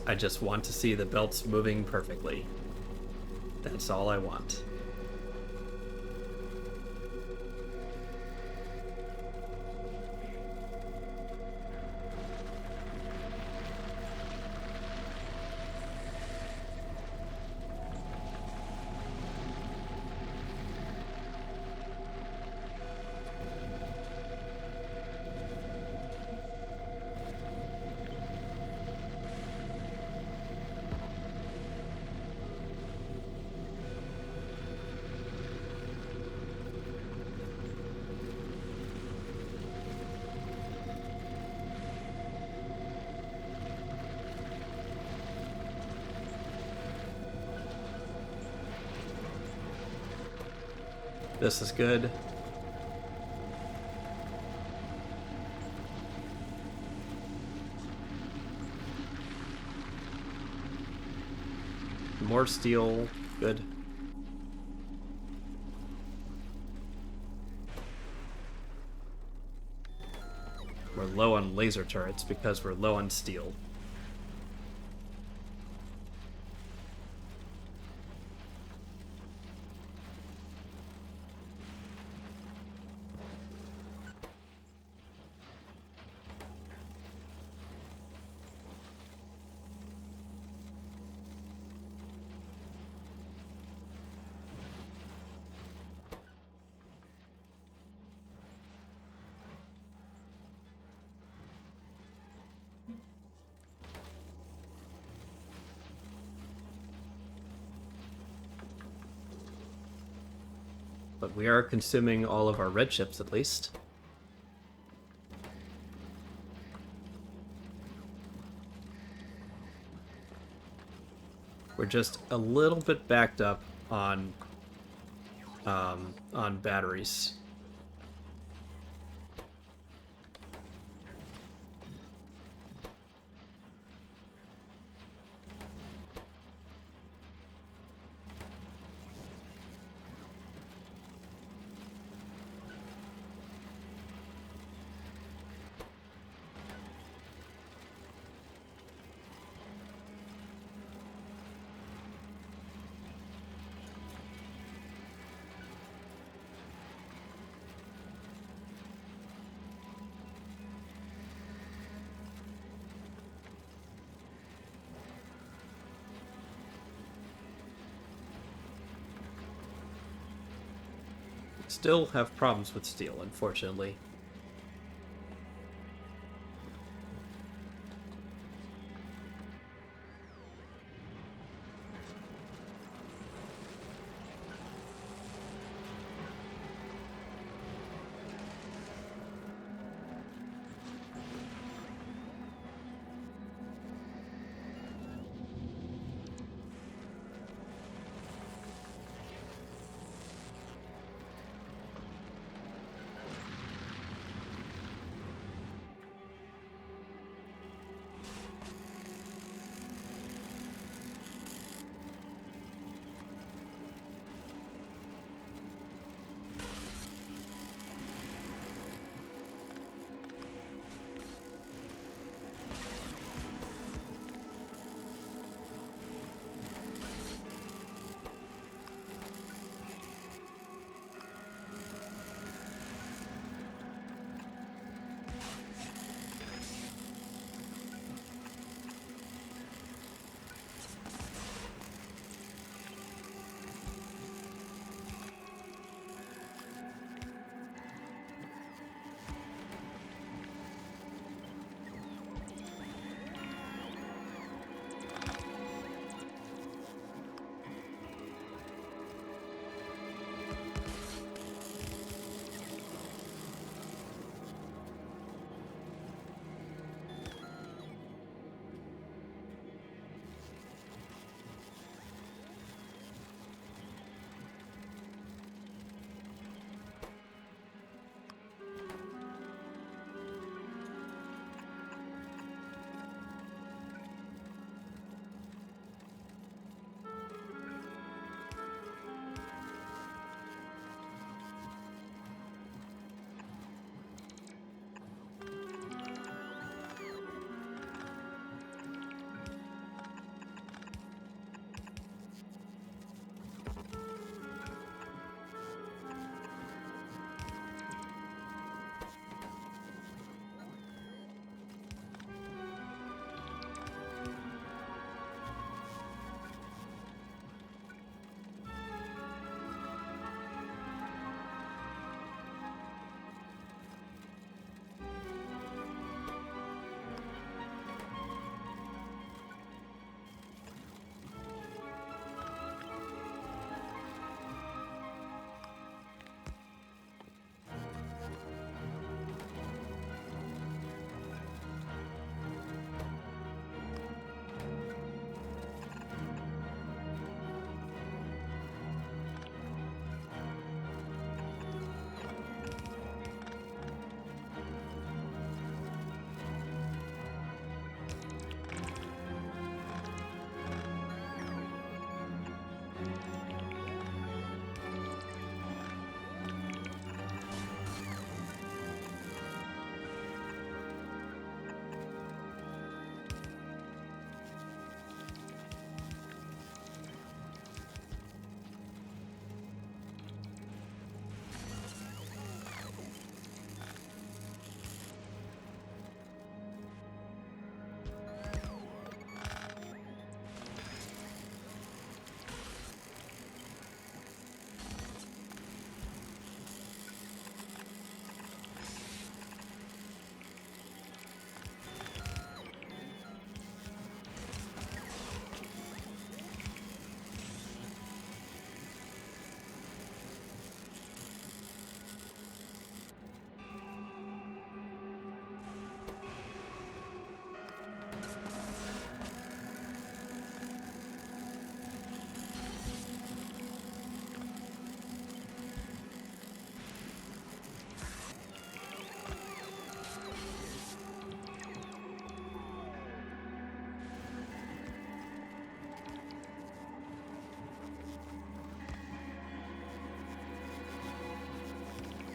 I just want to see the belts moving perfectly. That's all I want. This is good. More steel. Good. We're low on laser turrets because we're low on steel. But we are consuming all of our red chips, at least. We're just a little bit backed up on batteries. Still have problems with steel, unfortunately.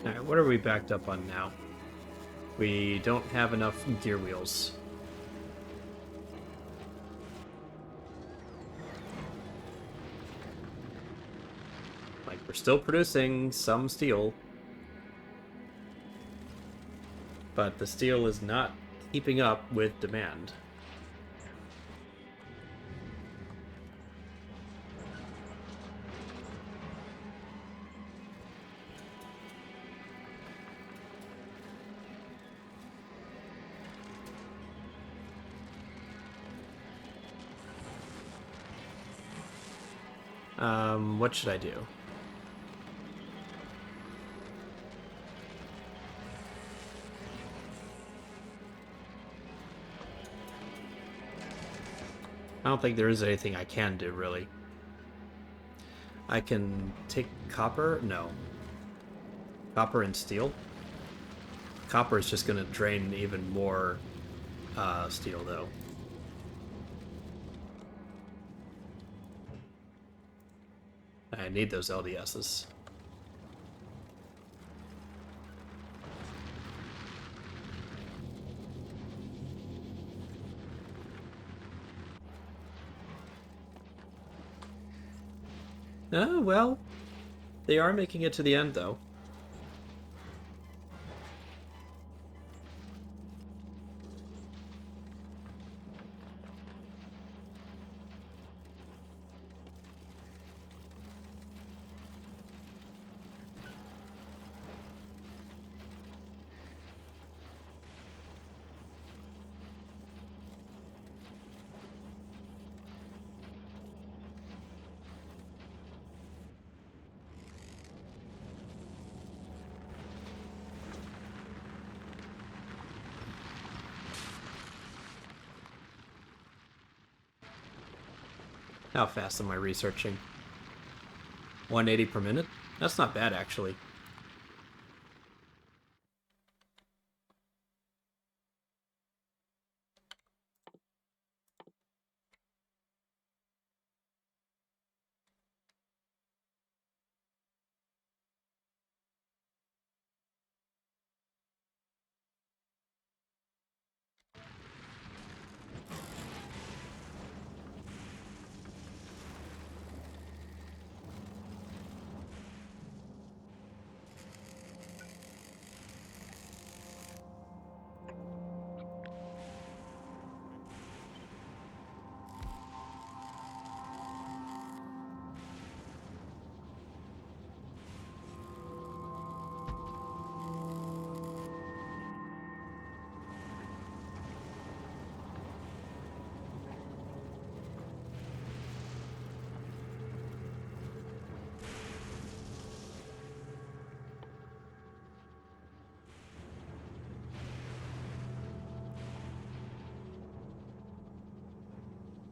Alright, what are we backed up on now? We don't have enough gear wheels. Like, we're still producing some steel. But the steel is not keeping up with demand. What should I do? I don't think there is anything I can do, really. I can take copper? No. Copper and steel? Copper is just going to drain even more steel, though. I need those LDSs. Oh, well, they are making it to the end, though. How fast am I researching? 180 per minute? That's not bad, actually.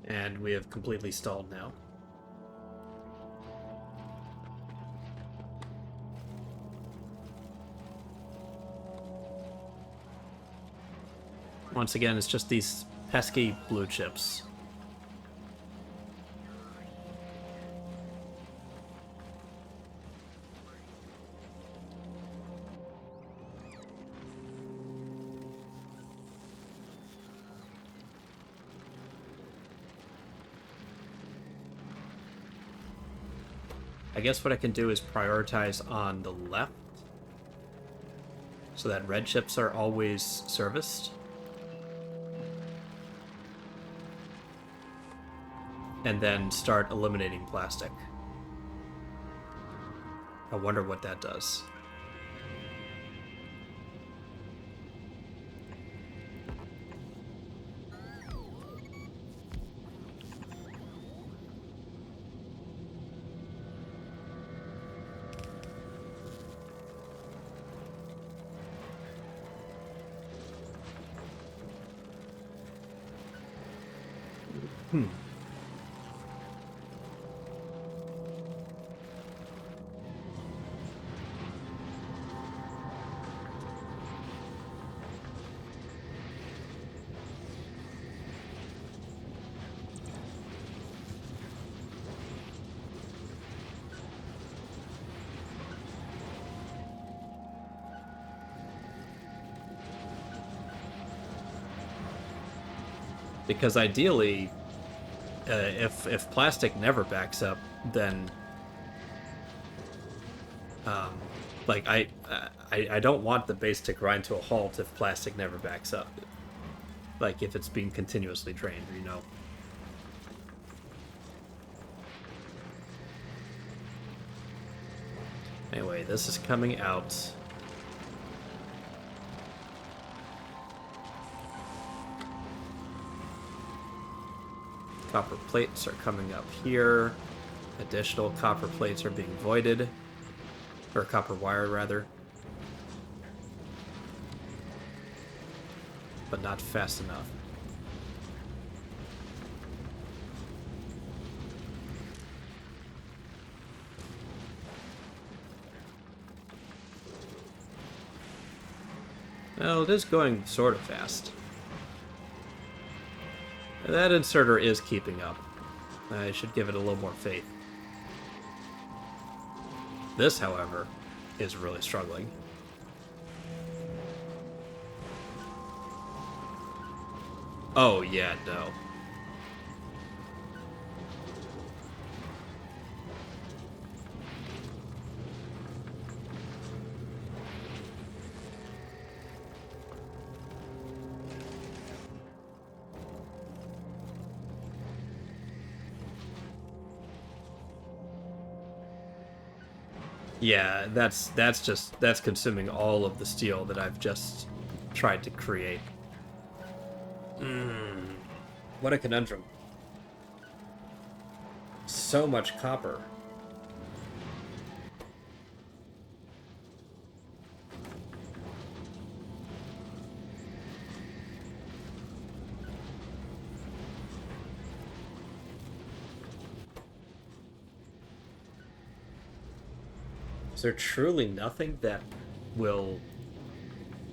And we have completely stalled now. Once again, it's just these pesky blue chips. I guess what I can do is prioritize on the left so that red chips are always serviced. And then start eliminating plastic. I wonder what that does. Because ideally, if plastic never backs up, then like I don't want the base to grind to a halt if plastic never backs up. Like if it's being continuously drained, you know. Anyway, this is coming out. Copper plates are coming up here. Additional copper plates are being voided. Or copper wire, rather. But not fast enough. Well, it is going sort of fast. That inserter is keeping up. I should give it a little more faith. This, however, is really struggling. Oh, yeah, no. Yeah, that's consuming all of the steel that I've just tried to create. What a conundrum. So much copper. Is there truly nothing that will,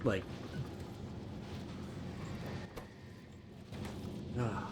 like... Ah.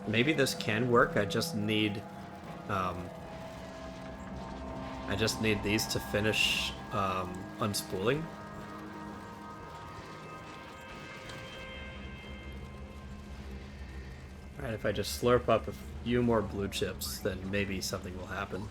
Maybe this can work. I just need these to finish unspooling. Alright, if I just slurp up a few more blue chips, then maybe something will happen.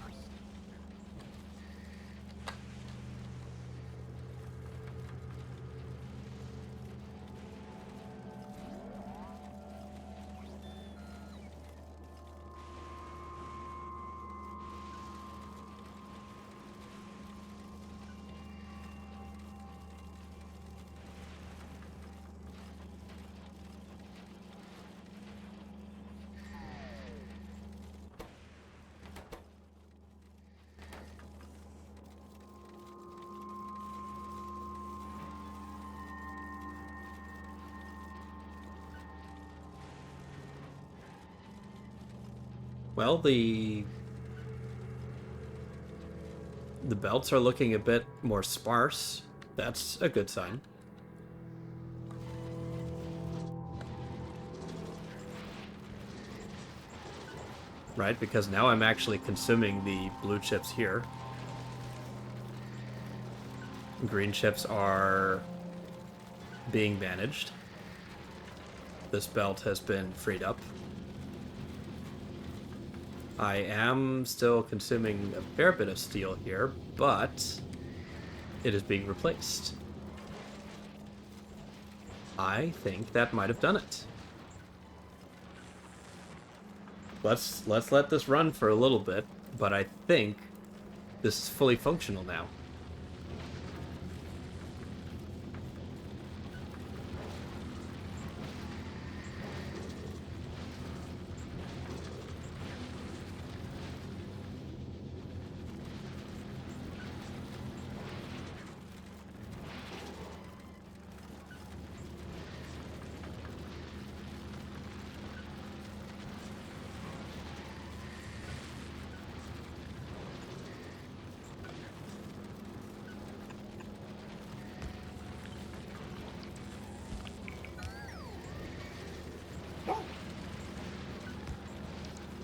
Well, the belts are looking a bit more sparse. That's a good sign. Right, because now I'm actually consuming the blue chips here. Green chips are being managed. This belt has been freed up. I am still consuming a fair bit of steel here, but it is being replaced. I think that might have done it. Let's let this run for a little bit, but I think this is fully functional now.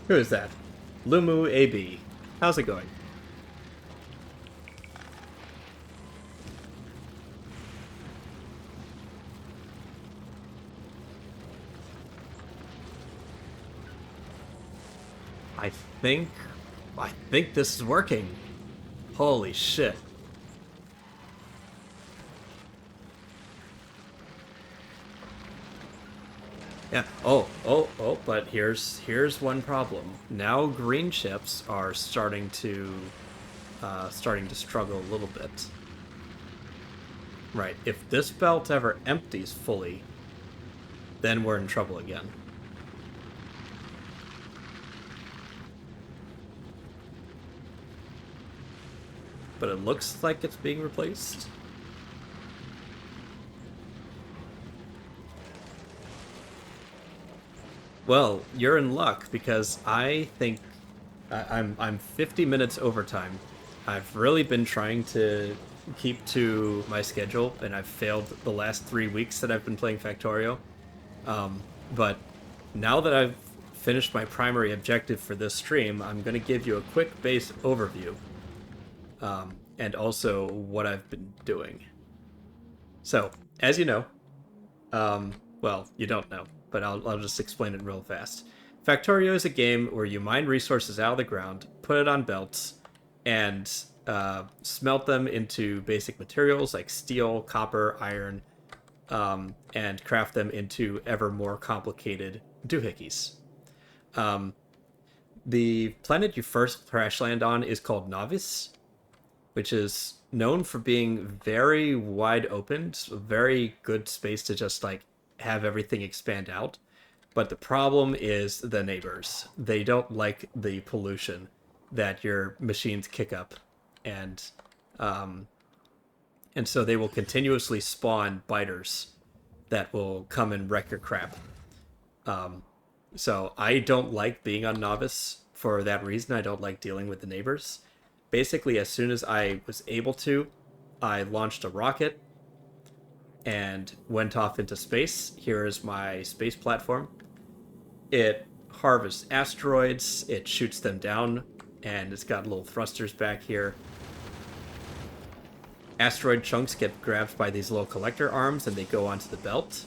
Who is that? Lumu AB. How's it going? I think... I think this is working. Holy shit. Yeah. Oh, but here's one problem. Now green chips are starting to struggle a little bit. Right. If this belt ever empties fully, then we're in trouble again. But it looks like it's being replaced. Well, you're in luck because I think I'm 50 minutes overtime. I've really been trying to keep to my schedule, and I've failed the last 3 weeks that I've been playing Factorio. But now that I've finished my primary objective for this stream, I'm going to give you a quick base overview, and also what I've been doing. So, as you know, well, you don't know, but I'll just explain it real fast. Factorio is a game where you mine resources out of the ground, put it on belts, and smelt them into basic materials like steel, copper, iron, and craft them into ever more complicated doohickeys. The planet you first crash land on is called Novice, which is known for being very wide open, so very good space to just like have everything expand out. But the problem is the neighbors. They don't like the pollution that your machines kick up, and so they will continuously spawn biters that will come and wreck your crap. So I don't like being on Novice for that reason. I don't like dealing with the neighbors. Basically, as soon as I was able to, I launched a rocket and went off into space. Here is my space platform. It harvests asteroids, it shoots them down, and it's got little thrusters back here. Asteroid chunks get grabbed by these little collector arms and they go onto the belt.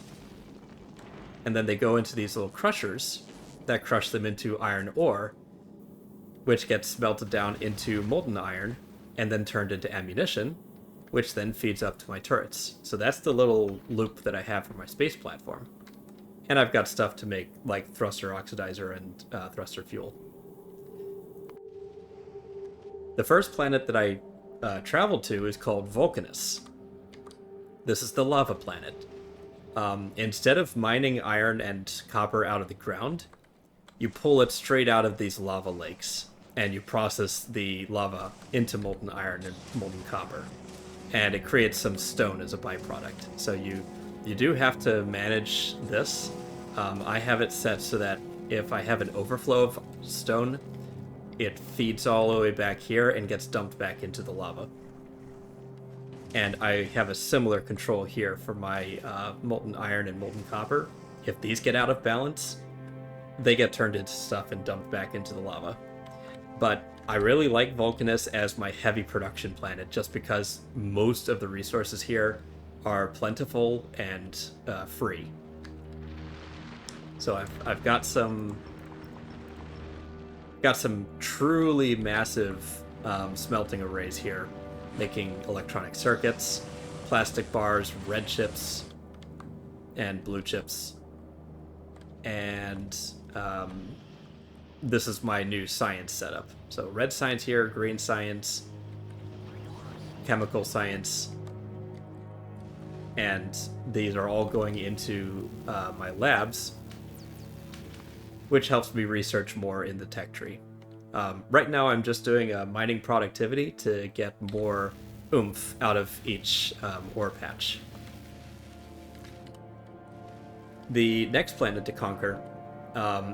And then they go into these little crushers that crush them into iron ore, which gets melted down into molten iron and then turned into ammunition, which then feeds up to my turrets. So that's the little loop that I have for my space platform. And I've got stuff to make, like thruster oxidizer and thruster fuel. The first planet that I traveled to is called Vulcanus. This is the lava planet. Instead of mining iron and copper out of the ground, you pull it straight out of these lava lakes, and you process the lava into molten iron and molten copper. And it creates some stone as a byproduct. So you do have to manage this. I have it set so that if I have an overflow of stone, it feeds all the way back here and gets dumped back into the lava. And I have a similar control here for my molten iron and molten copper. If these get out of balance, they get turned into stuff and dumped back into the lava. But I really like Vulcanus as my heavy production planet, just because most of the resources here are plentiful and free. So I've got some truly massive smelting arrays here making electronic circuits, plastic bars, red chips, and blue chips. And this is my new science setup. So red science here, green science, chemical science, and these are all going into my labs, which helps me research more in the tech tree. Right now I'm just doing a mining productivity to get more oomph out of each ore patch. The next planet to conquer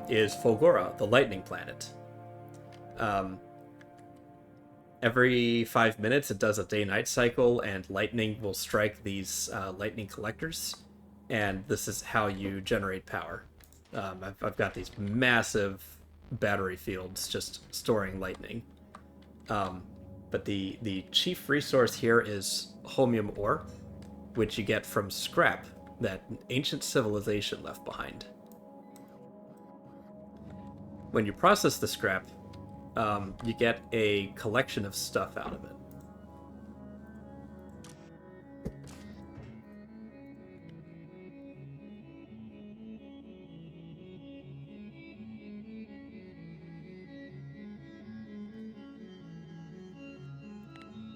is Fulgora, the lightning planet. Every 5 minutes it does a day-night cycle, and lightning will strike these lightning collectors, and this is how you generate power. I've got these massive battery fields just storing lightning. But the chief resource here is holmium ore, which you get from scrap that ancient civilization left behind. When you process the scrap, you get a collection of stuff out of it.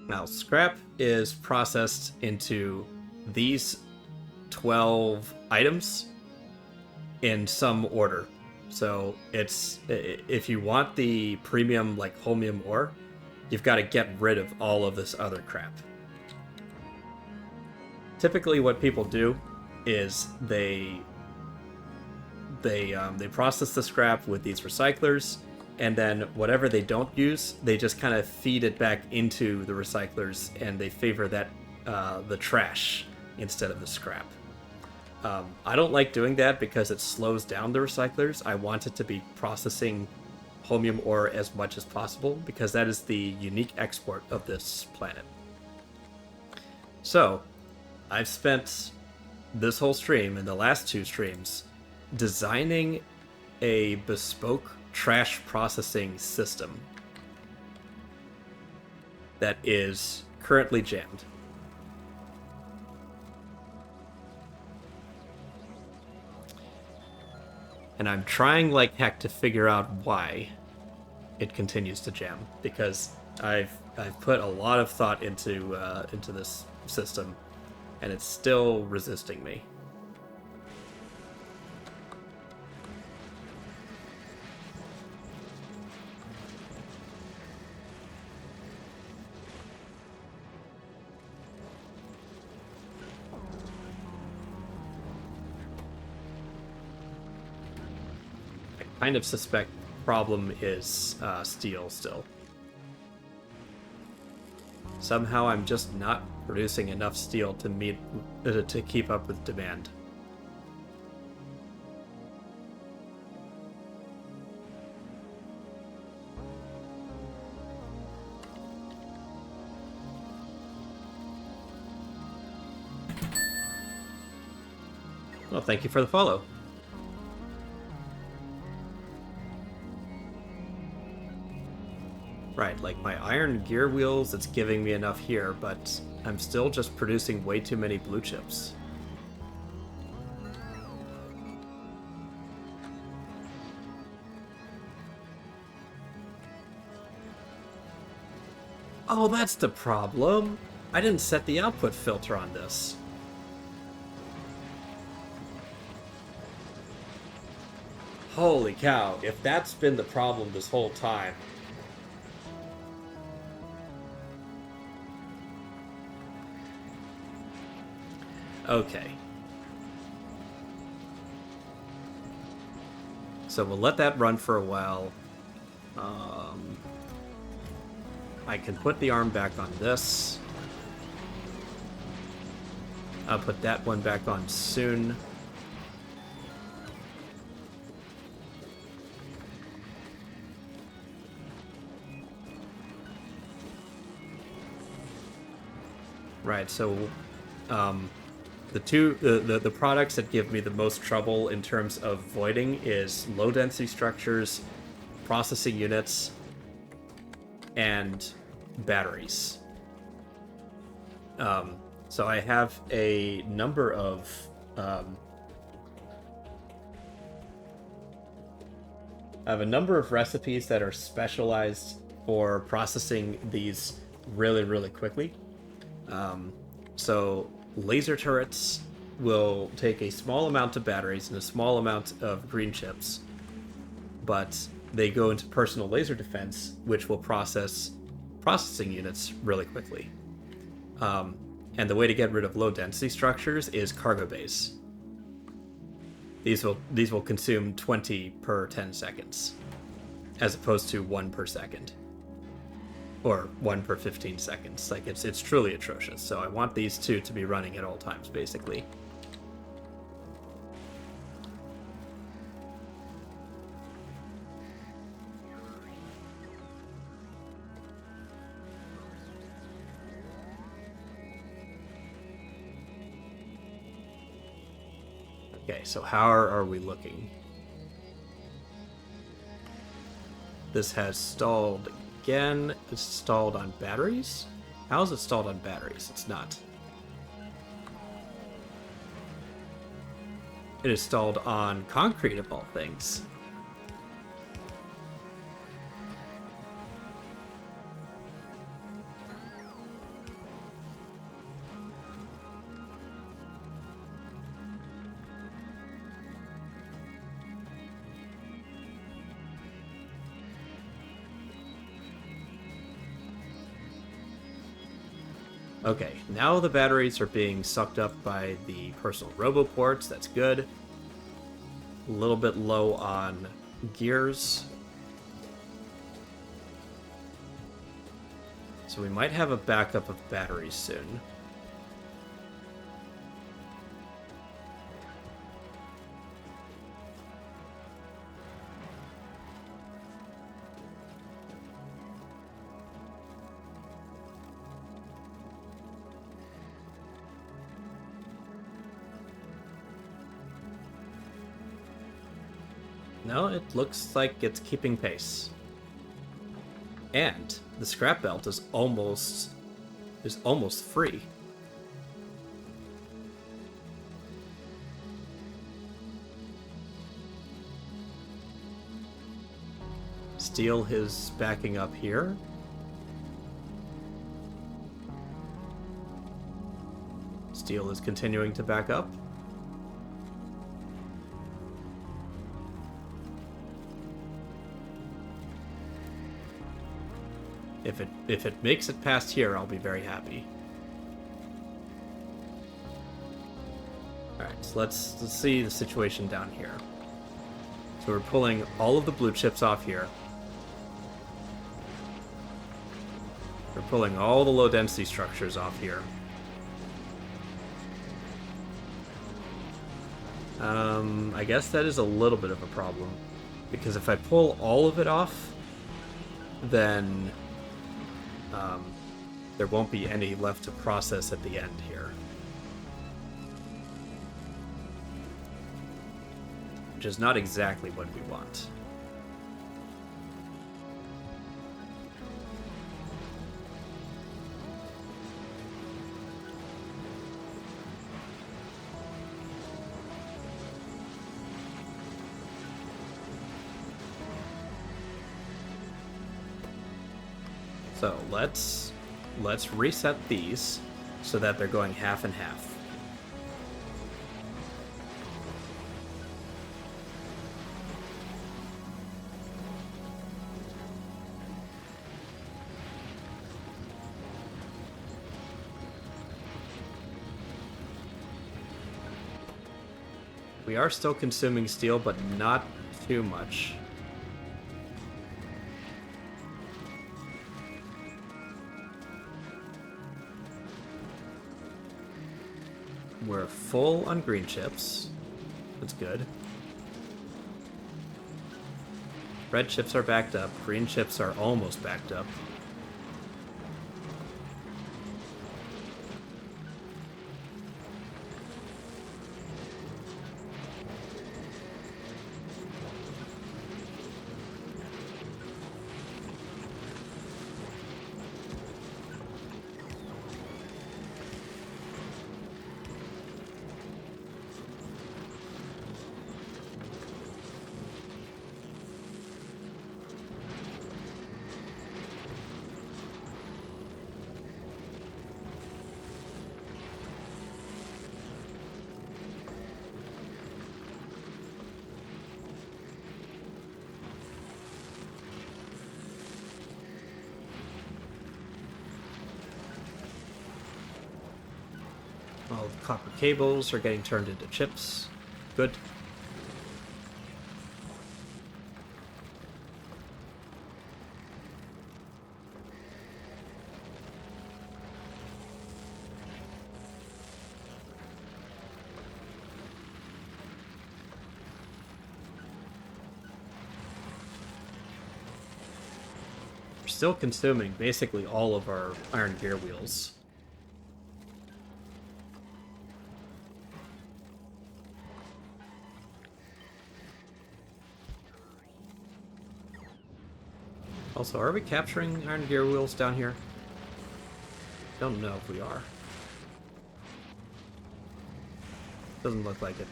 Now, scrap is processed into these 12 items in some order. So it's, if you want the premium like holmium ore, you've got to get rid of all of this other crap. Typically what people do is they process the scrap with these recyclers, and then whatever they don't use, they just kind of feed it back into the recyclers, and they favor that the trash instead of the scrap. I don't like doing that because it slows down the recyclers. I want it to be processing holmium ore as much as possible, because that is the unique export of this planet. So, I've spent this whole stream and the last 2 streams designing a bespoke trash processing system that is currently jammed. And I'm trying like heck to figure out why it continues to jam, because I've put a lot of thought into this system, and it's still resisting me. I kind of suspect the problem is steel still. Somehow I'm just not producing enough steel to keep up with demand. Well, thank you for the follow. Right, like my iron gear wheels, it's giving me enough here, but I'm still just producing way too many blue chips. Oh, that's the problem. I didn't set the output filter on this. Holy cow, if that's been the problem this whole time. Okay. So we'll let that run for a while. I can put the arm back on this. I'll put that one back on soon. Right, so the products that give me the most trouble in terms of voiding is low density structures, processing units, and batteries. So I have a number of um, recipes that are specialized for processing these really, really quickly. So laser turrets will take a small amount of batteries and a small amount of green chips, but they go into personal laser defense, which will process processing units really quickly. And the way to get rid of low density structures is cargo bays. These will consume 20 per 10 seconds, as opposed to 1 per second, or 1 per 15 seconds. Like it's truly atrocious. So I want these two to be running at all times, basically. Okay, so how are we looking? This has stalled again. It's stalled on batteries? How is it stalled on batteries? It's not. It is stalled on concrete, of all things. Okay, now the batteries are being sucked up by the personal roboports. That's good. A little bit low on gears. So we might have a backup of batteries soon. No, it looks like it's keeping pace. And the scrap belt is almost free. Steel is backing up here. Steel is continuing to back up. If it makes it past here, I'll be very happy. Alright, so let's see the situation down here. So we're pulling all of the blue chips off here. We're pulling all the low density structures off here. I guess that is a little bit of a problem, because if I pull all of it off, then there won't be any left to process at the end here. Which is not exactly what we want. So let's reset these so that they're going half and half. We are still consuming steel, but not too much. We're full on green chips. That's good. Red chips are backed up. Green chips are almost backed up. All the copper cables are getting turned into chips. Good. We're still consuming basically all of our iron gear wheels. Also, are we capturing iron gear wheels down here? Don't know if we are. Doesn't look like it.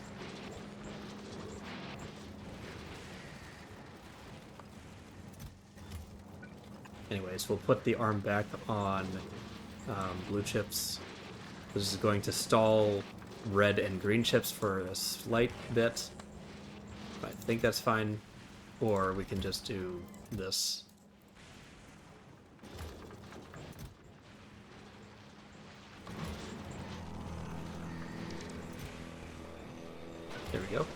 Anyways, we'll put the arm back on blue chips. This is going to stall red and green chips for a slight bit. I think that's fine. Or we can just do this. There we go.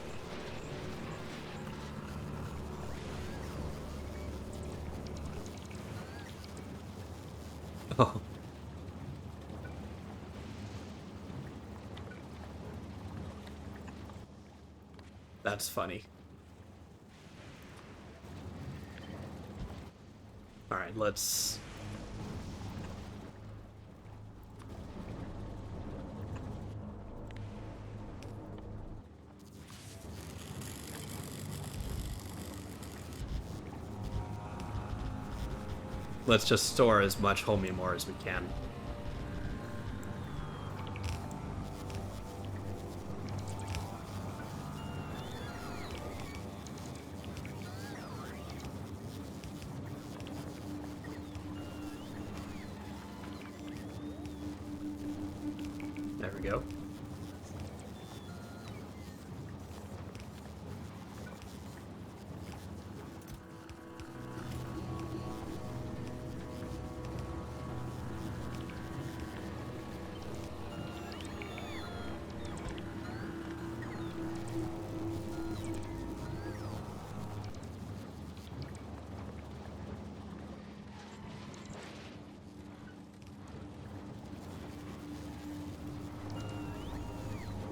Oh. That's funny. Alright, let's... Let's just store as much homing ore as we can. There we go.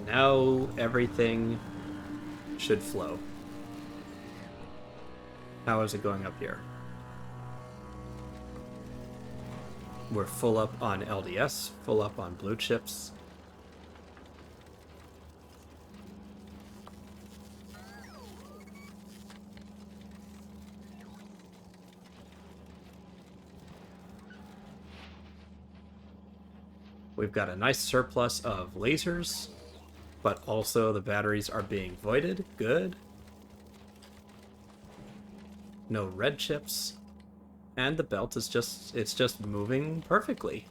Now everything should flow. How is it going up here? We're full up on LDS, full up on blue chips. We've got a nice surplus of lasers, but also the batteries are being voided. Good. No red chips. And the belt is just moving perfectly.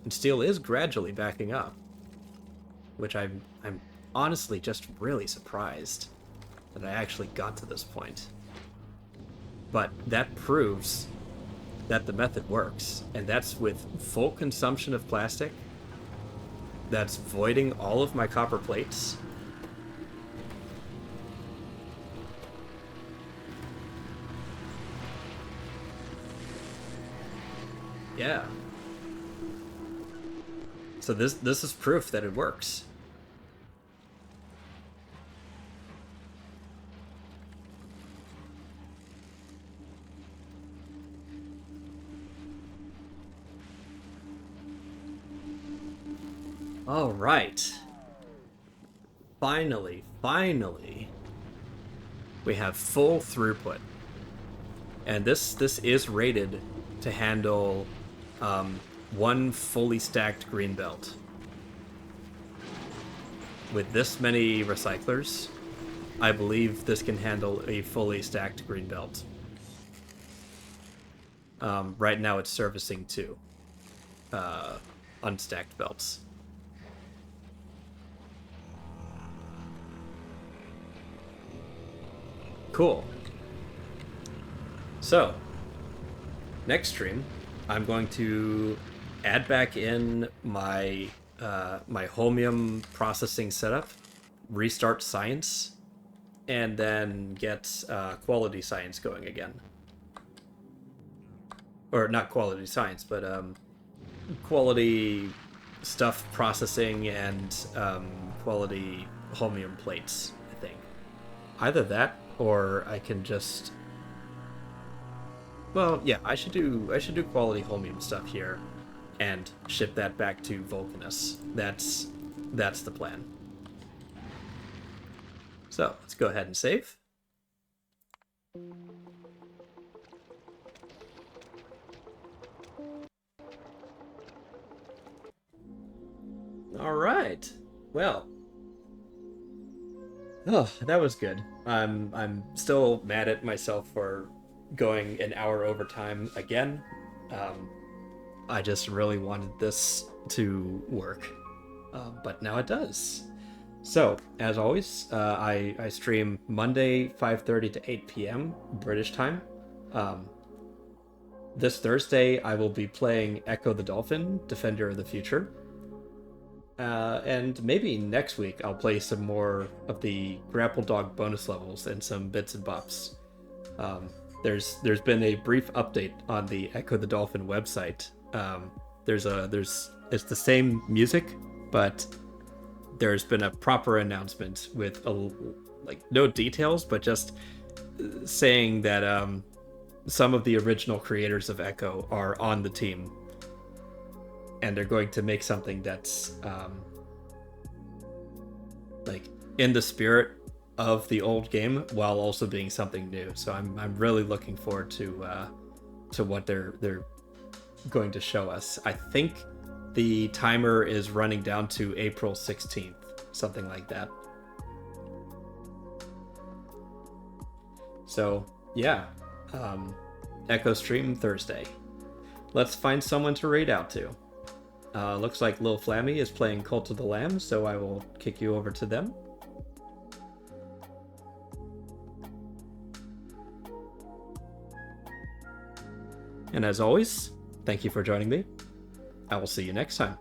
And steel is gradually backing up, which I'm honestly just really surprised that I actually got to this point. But that proves that the method works, and that's with full consumption of plastic. That's voiding all of my copper plates. Yeah. So this is proof that it works. All right. Finally, we have full throughput. And this is rated to handle one fully stacked green belt. With this many recyclers, I believe this can handle a fully stacked green belt. Right now it's servicing 2 unstacked belts. Cool. So, next stream, I'm going to add back in my Holmium processing setup, restart science, and then get quality science going again. Or not quality science, but quality stuff processing and quality Holmium plates, I think. Either that or I can just, well, yeah, I should do quality Holmium stuff here and ship that back to Vulcanus. That's the plan. So let's go ahead and save. All right. Well, oh, that was good. I'm still mad at myself for going an hour overtime again. Um, I just really wanted this to work, but now it does. So, as always, I stream Monday 5:30 to 8 p.m. British time. Um, this Thursday, I will be playing Echo the Dolphin, Defender of the Future. And maybe next week I'll play some more of the Grapple Dog bonus levels and some bits and bops. Um, there's been a brief update on the Echo the Dolphin website. There's it's the same music, but there's been a proper announcement with like no details, but just saying that some of the original creators of Echo are on the team, and they're going to make something that's like in the spirit of the old game while also being something new. So I'm really looking forward to what they're going to show us. I think the timer is running down to April 16th, something like that. So yeah, Echo stream Thursday. Let's find someone to raid out to. Looks like Lil Flammy is playing Cult of the Lamb, so I will kick you over to them. And as always, thank you for joining me. I will see you next time.